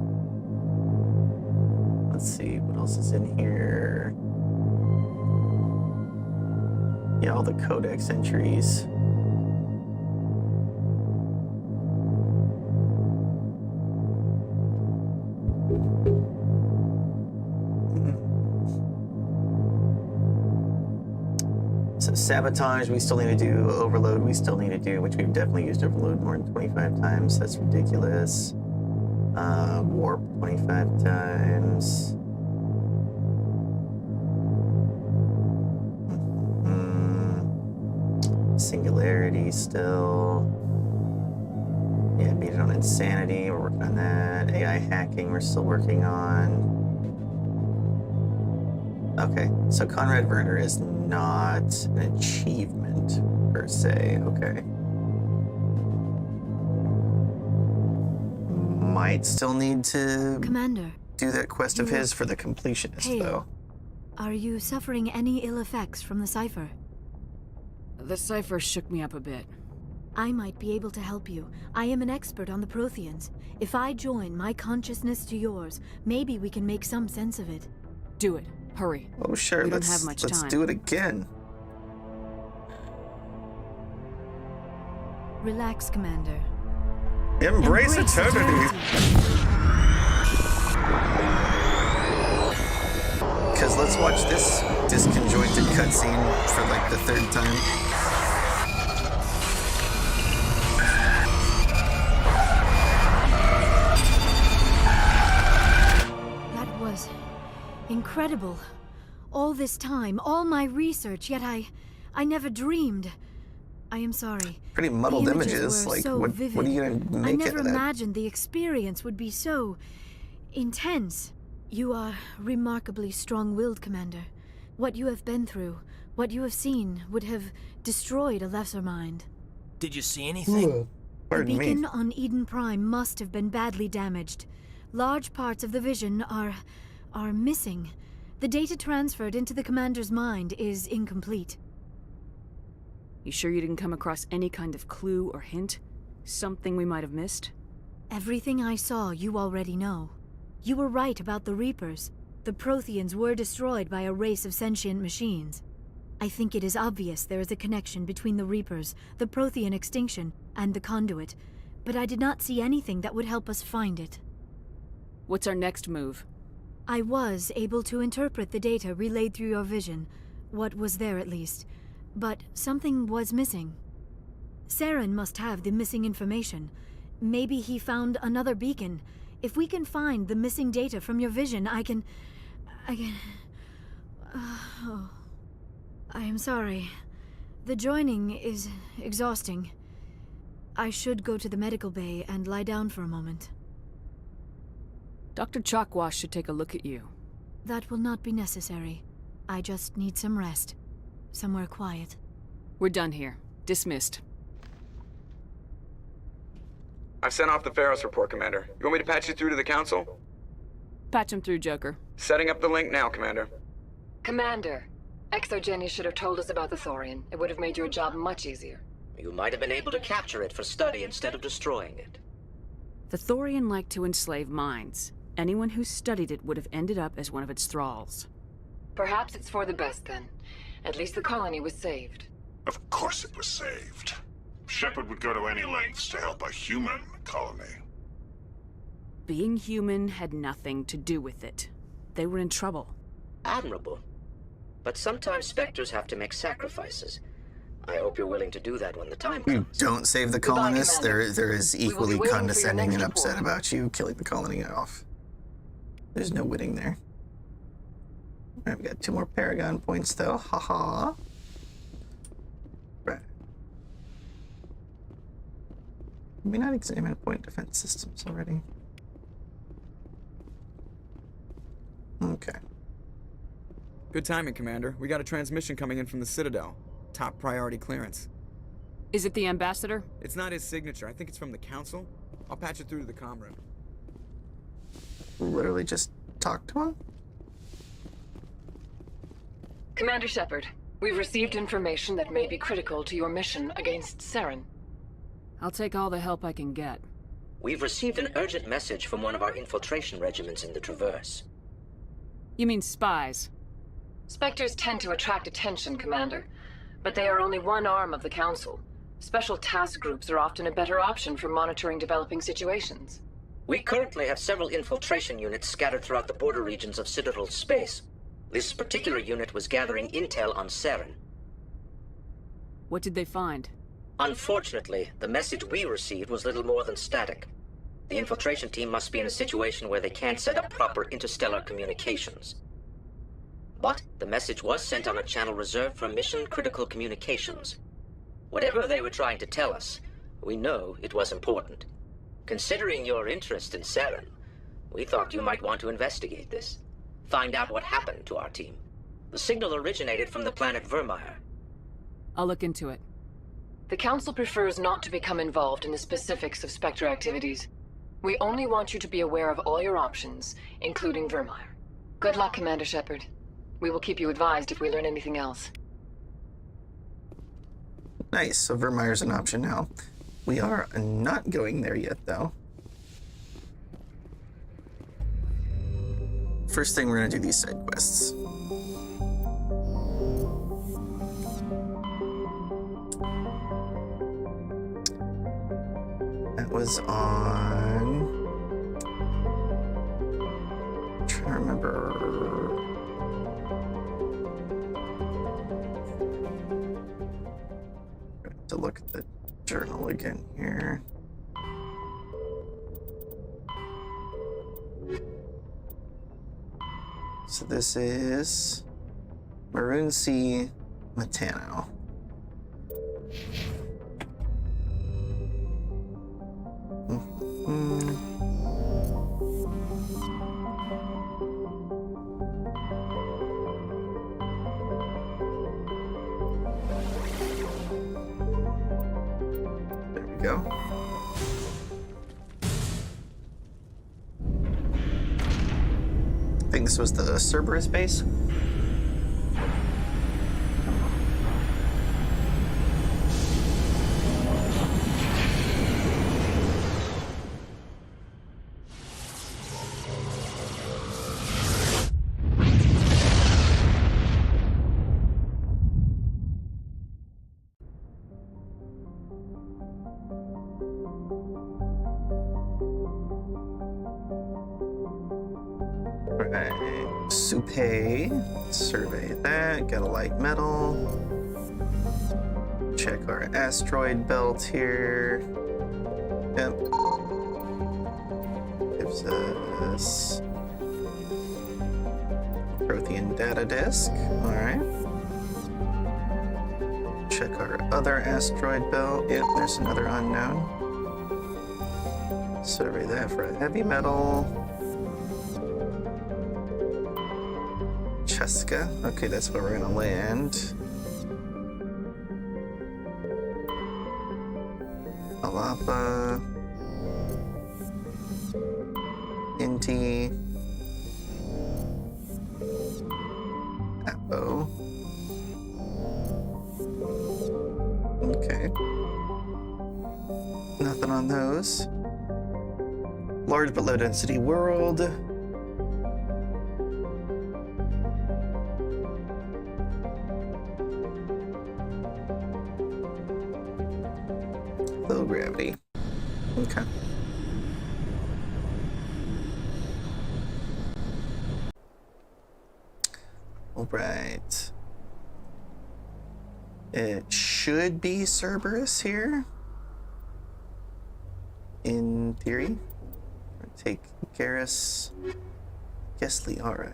Let's see, what else is in here? Yeah, all the codex entries. So sabotage, we still need to do. Overload, we still need to do, which we've definitely used overload more than 25 times. That's ridiculous. Warp 25 times. Singularity still. Yeah, beat it on insanity. We're working on that. AI hacking, we're still working on. Okay, so Conrad Werner is not an achievement per se. Okay. might still need to Commander, do that quest of his for the completionist, pale. though. Are you suffering any ill effects from the cipher? The cipher shook me up a bit. I might be able to help you. I am an expert on the Protheans. If I join my consciousness to yours, maybe we can make some sense of it. Do it. Hurry. Oh, sure. We let's don't have much let's time. do it again. Relax, Commander. Embrace eternity. Because let's watch this disconjointed cutscene for like the third time. That was incredible. All this time, all my research, yet I never dreamed. I am sorry. Pretty muddled The images. were Like, so what vivid. are you going to I make never out of that? imagined the experience would be so intense. You are remarkably strong-willed, Commander. What you have been through, what you have seen, would have destroyed a lesser mind. Did you see anything? The beacon on Eden Prime must have been badly damaged. Large parts of the vision are missing. The data transferred into the Commander's mind is incomplete. You sure you didn't come across any kind of clue or hint? Something we might have missed? Everything I saw, you already know. You were right about the Reapers. The Protheans were destroyed by a race of sentient machines. I think it is obvious there is a connection between the Reapers, the Prothean extinction, and the Conduit, but I did not see anything that would help us find it. What's our next move? I was able to interpret the data relayed through your vision, what was there at least, but something was missing. Saren must have the missing information. Maybe he found another beacon. If we can find the missing data from your vision, I can... Oh. I am sorry. The joining is exhausting. I should go to the medical bay and lie down for a moment. Dr. Chalkwash should take a look at you. That will not be necessary. I just need some rest. Somewhere quiet. We're done here. Dismissed. I've sent off the Feros report, Commander. You want me to patch you through to the Council? Patch him through, Joker. Setting up the link now, Commander. Commander, Exogeny should have told us about the Thorian. It would have made your job much easier. You might have been able to capture it for study instead of destroying it. The Thorian liked to enslave minds. Anyone who studied it would have ended up as one of its thralls. Perhaps it's for the best then. At least the colony was saved. Of course it was saved. Shepard would go to any lengths to help a human colony. Being human had nothing to do with it. They were in trouble. Admirable. But sometimes Spectres have to make sacrifices. I hope you're willing to do that when the time comes. You don't save the colonists, there is equally waiting for your condescending next and upset report. about you killing the colony off. There's no winning there. Alright, we got 2 more Paragon points though. Haha. Right. Did we not examine point defense systems already? Okay. Good timing, Commander. We got a transmission coming in from the Citadel. Top priority clearance. Is it the Ambassador? It's not his signature. I think it's from the Council. I'll patch it through to the comm room. Literally just talk to him? Commander Shepard, we've received information that may be critical to your mission against Saren. I'll take all the help I can get. We've received an urgent message from one of our infiltration regiments in the Traverse. You mean spies? Spectres tend to attract attention, Commander, but they are only one arm of the Council. Special task groups are often a better option for monitoring developing situations. We currently have several infiltration units scattered throughout the border regions of Citadel space. This particular unit was gathering intel on Saren. What did they find? Unfortunately, the message we received was little more than static. The infiltration team must be in a situation where they can't set up proper interstellar communications. But the message was sent on a channel reserved for mission-critical communications. Whatever they were trying to tell us, we know it was important. Considering your interest in Saren, we thought you might want to investigate this. Find out what happened to our team. The signal originated from the planet Vermeer. I'll look into it. The Council prefers not to become involved in the specifics of Spectre activities. We only want you to be aware of all your options, including Vermeer. Good luck, Commander Shepard. We will keep you advised if we learn anything else. Nice, so Vermeer's an option now. We are not going there yet, though. First thing, we're gonna do these side quests. That was on... I'm trying to remember... to look at the journal again here. So this is Maroon Sea, Matano. There we go. I think this was the Cerberus base. Survey that, get a light metal. Check our asteroid belt here. Yep. Gives us Prothean data disk. Alright. Check our other asteroid belt. Yep, there's another unknown. Survey that for a heavy metal. Cheska. Okay, that's where we're gonna land. Alapa. Inti. Apo. Okay. Nothing on those. Large but low density world. Low gravity. Okay. All right. It should be Cerberus here. In theory. Take Garrus. Guess Liara.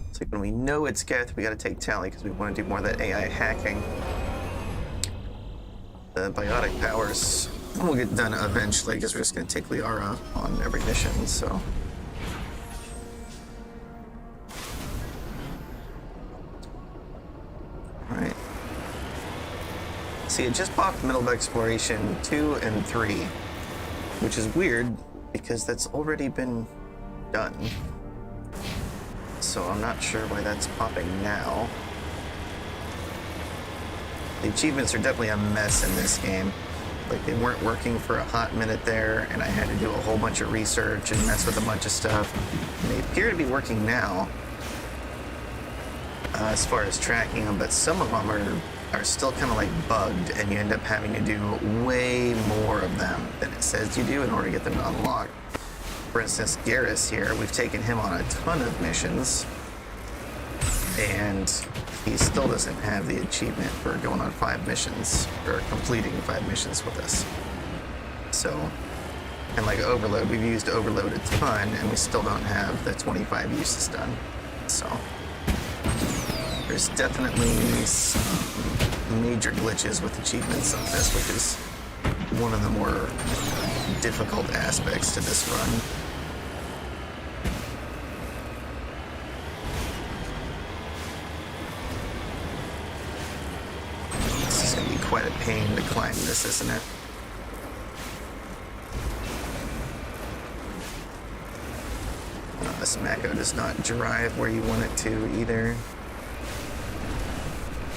It's like when we know it's Geth, we gotta take Tally because we want to do more of that AI hacking. The biotic powers will get done eventually because we're just gonna take Liara on every mission, so. Alright. See, it just popped Middle of Exploration 2 and 3, which is weird because that's already been done. So I'm not sure why that's popping now. The achievements are definitely a mess in this game. Like, they weren't working for a hot minute there, and I had to do a whole bunch of research and mess with a bunch of stuff. And they appear to be working now, as far as tracking them, but some of them are still kind of like bugged, and you end up having to do way more of them than it says you do in order to get them to unlock. For instance, Garrus here, we've taken him on a ton of missions, and he still doesn't have the achievement for going on 5 missions, or completing 5 missions with us. So, and like Overload, we've used Overload a ton, and we still don't have the 25 uses done. So, there's definitely some major glitches with achievements on this, which is one of the more difficult aspects to this run. This is going to be quite a pain to climb this, isn't it? this Mako does not drive where you want it to either.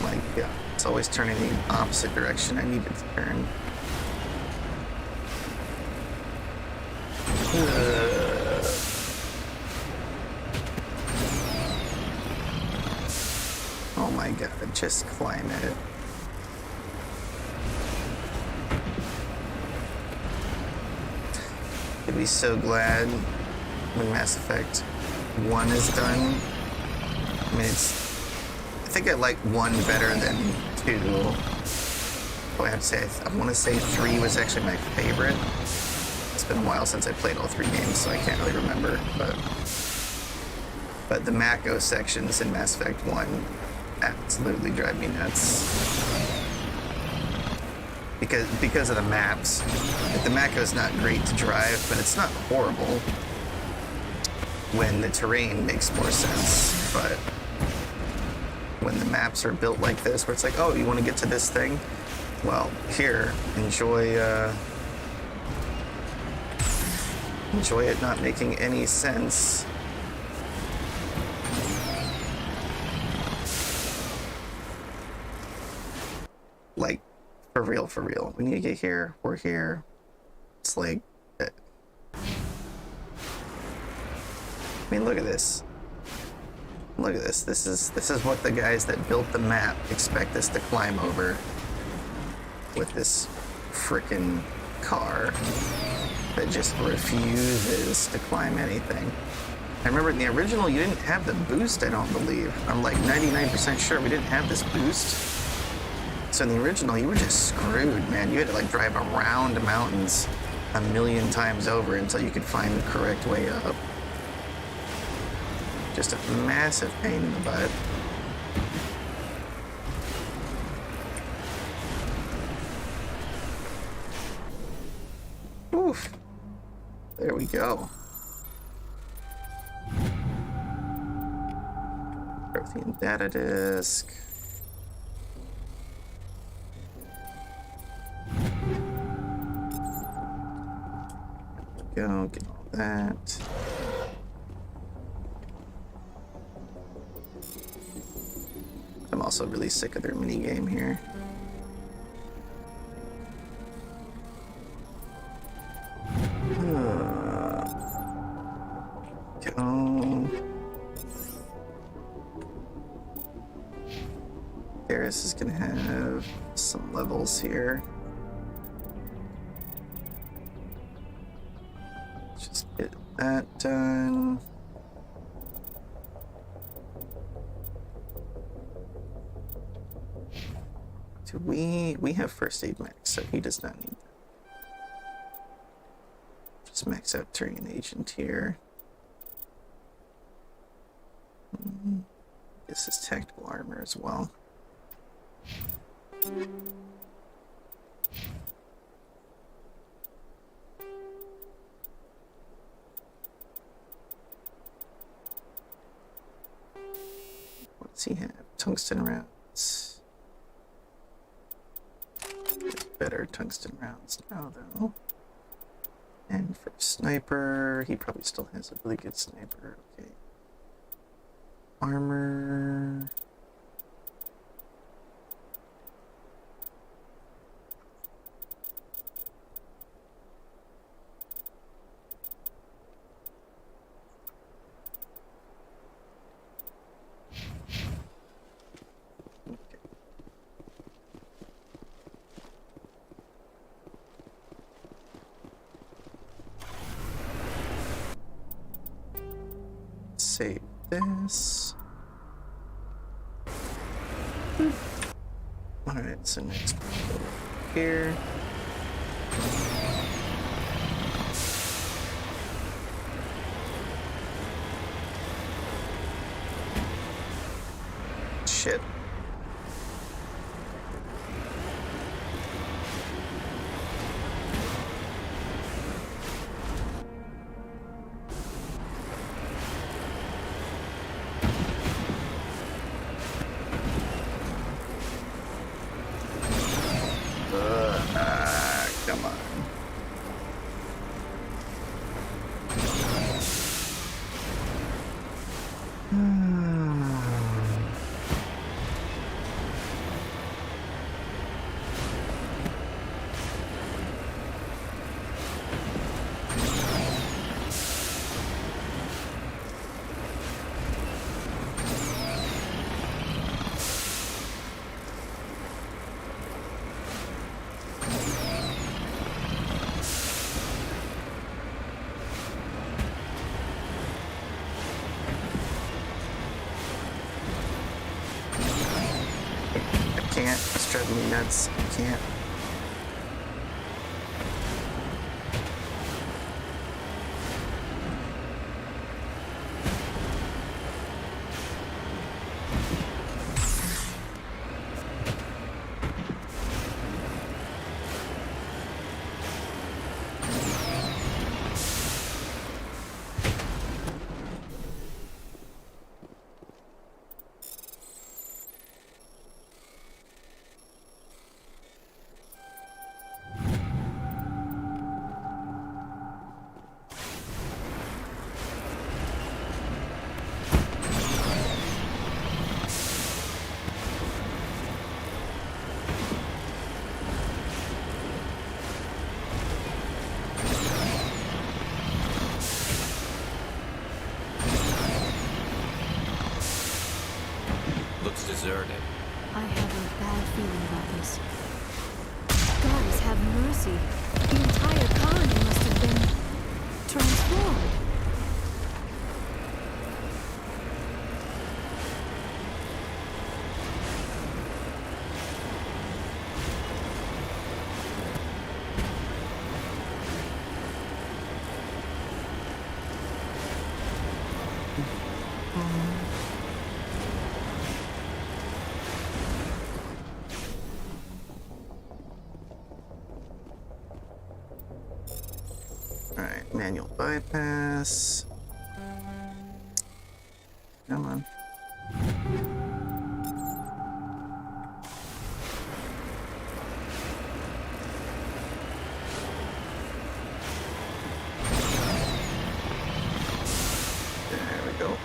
My God, it's always turning the opposite direction I need it to turn. Oh my God, just climb it. I'd be so glad when Mass Effect 1 is done. I mean, I think I like 1 better than 2. Oh, I have to say, I want to say 3 was actually my favorite. It's been a while since I played all 3 games, so I can't really remember. But the Mako sections in Mass Effect 1 absolutely drive me nuts. Because of the maps. Like, the Mako's not great to drive, but it's not horrible when the terrain makes more sense. But when the maps are built like this, where it's like, oh, you want to get to this thing? Well, here, enjoy it not making any sense. Like, for real. We need to get here. We're here. It's like... I mean, look at this. Look at this. This is what the guys that built the map expect us to climb over with this frickin' car that just refuses to climb anything. I remember in the original, you didn't have the boost, I don't believe. I'm like 99% sure we didn't have this boost. So in the original, you were just screwed, man. You had to like drive around mountains a million times over until you could find the correct way up. Just a massive pain in the butt. Oof. There we go. Prothean data disk. Go get all that. I'm also really sick of their mini game here. Go. Feros is gonna have some levels here. Just get that done. Do we have first aid max, so he does not need that. Just max out Turian agent here. This is tactical armor as well. What does he have? Tungsten rounds. Better tungsten rounds now, though. And for sniper, he probably still has a really good sniper. Okay. Armor. Save this. Alright, so next we'll go here. Shit. Come on. driving me nuts. I can't. Deserted. I have a bad feeling about this. Gods have mercy. The entire colony must have been transformed. Alright, manual bypass. Come on. There we go.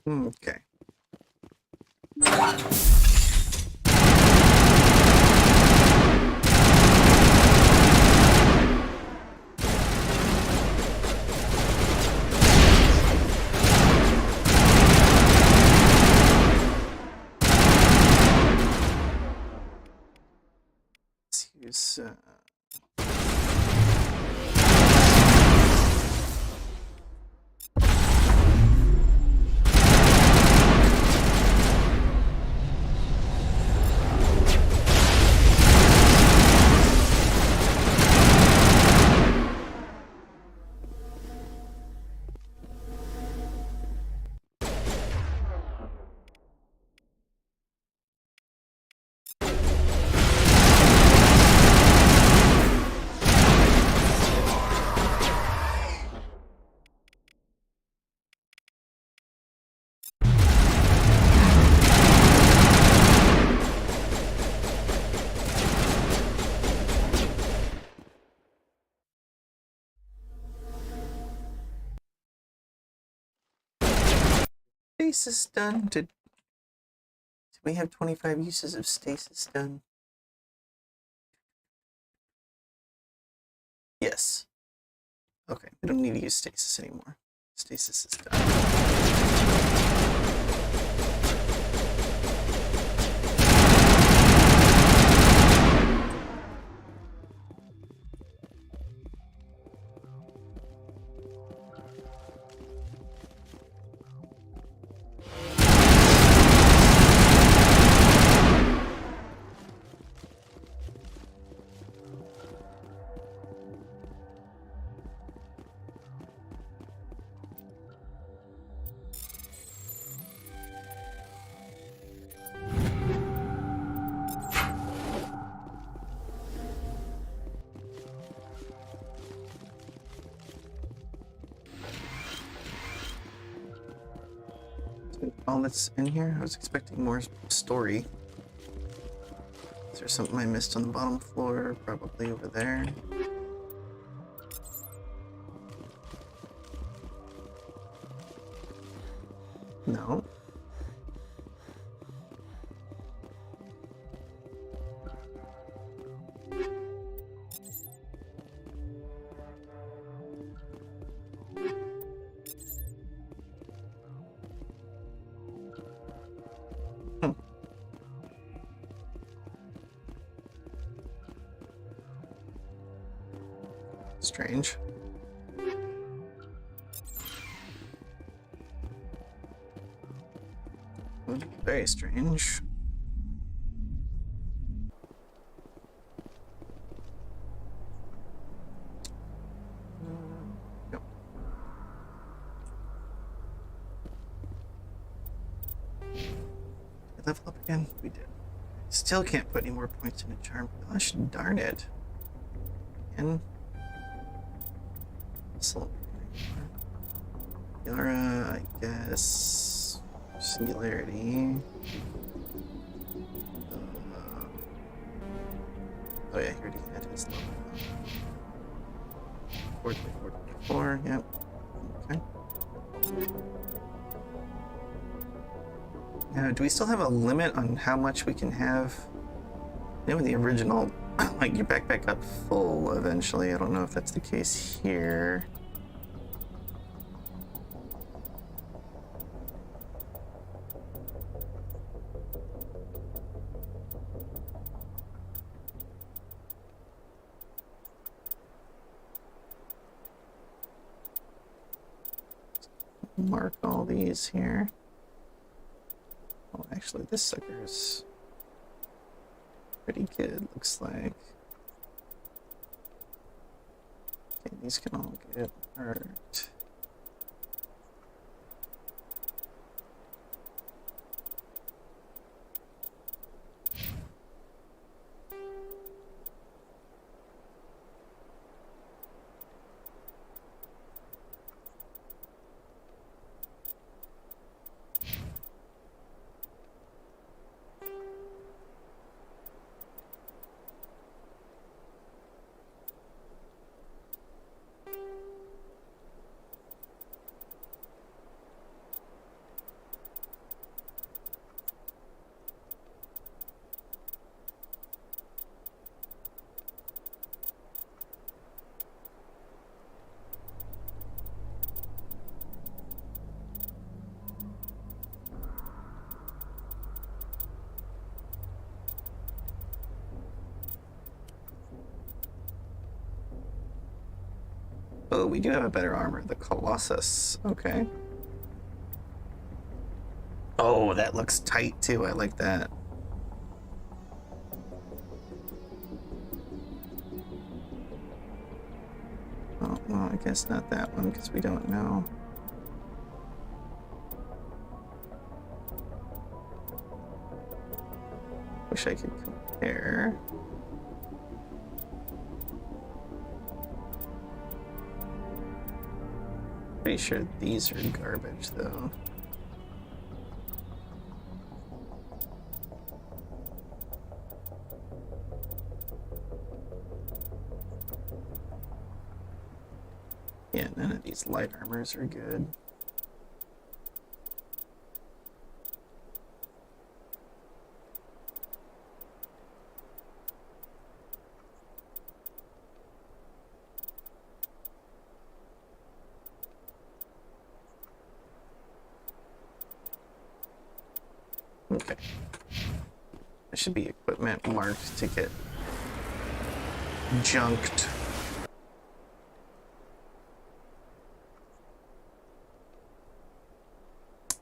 Okay. Let's use stasis done. Did we have 25 uses of stasis done? Yes. Okay, we don't need to use stasis anymore. Stasis is done. All that's in here? I was expecting more story. Is there something I missed on the bottom floor? Probably over there. No. Strange. Very strange. Yep. Level up again? We did. Still can't put any more points in a charm. Gosh darn it. And Yara, I guess. Singularity. Oh yeah, here it is. Level 4, yep. Okay. Now, do we still have a limit on how much we can have? You know, in the original, like your backpack got full eventually. I don't know if that's the case here. Mark all these here. Oh, actually, this sucker is pretty good, looks like. Okay, these can all get hurt. Oh, we do have a better armor, the Colossus. Okay. Oh, that looks tight too. I like that. Oh, well, I guess not that one because we don't know. Wish I could compare. Pretty sure these are garbage, though. Yeah, none of these light armors are good. Okay. There should be equipment marked to get junked.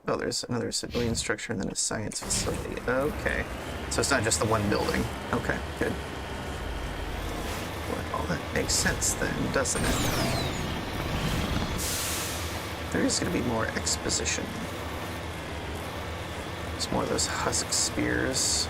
Oh, there's another civilian structure and then a science facility. Okay. So it's not just the one building. Okay, good. Well, that makes sense then, doesn't it? There is going to be more exposition. There's more of those husk spears.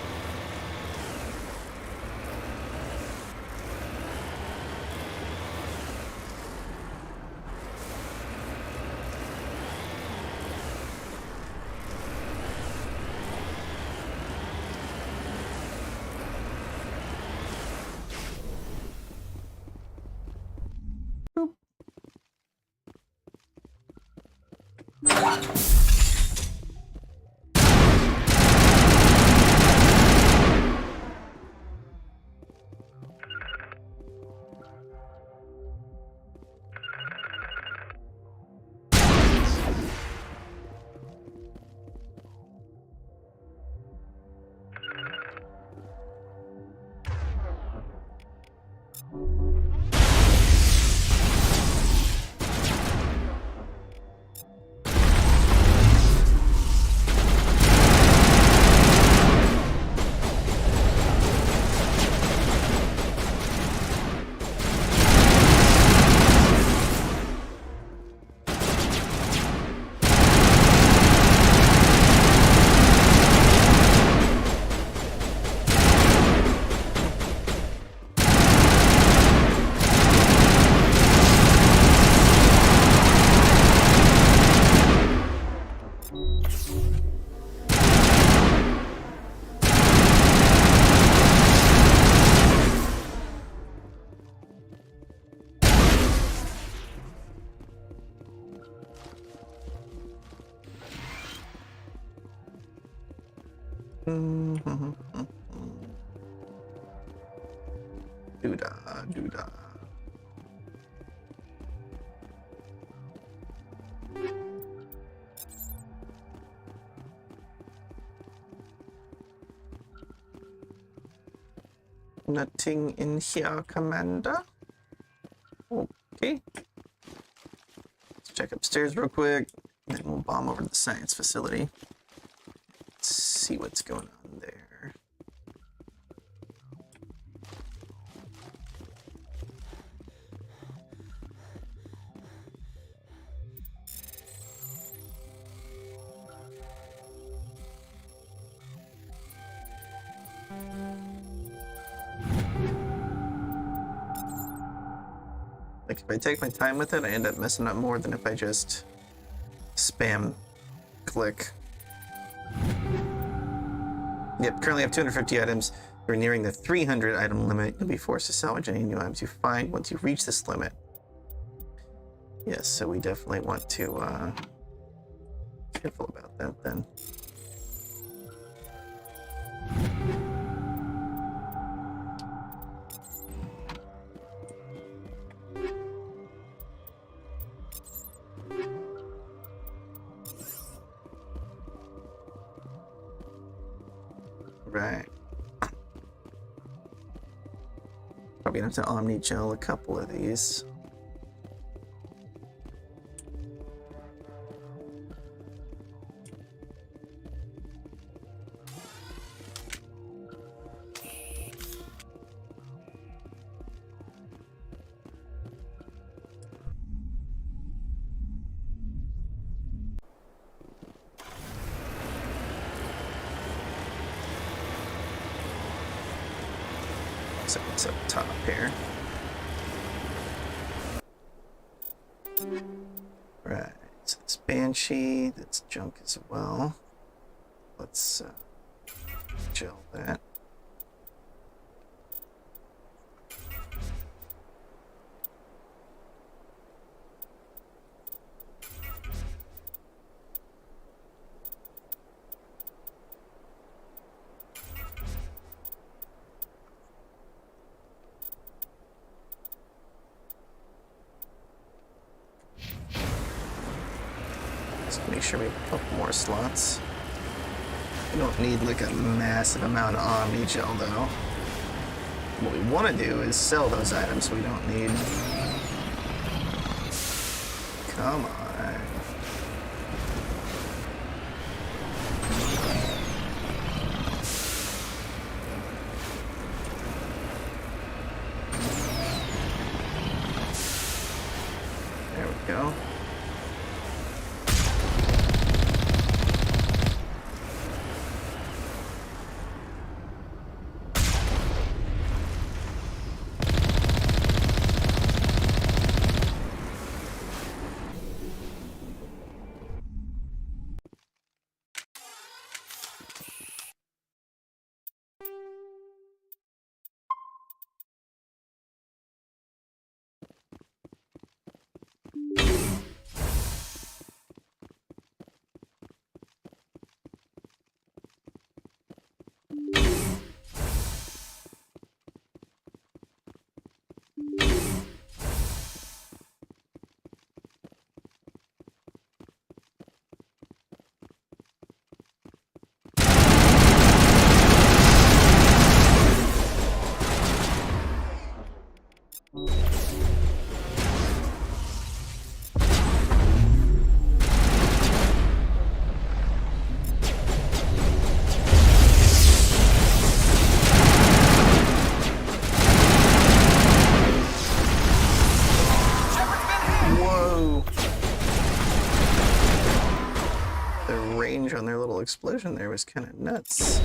Doodah, doodah. Nothing in here, Commander. Okay. Let's check upstairs real quick, then we'll bomb over to the science facility. Let's see what's going on there. Like, if I take my time with it, I end up messing up more than if I just spam click. Yep, currently have 250 items. You're nearing the 300 item limit. You'll be forced to salvage any new items you find once you reach this limit. Yes, so we definitely want to be careful about that then. Right. Probably gonna have to Omni Gel a couple of these. So what's up top here? Right, so this Banshee, that's junk as well. Let's gel that. Make sure we have a couple more slots. We don't need like a massive amount of Omni Gel though. What we want to do is sell those items we don't need. Come on. There we go. On their little explosion there was kind of nuts.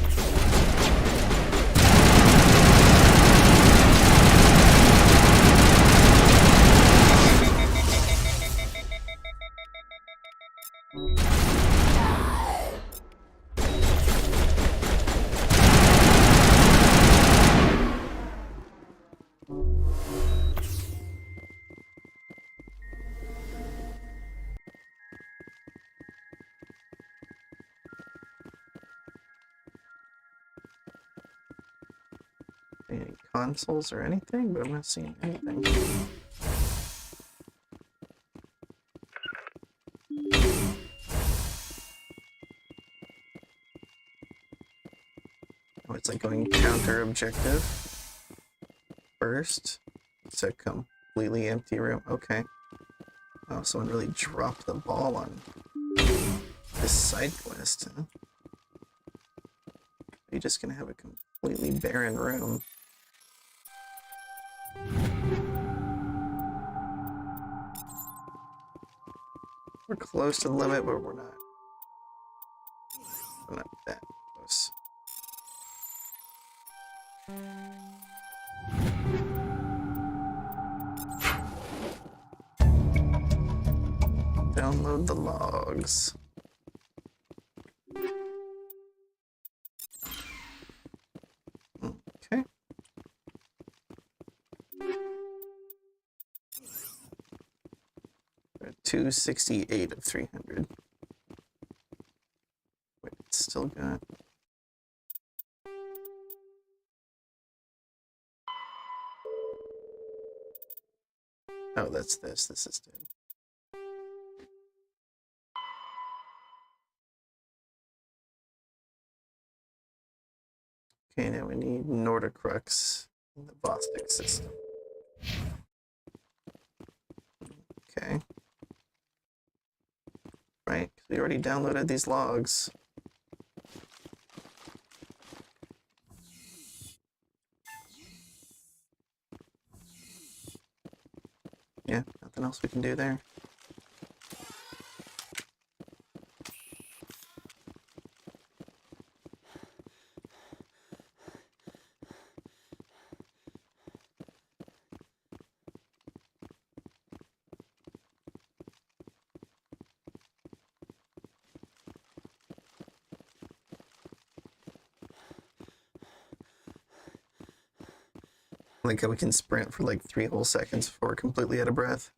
Any consoles or anything, but I'm not seeing anything. Oh, it's like going counter objective first. It's a completely empty room. Okay. Oh, someone really dropped the ball on this side quest, huh? You're just gonna have a completely barren room. We're close to the limit, but we're not. We're not that close. Download the logs. Okay. We're at 268 of 300. Wait, it's still got. Oh, that's this. This is dead. Okay, now we need Nordicrux in the Vostok system. Okay. Right, because we already downloaded these logs. Yeah, nothing else we can do there. Like how we can sprint for like 3 whole seconds before we're completely out of breath.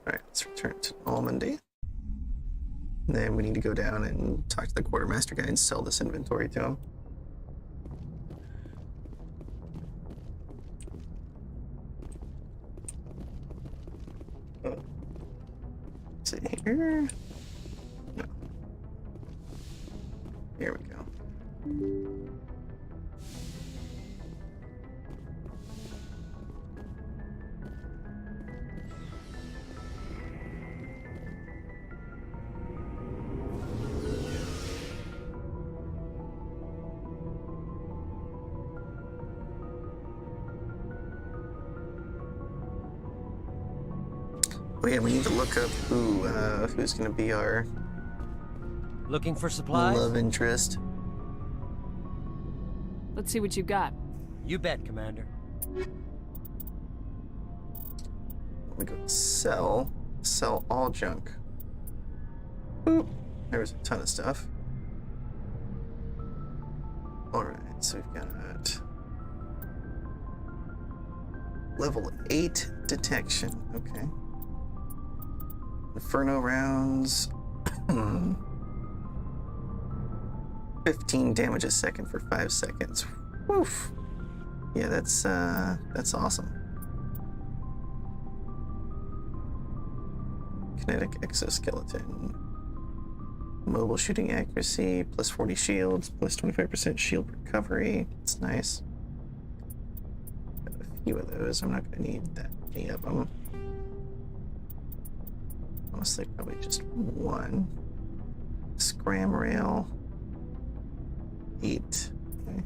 Alright, let's return to Normandy. And then we need to go down and talk to the quartermaster guy and sell this inventory to him. Is it here? No. Here we go. Oh yeah, we need to look up who's gonna be our looking for supplies? Love interest. Let's see what you got. You bet, Commander. We go sell all junk. Boop. There's a ton of stuff. Alright, so we've got level 8 detection. Okay. Inferno rounds. 15 damage a second for 5 seconds. Woof. Yeah, that's awesome. Kinetic exoskeleton. Mobile shooting accuracy, plus 40 shields, plus 25% shield recovery. It's nice. Got a few of those. I'm not gonna need that many of them. Honestly, probably just one. Scram rail. 8. Okay.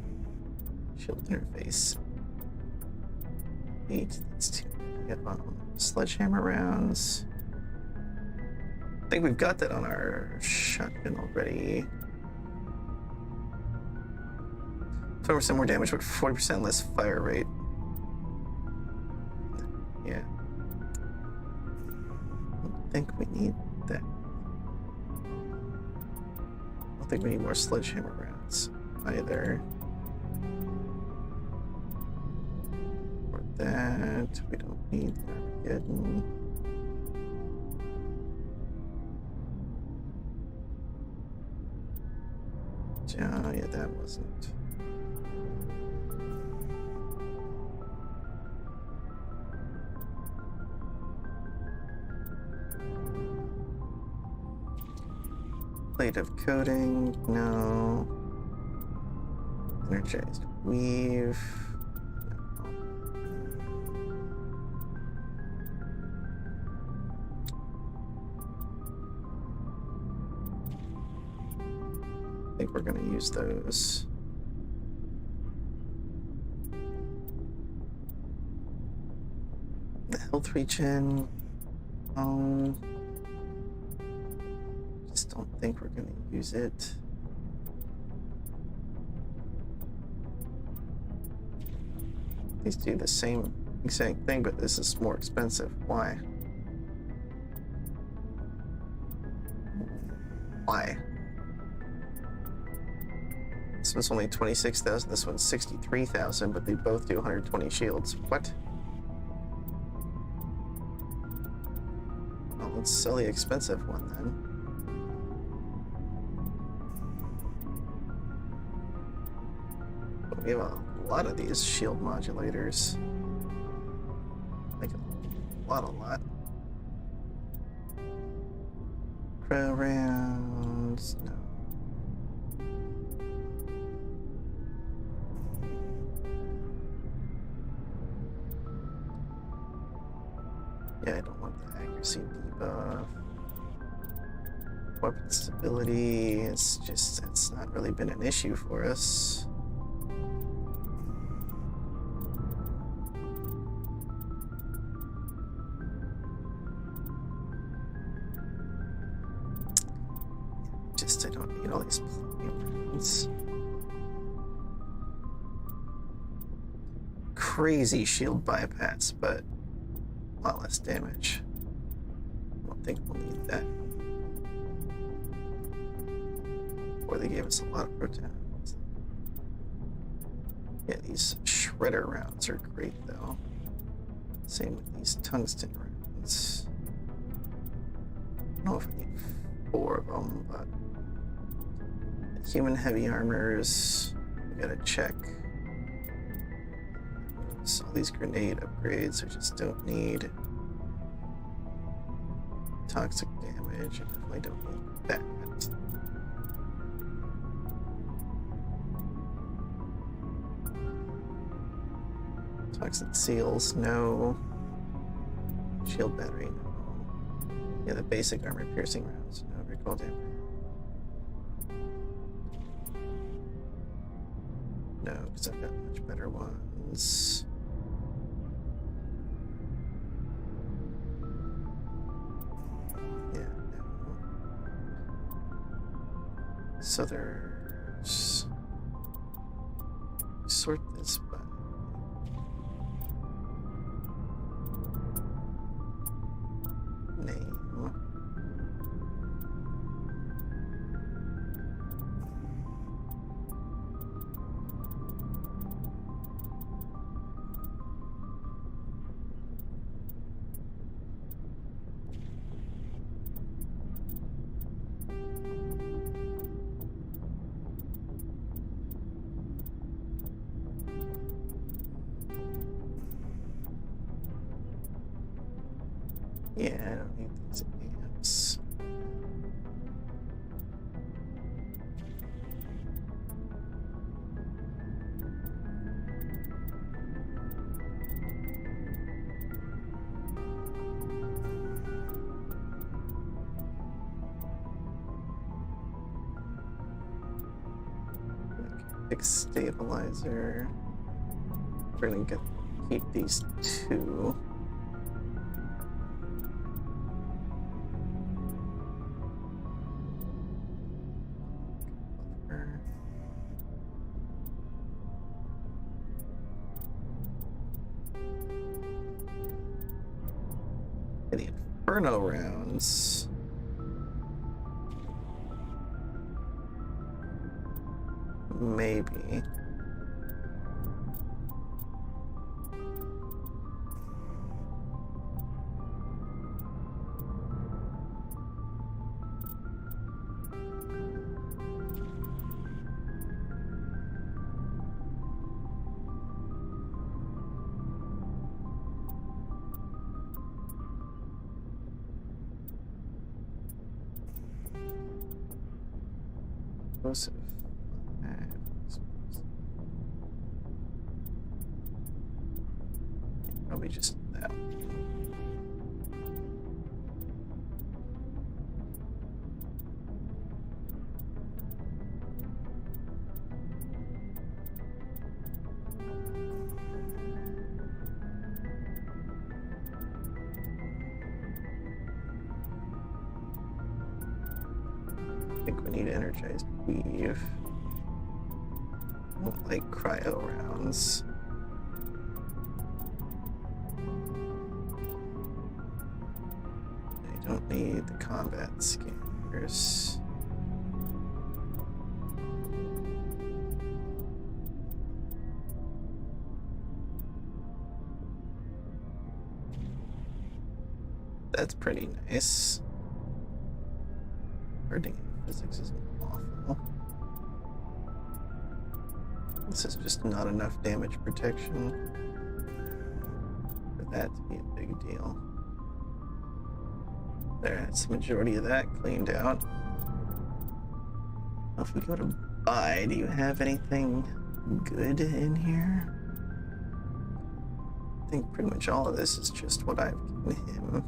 Shield interface. 8. That's 2. We got sledgehammer rounds. I think we've got that on our shotgun already. 20% more damage, but 40% less fire rate. Yeah. I think we need that. I don't think we need more sledgehammer rounds either. Or that. We don't need Armageddon. that wasn't. Plate of coating, no. Energized weave. I think we're going to use those. The health regen. Just don't think we're going to use it. These do the same exact thing, but this is more expensive. Why? Why? This one's only 26,000, this one's 63,000, but they both do 120 shields. What? Well, let's sell the expensive one then. But we have a lot of these shield modulators. Like a lot. Crow rounds, no. Yeah, I don't want the accuracy debuff. Weapon stability, it's not really been an issue for us. I don't need all these plugins. Crazy shield bypass, but a lot less damage. I don't think we'll need that. Or they gave us a lot of protons. Yeah, these shredder rounds are great though. Same with these tungsten rounds. I don't know if I need 4 of them, but human heavy armors, we gotta check. So all these grenade upgrades we just don't need. Toxic damage, I definitely don't need that. Toxic seals, no. Shield battery, no. Yeah, the basic armor piercing rounds, no recoil damage. No, because I've got much better ones. Yeah, no. So there's... Sort this by... name. Yeah, I don't need these amps. Big stabilizer. We're gonna keep these 2. The Inferno rounds. Maybe. Explosive. Probably just that. I think we need energized weave. I don't like cryo rounds. I don't need the combat scanners. That's pretty nice. Hurting in physics is awful. This is just not enough damage protection for that to be a big deal. There, that's the majority of that cleaned out. Now if we go to buy, do you have anything good in here? I think pretty much all of this is just what I've given him.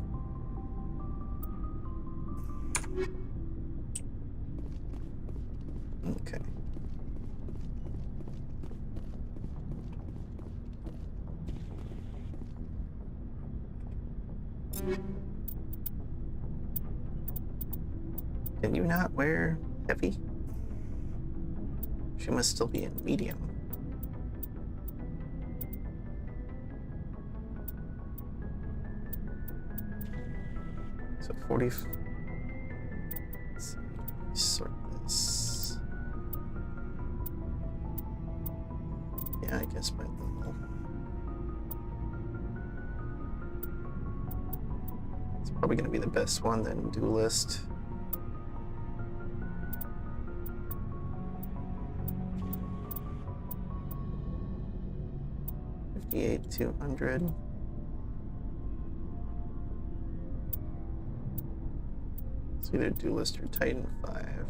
Okay. Can you not wear heavy? She must still be in medium. So 40. Let's see. Sort this. Yeah, I guess my level. It's probably going to be the best one then, duelist. $58, 200. It's either duelist or Titan 5.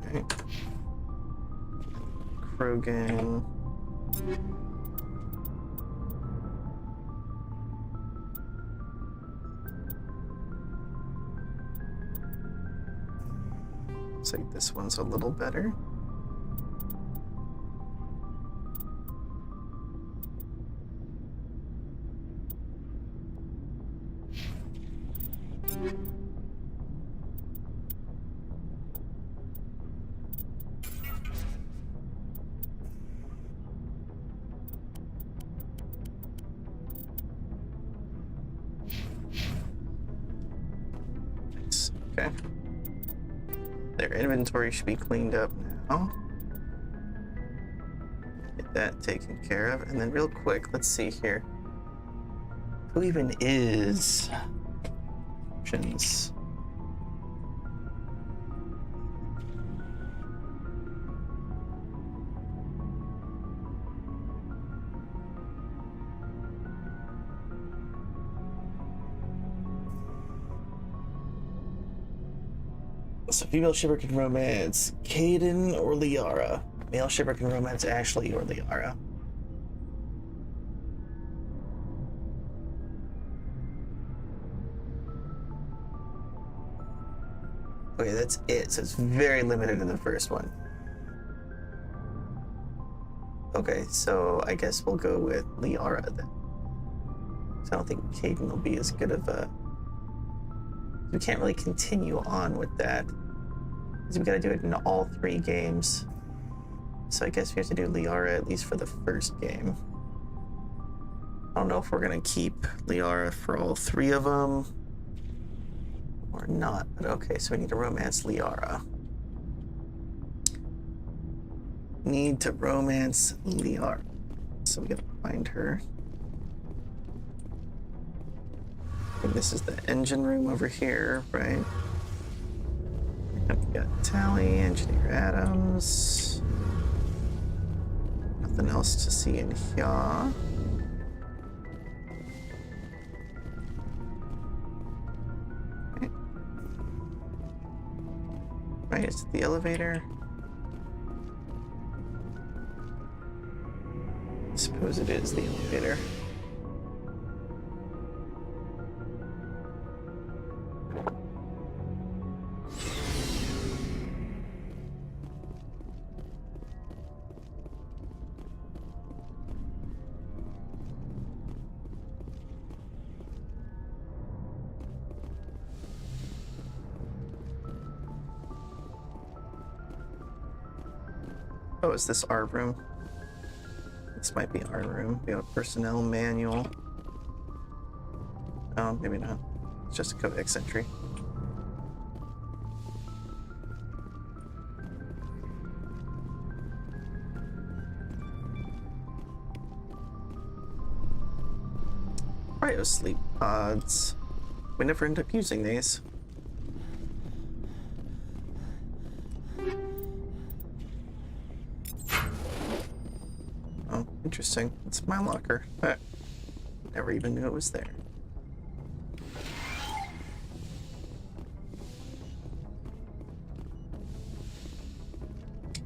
Okay. Krogan. Looks like this one's a little better. Nice. Okay. Their inventory should be cleaned up now. Get that taken care of. And then real quick, let's see here. Who even is options? So female shipper can romance Caden or Liara. Male shipper can romance Ashley or Liara. Okay, that's it. So it's very limited in the first one. Okay, so I guess we'll go with Liara then. So I don't think Caden will be as good of a... We can't really continue on with that, because we gotta do it in all 3 games. So I guess we have to do Liara at least for the first game. I don't know if we're gonna keep Liara for all 3 of them or not, but okay, so we need to romance Liara. Need to romance Liara. So we gotta find her. And this is the engine room over here, right? We got Tally, Engineer Adams. Nothing else to see in here. Right, is it the elevator? I suppose it is the elevator. Oh, is this our room? This might be our room. We have a personnel manual. Oh, maybe not. It's just a codex entry. Cryosleep pods. We never end up using these. Oh, interesting. It's my locker. Never even knew it was there.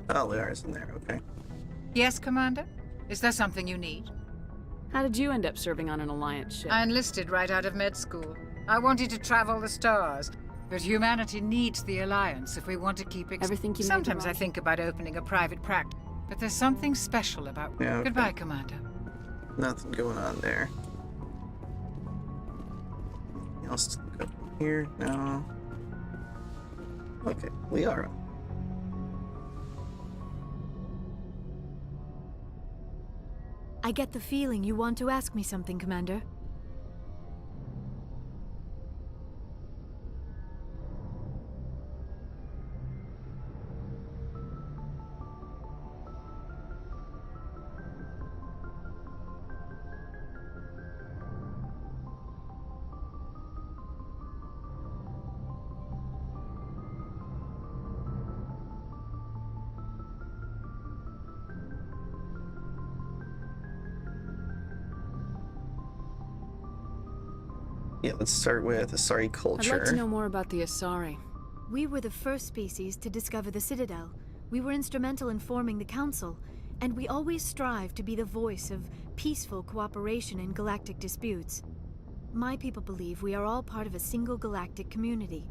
Oh, Liara's in there. Okay. Yes, Commander? Is there something you need? How did you end up serving on an Alliance ship? I enlisted right out of med school. I wanted to travel the stars, but humanity needs the Alliance if we want to keep Everything you Sometimes I think about opening a private practice, but there's something special about Yeah, okay. Goodbye, Commander. Nothing going on there. Anything else to look up here? No. Okay, Liara. I get the feeling you want to ask me something, Commander. Yeah, let's start with Asari culture. I'd like to know more about the Asari. We were the first species to discover the Citadel. We were instrumental in forming the Council, and we always strive to be the voice of peaceful cooperation in galactic disputes. My people believe we are all part of a single galactic community.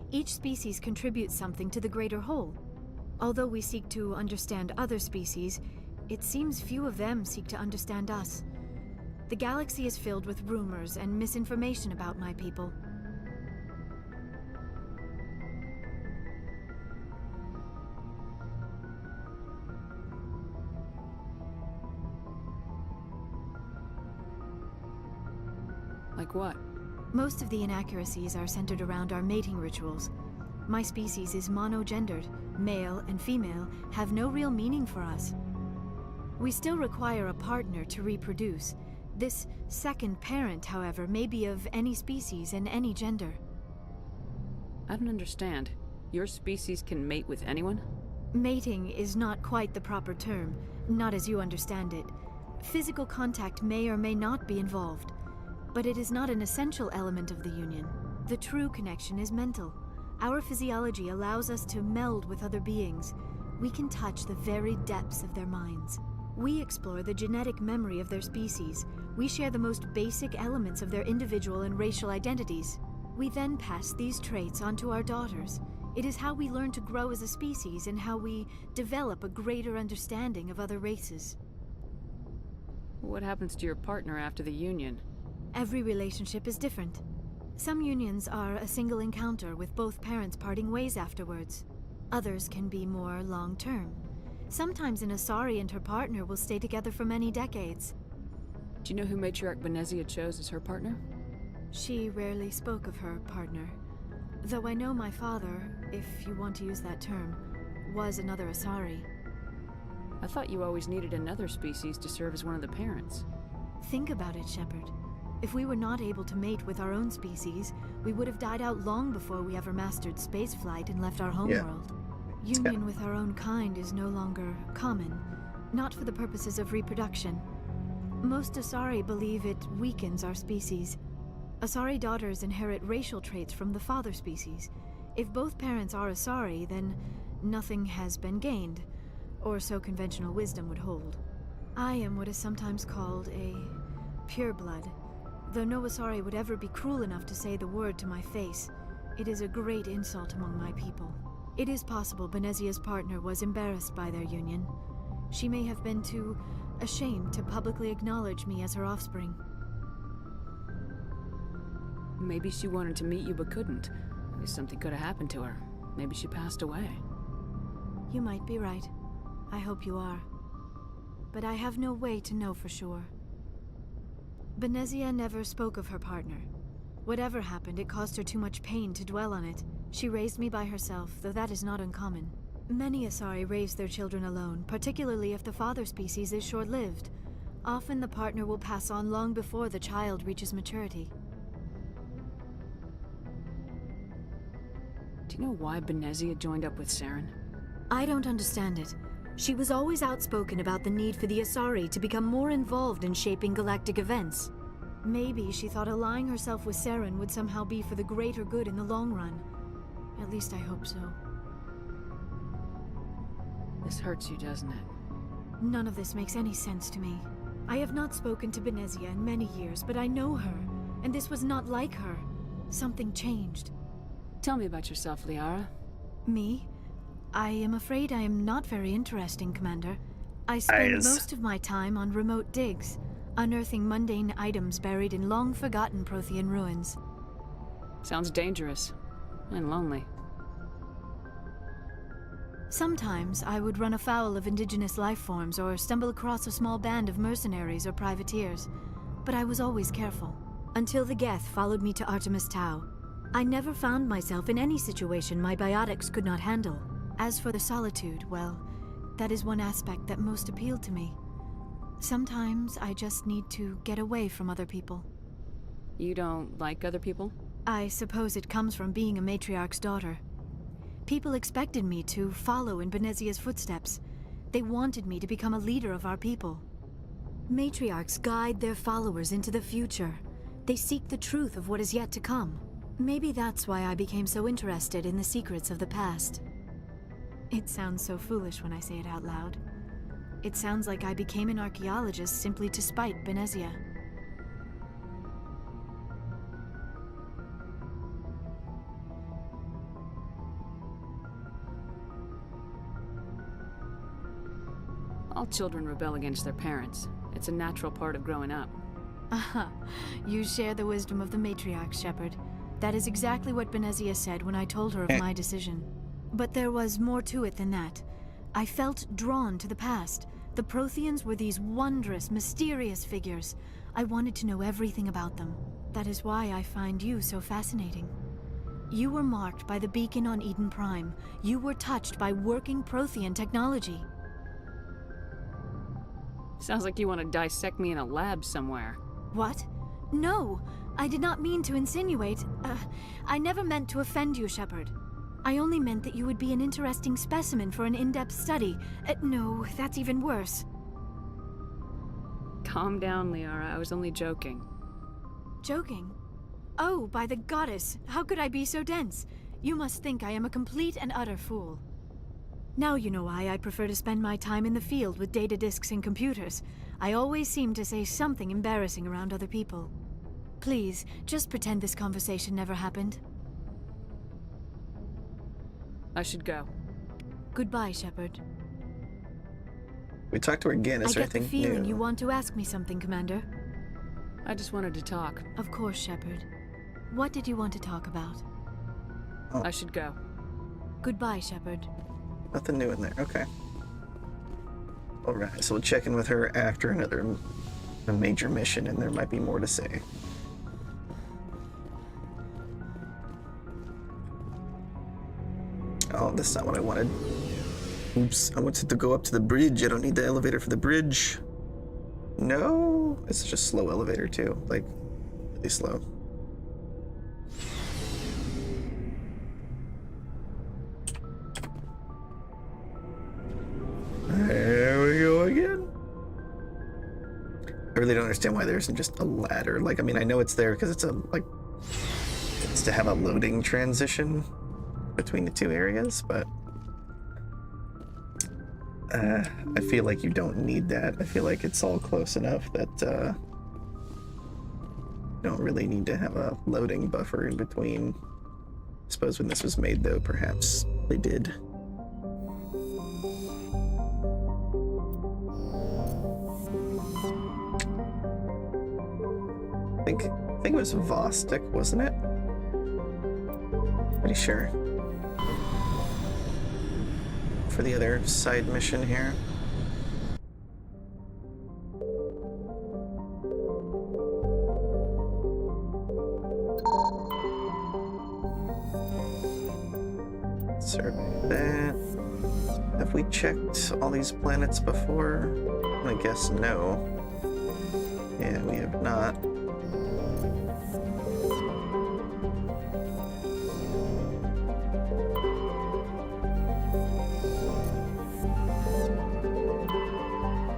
Each species contributes something to the greater whole. Although we seek to understand other species, it seems few of them seek to understand us. The galaxy is filled with rumors and misinformation about my people. Like what? Most of the inaccuracies are centered around our mating rituals. My species is monogendered. Male and female have no real meaning for us. We still require a partner to reproduce. This second parent, however, may be of any species and any gender. I don't understand. Your species can mate with anyone? Mating is not quite the proper term, not as you understand it. Physical contact may or may not be involved, but it is not an essential element of the union. The true connection is mental. Our physiology allows us to meld with other beings. We can touch the very depths of their minds. We explore the genetic memory of their species. We share the most basic elements of their individual and racial identities. We then pass these traits onto our daughters. It is how we learn to grow as a species and how we develop a greater understanding of other races. What happens to your partner after the union? Every relationship is different. Some unions are a single encounter with both parents parting ways afterwards. Others can be more long-term. Sometimes an Asari and her partner will stay together for many decades. Do you know who Matriarch Benezia chose as her partner? She rarely spoke of her partner. Though I know my father, if you want to use that term, was another Asari. I thought you always needed another species to serve as one of the parents. Think about it, Shepard. If we were not able to mate with our own species, we would have died out long before we ever mastered spaceflight and left our homeworld. Union with our own kind is no longer common, not for the purposes of reproduction. Most Asari believe it weakens our species. Asari daughters inherit racial traits from the father species. If both parents are Asari, then nothing has been gained, or so conventional wisdom would hold. I am what is sometimes called a pureblood. Though no Asari would ever be cruel enough to say the word to my face, it is a great insult among my people. It is possible Benezia's partner was embarrassed by their union. She may have been too ashamed to publicly acknowledge me as her offspring. Maybe she wanted to meet you but couldn't. Maybe something could have happened to her. Maybe she passed away. You might be right. I hope you are. But I have no way to know for sure. Benezia never spoke of her partner. Whatever happened, it caused her too much pain to dwell on it. She raised me by herself, though that is not uncommon. Many Asari raise their children alone, particularly if the father species is short-lived. Often the partner will pass on long before the child reaches maturity. Do you know why Benezia joined up with Saren? I don't understand it. She was always outspoken about the need for the Asari to become more involved in shaping galactic events. Maybe she thought allying herself with Saren would somehow be for the greater good in the long run. At least I hope so. This hurts you, doesn't it? None of this makes any sense to me. I have not spoken to Benezia in many years, but I know her, and this was not like her. Something changed. Tell me about yourself, Liara. Me? I am afraid I am not very interesting, Commander. I spend most of my time on remote digs, unearthing mundane items buried in long-forgotten Prothean ruins. Sounds dangerous. And lonely. Sometimes I would run afoul of indigenous life forms or stumble across a small band of mercenaries or privateers, but I was always careful. Until the Geth followed me to Artemis Tau. I never found myself in any situation my biotics could not handle. As for the solitude, well, that is one aspect that most appealed to me. Sometimes I just need to get away from other people. You don't like other people? I suppose it comes from being a matriarch's daughter. People expected me to follow in Benezia's footsteps. They wanted me to become a leader of our people. Matriarchs guide their followers into the future. They seek the truth of what is yet to come. Maybe that's why I became so interested in the secrets of the past. It sounds so foolish when I say it out loud. It sounds like I became an archaeologist simply to spite Benezia. All children rebel against their parents. It's a natural part of growing up. Aha, you share the wisdom of the matriarch, Shepard. That is exactly what Benezia said when I told her of my decision. But there was more to it than that. I felt drawn to the past. The Protheans were these wondrous, mysterious figures. I wanted to know everything about them. That is why I find you so fascinating. You were marked by the beacon on Eden Prime. You were touched by working Prothean technology. Sounds like you want to dissect me in a lab somewhere. What? No, I did not mean to insinuate. I never meant to offend you, Shepard. I only meant that you would be an interesting specimen for an in-depth study. No, that's even worse. Calm down, Liara. I was only joking. Joking? Oh, by the goddess, how could I be so dense? You must think I am a complete and utter fool. Now you know why I prefer to spend my time in the field with data disks and computers. I always seem to say something embarrassing around other people. Please, just pretend this conversation never happened. I should go. Goodbye, Shepard. We talked to her again. Is there anything I get the feeling new? you want to ask me something, Commander. I just wanted to talk. Of course, Shepard. What did you want to talk about? Oh. I should go. Goodbye, Shepard. Nothing new in there. Okay. Alright, so we'll check in with her after a major mission, and there might be more to say. Oh, that's not what I wanted. Oops, I wanted to go up to the bridge. I don't need the elevator for the bridge. No, it's just a slow elevator too, like really slow. There we go again. I really don't understand why there isn't just a ladder. Like, I mean, I know it's there because it's to have a loading transition. between the two areas, but I feel like you don't need that. I feel like it's all close enough that you don't really need to have a loading buffer in between. I suppose when this was made, though, perhaps they did. I think it was Vostok, wasn't it? Pretty sure. For the other side mission here. Survey that. Have we checked all these planets before? I guess no. Yeah, we have not.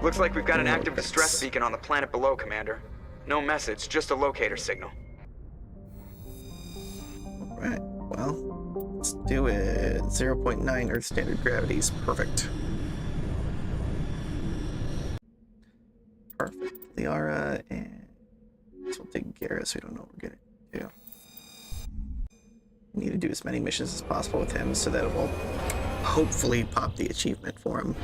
Looks like we've got an active distress beacon on the planet below, Commander. No message, just a locator signal. Alright, well, let's do it. 0.9 Earth standard gravity is perfect. Perfect. Liara, and this will take Garrus. We don't know what we're gonna do. We need to do as many missions as possible with him so that it will hopefully pop the achievement for him.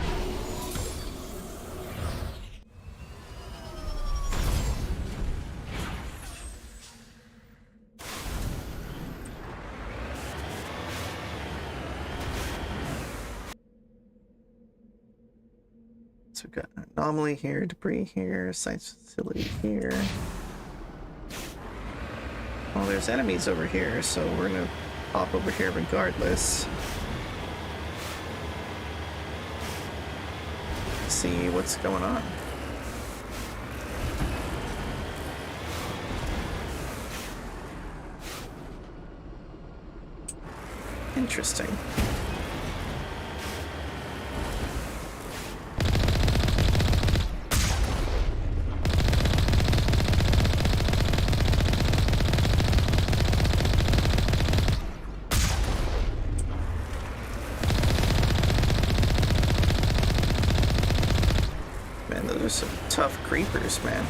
So we've got an anomaly here, debris here, science facility here. Well, there's enemies over here, so we're gonna pop over here regardless. See what's going on. Interesting. Those are some tough creepers, man.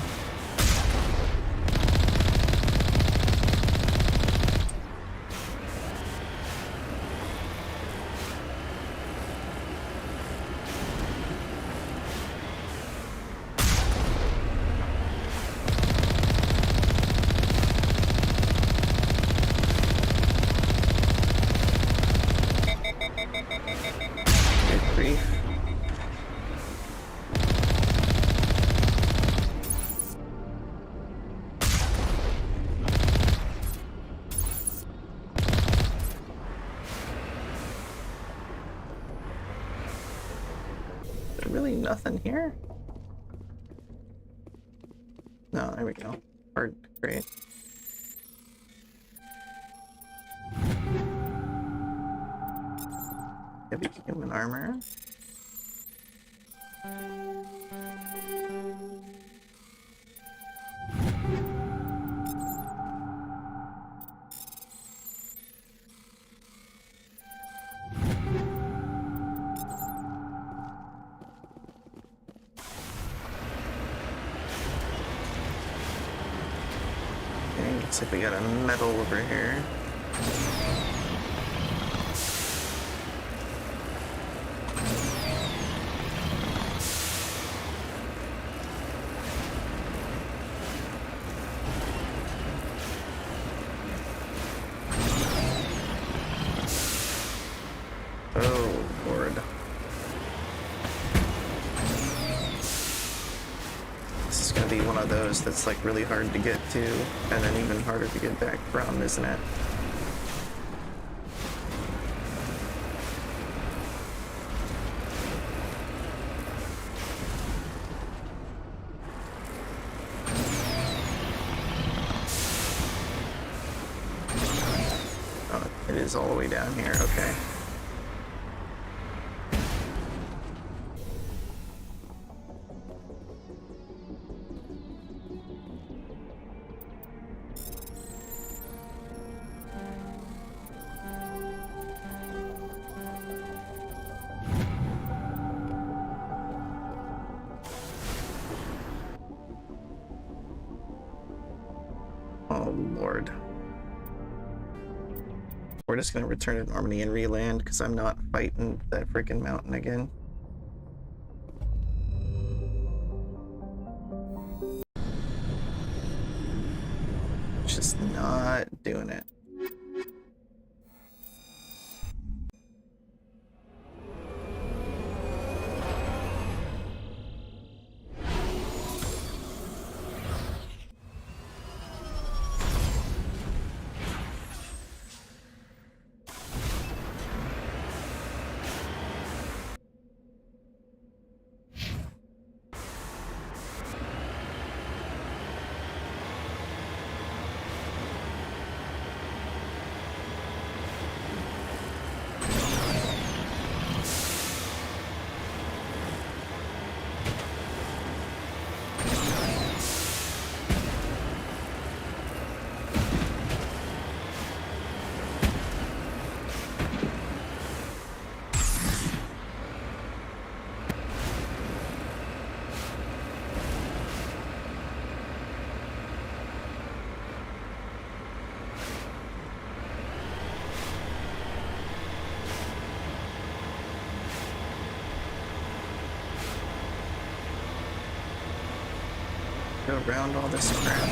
Good grief. Really nothing here? No, there we go. Hard, great. Heavy human armor. Looks like we got a medal over here. Oh, Lord. This is gonna be one of those that's like really hard to get to, and then even harder to get back from, isn't it? Oh, it is all the way down here, okay. we're just gonna return to Normandy and re-land because I'm not fighting that freaking mountain again. Just not doing it. Go around all this crap.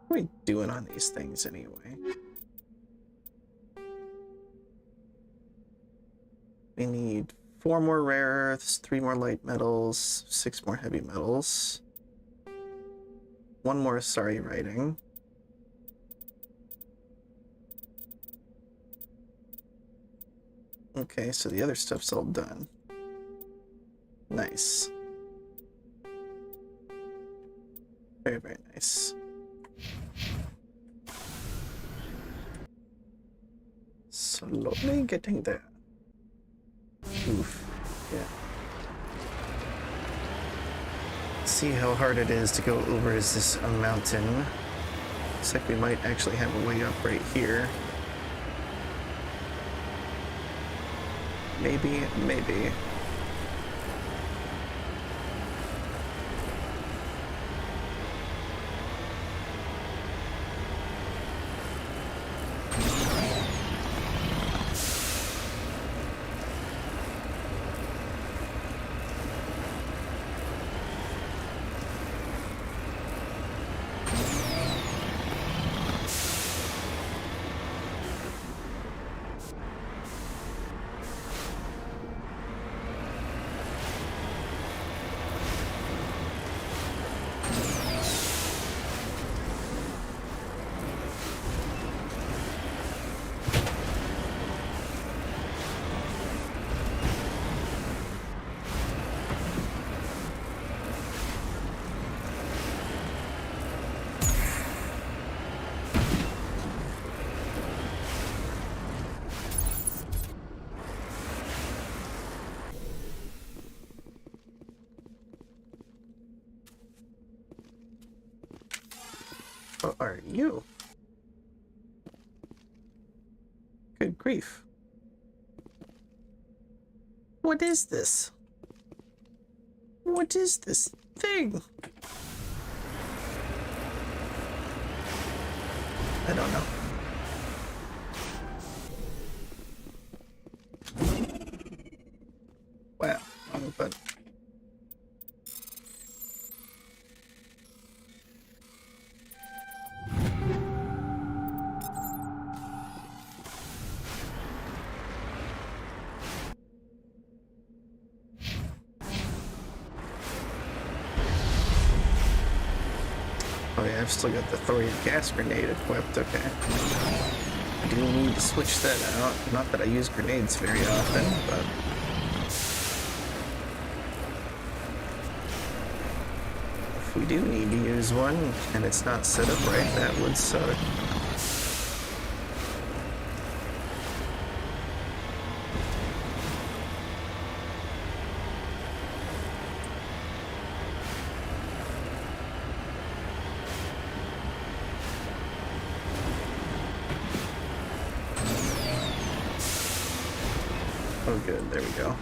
What are we doing on these things anyway? We need 4 more rare earths, 3 more light metals, 6 more heavy metals, 1 more sorry writing. Okay, so the other stuff's all done. Nice. Very, very nice. Slowly getting there. Oof. Yeah. See how hard it is to go over this mountain. Looks like we might actually have a way up right here. Maybe, maybe. What are you? Good grief. What is this? What is this thing? I don't know. Wow, wrong button. I've still got the thorium gas grenade equipped, okay. I do need to switch that out. Not that I use grenades very often, but... if we do need to use one, and it's not set up right, that would suck. Oh good, there we go.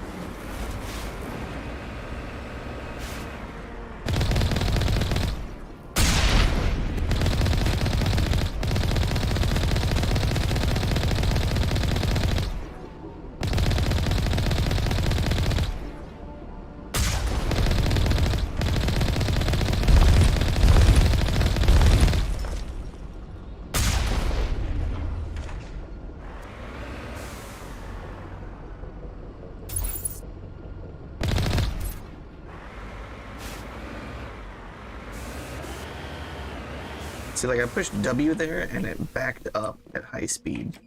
See, like, I pushed W there, and it backed up at high speed.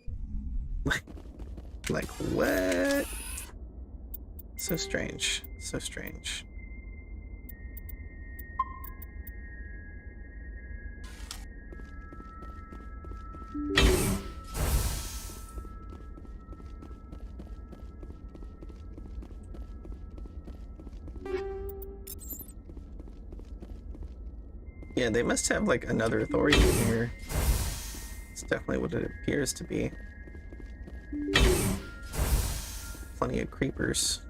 Like, what? So strange. So strange. Yeah, they must have, like, another thorium here. It's definitely what it appears to be. Plenty of creepers.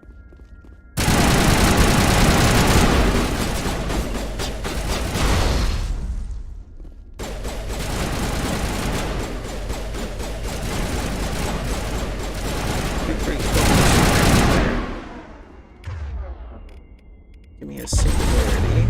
Give me a singularity.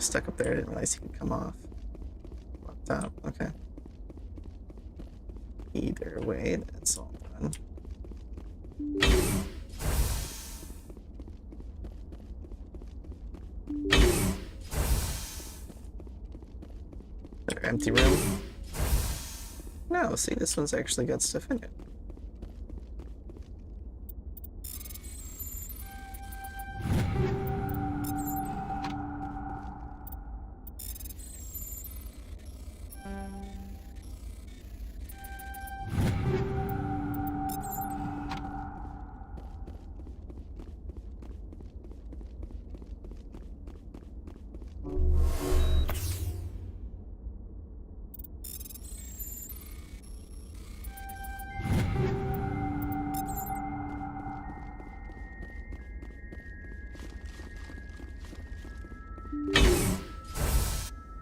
Stuck up there. I didn't realize he could come off. Locked up. Okay. Either way, that's all done. Another empty room. No, see, this one's actually got stuff in it.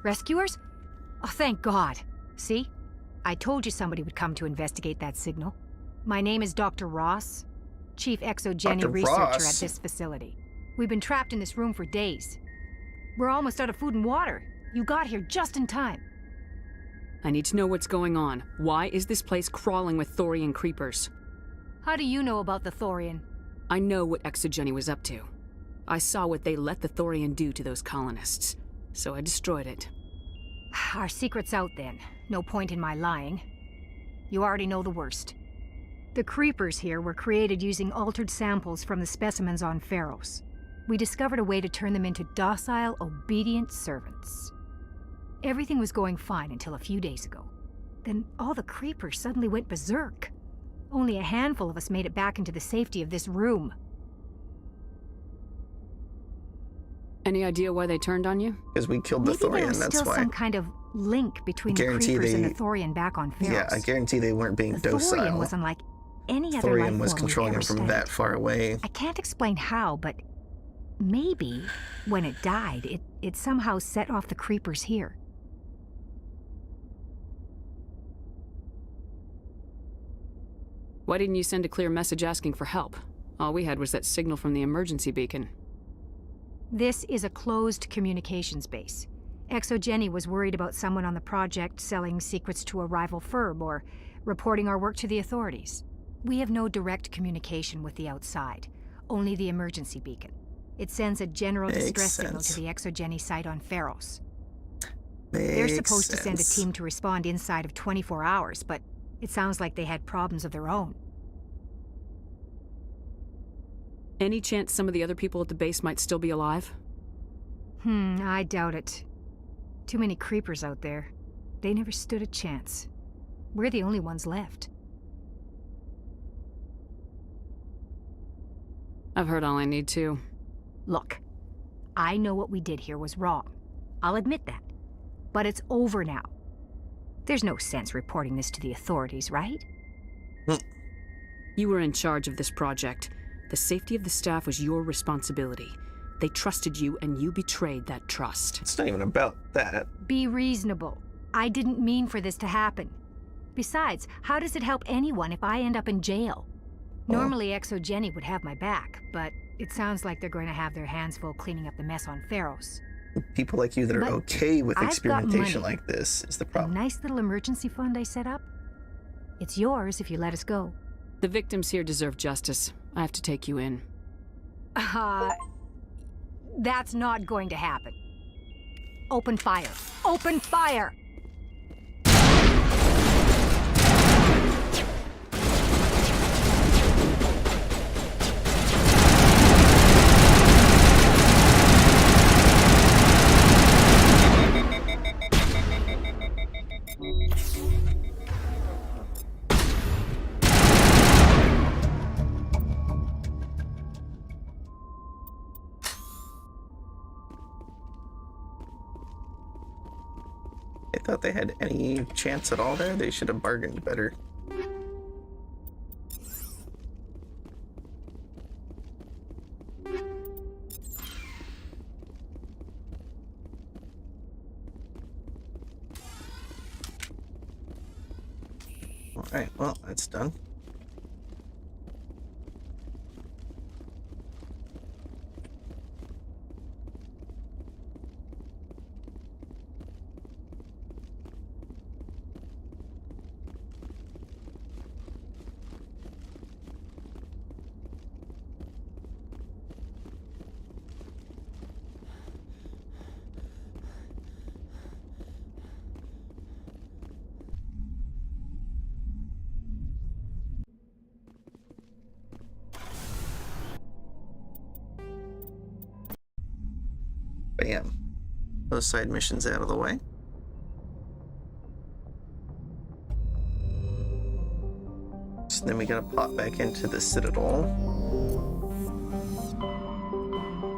Rescuers? Oh, thank God. See? I told you somebody would come to investigate that signal. My name is Dr. Ross, Chief Exogeny Researcher at this facility. We've been trapped in this room for days. We're almost out of food and water. You got here just in time. I need to know what's going on. Why is this place crawling with Thorian creepers? How do you know about the Thorian? I know what Exogeny was up to. I saw what they let the Thorian do to those colonists, so I destroyed it. Our secret's out then. No point in my lying. You already know the worst. The creepers here were created using altered samples from the specimens on Feros. We discovered a way to turn them into docile, obedient servants. Everything was going fine until a few days ago. Then all the creepers suddenly went berserk. Only a handful of us made it back into the safety of this room. Any idea why they turned on you? Because we killed the Maybe there Thorian, was that's still why. some kind of link between the creepers and the Thorian back on Feros. Yeah, I guarantee they weren't being docile. Thorian was unlike any other life Thorian form was we've controlling ever him from studied. that far away. I can't explain how, but maybe when it died, it somehow set off the creepers here. Why didn't you send a clear message asking for help? All we had was that signal from the emergency beacon. This is a closed communications base. ExoGeni was worried about someone on the project selling secrets to a rival firm or reporting our work to the authorities. We have no direct communication with the outside, only the emergency beacon. It sends a general distress signal to the ExoGeni site on Feros. They're supposed to send a team to respond inside of 24 hours, but it sounds like they had problems of their own. Any chance some of the other people at the base might still be alive? I doubt it. Too many creepers out there. They never stood a chance. We're the only ones left. I've heard all I need to. Look, I know what we did here was wrong. I'll admit that. But it's over now. There's no sense reporting this to the authorities, right? You were in charge of this project. The safety of the staff was your responsibility. They trusted you, and you betrayed that trust. It's not even about that. Be reasonable. I didn't mean for this to happen. Besides, how does it help anyone if I end up in jail? Normally, ExoGeni would have my back, but it sounds like they're going to have their hands full cleaning up the mess on Feros. People like you that are okay with experimentation like this is the problem. A nice little emergency fund I set up. It's yours if you let us go. The victims here deserve justice. I have to take you in. That's not going to happen. Open fire. Open fire! They thought they had any chance at all there. They should have bargained better. Alright, well, that's done. Bam. Those side missions out of the way. So then we gotta pop back into the Citadel.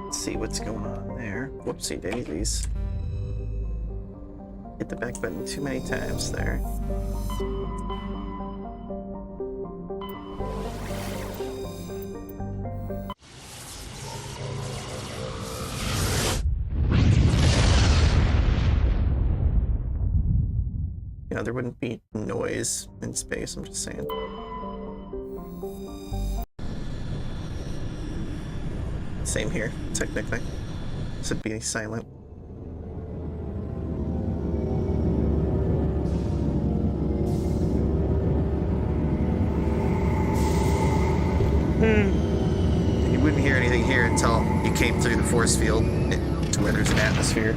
Let's see what's going on there. Whoopsie daisies. Hit the back button too many times there. You know, there wouldn't be noise in space, I'm just saying. Same here, technically. This would be silent. You wouldn't hear anything here until you came through the force field to where there's an atmosphere.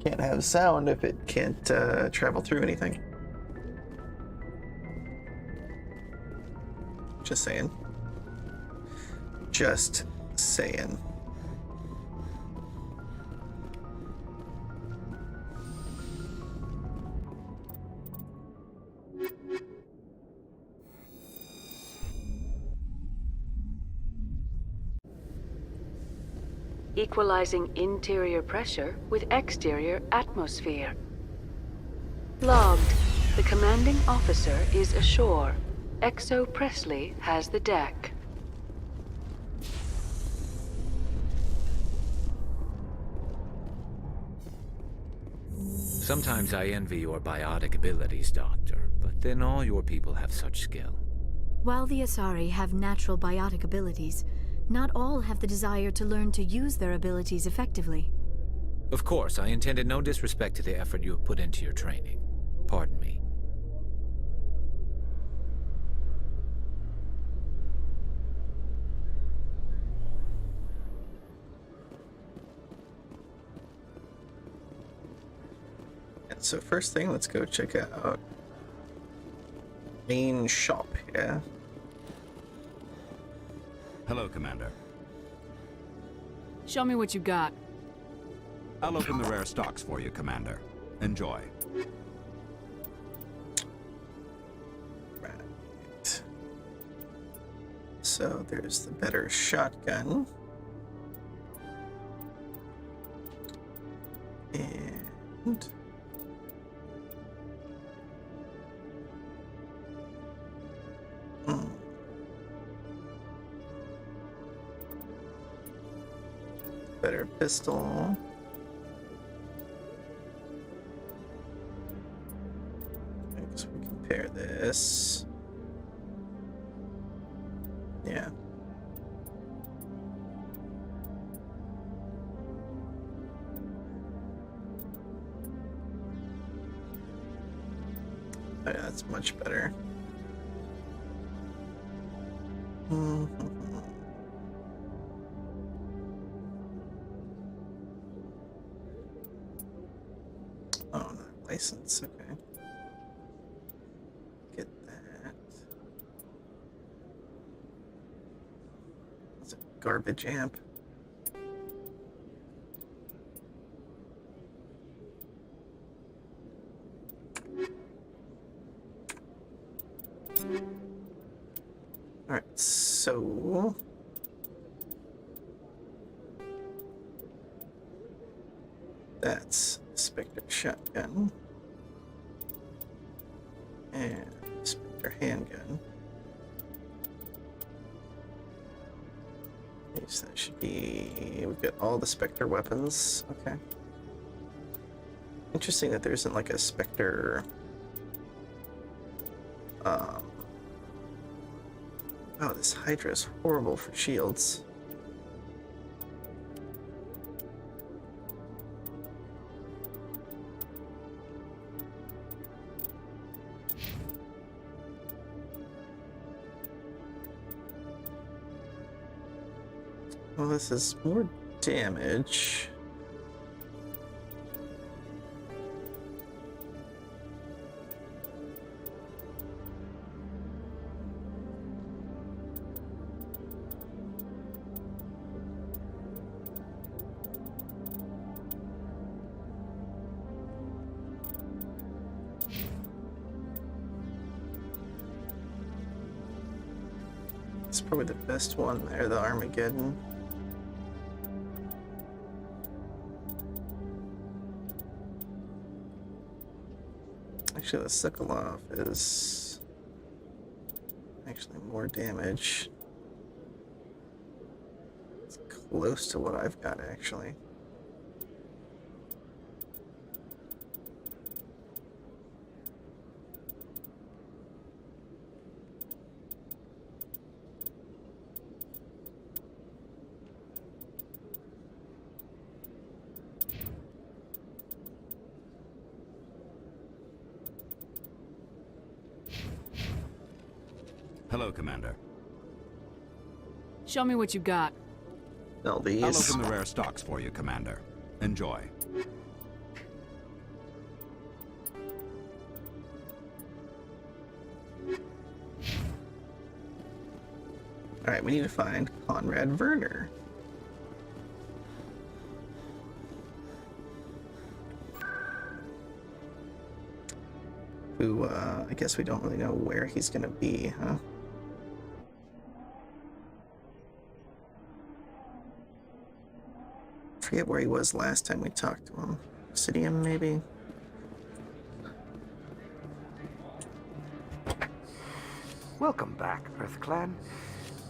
Can't have sound if it can't travel through anything. Just saying. Just saying. equalizing interior pressure with exterior atmosphere. Logged. The commanding officer is ashore. Exo Presley has the deck. Sometimes I envy your biotic abilities, Doctor, but then all your people have such skill. While the Asari have natural biotic abilities, not all have the desire to learn to use their abilities effectively. Of course, I intended no disrespect to the effort you have put into your training. Pardon me. So first thing, let's go check out main shop, yeah? Hello, Commander. Show me what you got. I'll open the rare stocks for you, Commander. Enjoy. Right. So there's the better shotgun. And... better pistol. I guess we compare this. Yeah. Oh, yeah, that's much better. Oh, not license, okay. Get that. That's a garbage amp. Alright, so... that's Spectre shotgun. And Spectre handgun. Yes, that should be... we've got all the Spectre weapons. Okay. Interesting that there isn't like a Spectre... oh, this Hydra is horrible for shields. Well, this is more damage. It's probably the best one there, the Armageddon. Actually, the Sokolov is actually more damage. It's close to what I've got, actually. Hello, Commander. Show me what you got. All these. I'll open the rare stocks for you, Commander. Enjoy. Alright, we need to find Conrad Werner. Who, I guess we don't really know where he's gonna be, huh? forget where he was last time we talked to him. Obsidian, maybe? Welcome back, EarthClan.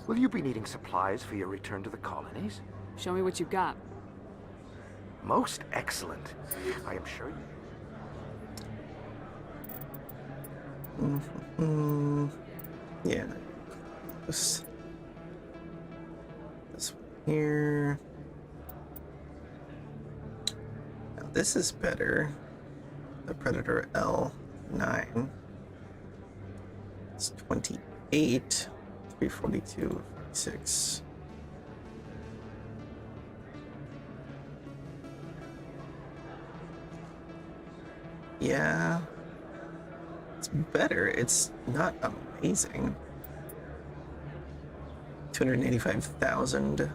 Will you be needing supplies for your return to the colonies? Show me what you've got. Most excellent. I am sure you... Yeah. This one here. Now this is better. The Predator L9. It's 28, 342, 46. Yeah. It's better. It's not amazing. 285,000.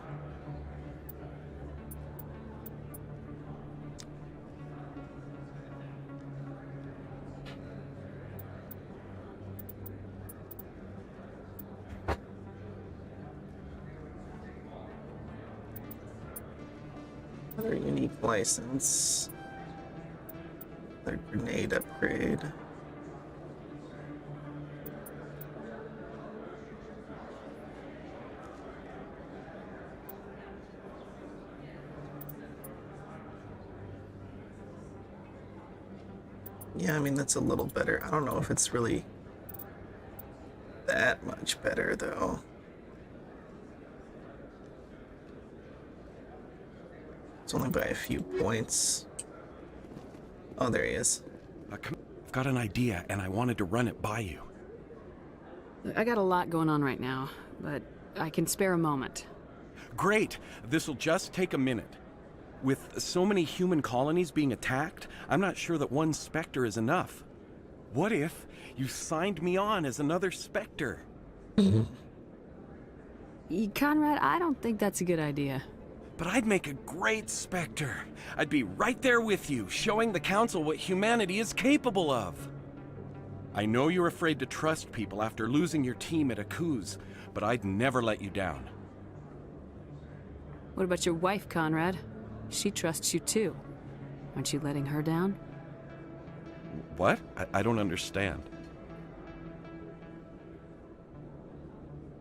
Another unique license. Another grenade upgrade. Yeah, I mean, that's a little better. I don't know if it's really that much better, though. It's only by a few points. Oh, there he is. I've got an idea, and I wanted to run it by you. I got a lot going on right now, but I can spare a moment. Great! This'll just take a minute. With so many human colonies being attacked, I'm not sure that one Spectre is enough. What if you signed me on as another Spectre? Conrad, I don't think that's a good idea. But I'd make a great Spectre. I'd be right there with you, showing the Council what humanity is capable of. I know you're afraid to trust people after losing your team at Akuz, but I'd never let you down. What about your wife, Conrad? She trusts you too. Aren't you letting her down? What? I don't understand.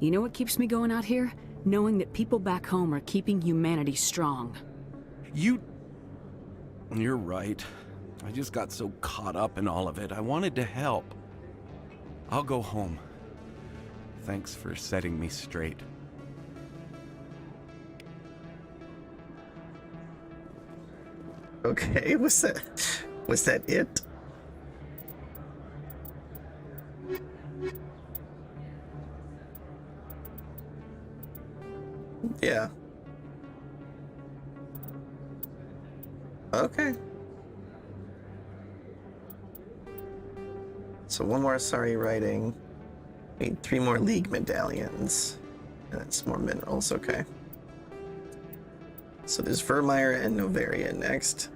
You know what keeps me going out here? Knowing that people back home are keeping humanity strong. You're right. I just got so caught up in all of it. I wanted to help. I'll go home. Thanks for setting me straight. Okay, was that it? Yeah. Okay. So one more sorry writing. Need 3 more League medallions. And then some more minerals, okay. So there's Vermeer and Novaria next.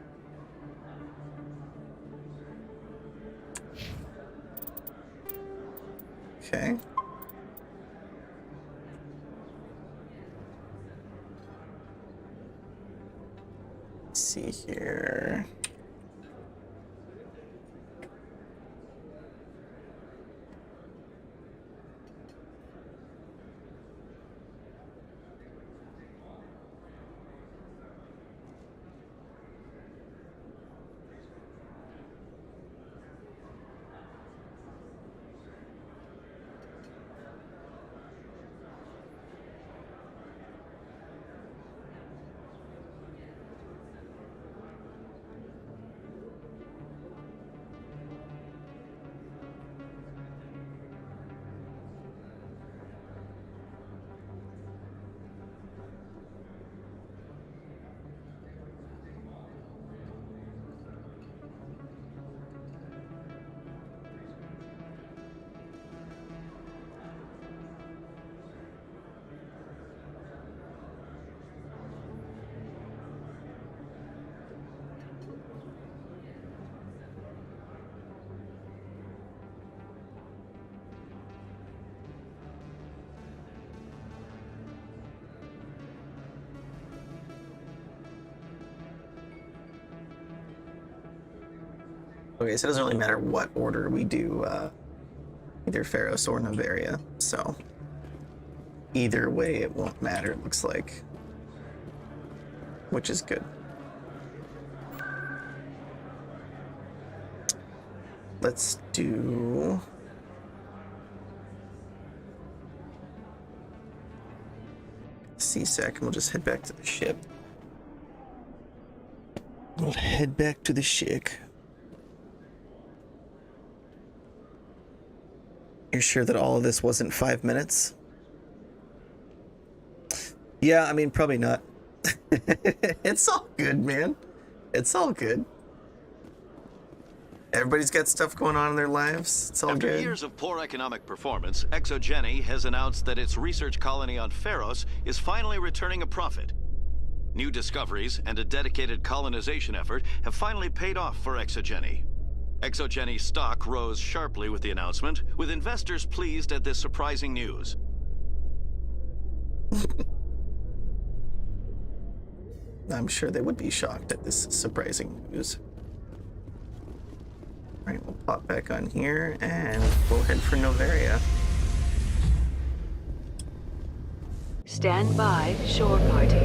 Okay. Let's see here. Okay, so it doesn't really matter what order we do either Feros or Novaria, so either way it won't matter, it looks like, which is good. Let's do CSEC and we'll just head back to the ship. We'll head back to the ship. You're sure that all of this wasn't 5 minutes? Yeah, I mean, probably not. It's all good, man. It's all good. Everybody's got stuff going on in their lives. It's all After good. years of poor economic performance, ExoGeni has announced that its research colony on Feros is finally returning a profit. New discoveries and a dedicated colonization effort have finally paid off for ExoGeni. ExoGeni stock rose sharply with the announcement, with investors pleased at this surprising news. I'm sure they would be shocked at this surprising news. All right, we'll pop back on here and we'll head for Novaria. Stand by, shore party.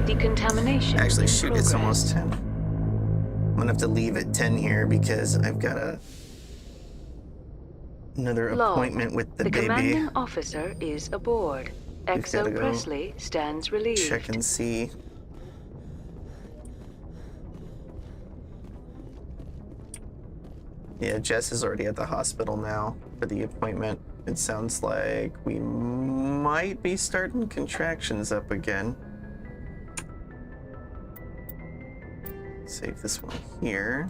Decontamination. Actually, shoot, it's progress. almost 10. I'm gonna have to leave at 10 here because I've got another Log. appointment with the The baby. commanding officer is aboard. We've gotta Exo go Presley stands relieved. check and see. Yeah, Jess is already at the hospital now for the appointment. It sounds like we might be starting contractions up again. Save this one here.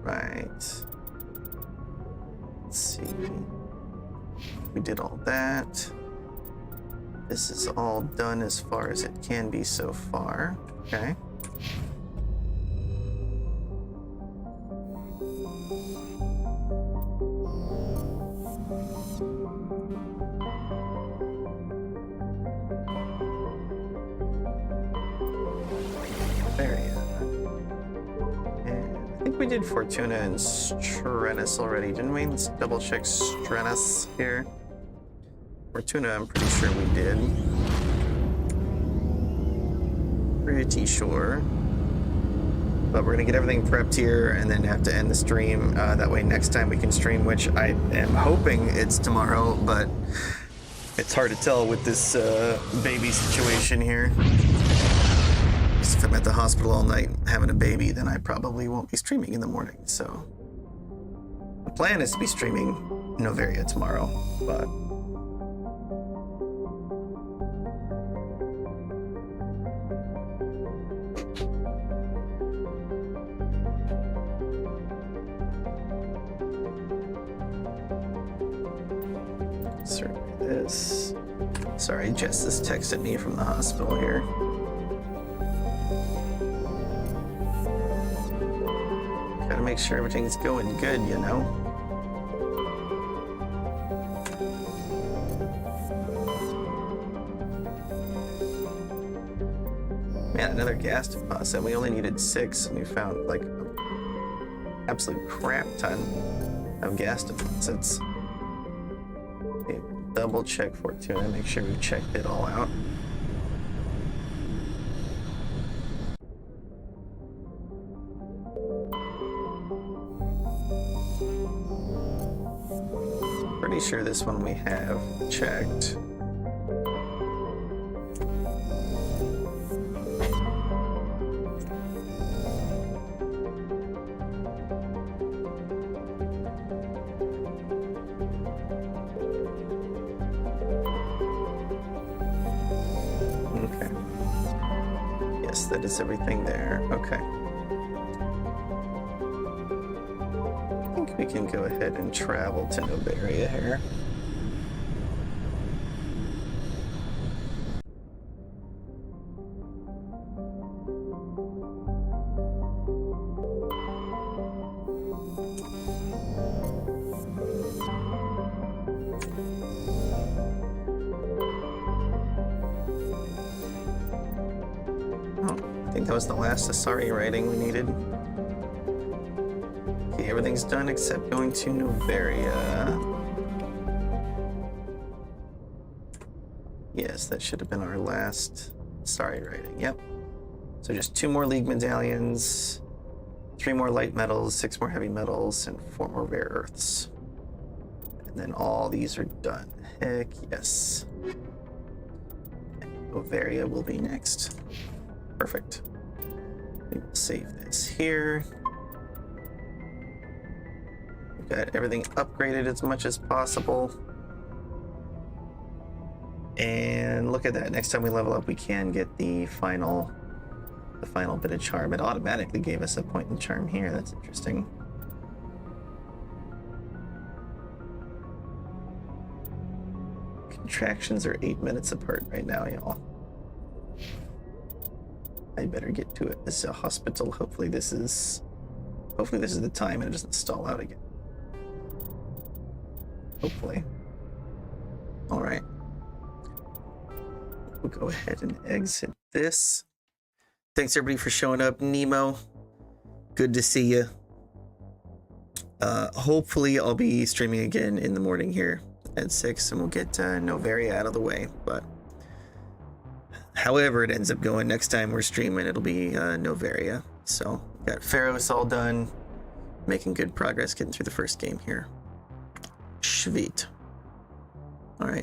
Right. Let's see. We did all that. This is all done as far as it can be so far. Okay. I think we did Fortuna and Strenus already, didn't we? Let's double check Strenus here. Fortuna, I'm pretty sure we did. Pretty sure. But we're gonna get everything prepped here and then have to end the stream. That way next time we can stream, which I am hoping it's tomorrow, but it's hard to tell with this baby situation here. If I'm at the hospital all night having a baby, then I probably won't be streaming in the morning. So the plan is to be streaming Novaria tomorrow, but survey this. Sorry, Jess just texted me from the hospital here. Gotta make sure everything's going good, you know? Man, another gas deposit. We only needed 6 and we found like an absolute crap ton of gas deposits. Okay, double check Fortuna, make sure we checked it all out. Pretty sure this one we have checked. Okay. Yes, that is everything there. Okay. I think we can go ahead and travel to Novaria here. think that was the last Asari writing we needed. Okay, everything's done except going to Novaria. Yes, that should have been our last Asari writing. Yep. So just 2 more League medallions, 3 more light metals, 6 more heavy metals, and 4 more rare earths. And then all these are done. Heck yes. Novaria will be next. Perfect. We will save this here. We've got everything upgraded as much as possible. And look at that. Next time we level up, we can get the final bit of charm. It automatically gave us a point in charm here. That's interesting. Contractions are 8 minutes apart right now, y'all. I better get to it. This is a hospital. Hopefully this is the time and it doesn't stall out again. Hopefully. All right. We'll go ahead and exit this. Thanks everybody for showing up. Nemo, good to see you. Hopefully I'll be streaming again in the morning here at 6 and we'll get Novaria out of the way. But however it ends up going, next time we're streaming, it'll be Novaria. So got Feros all done, making good progress, getting through the first game here. Sweet. All right.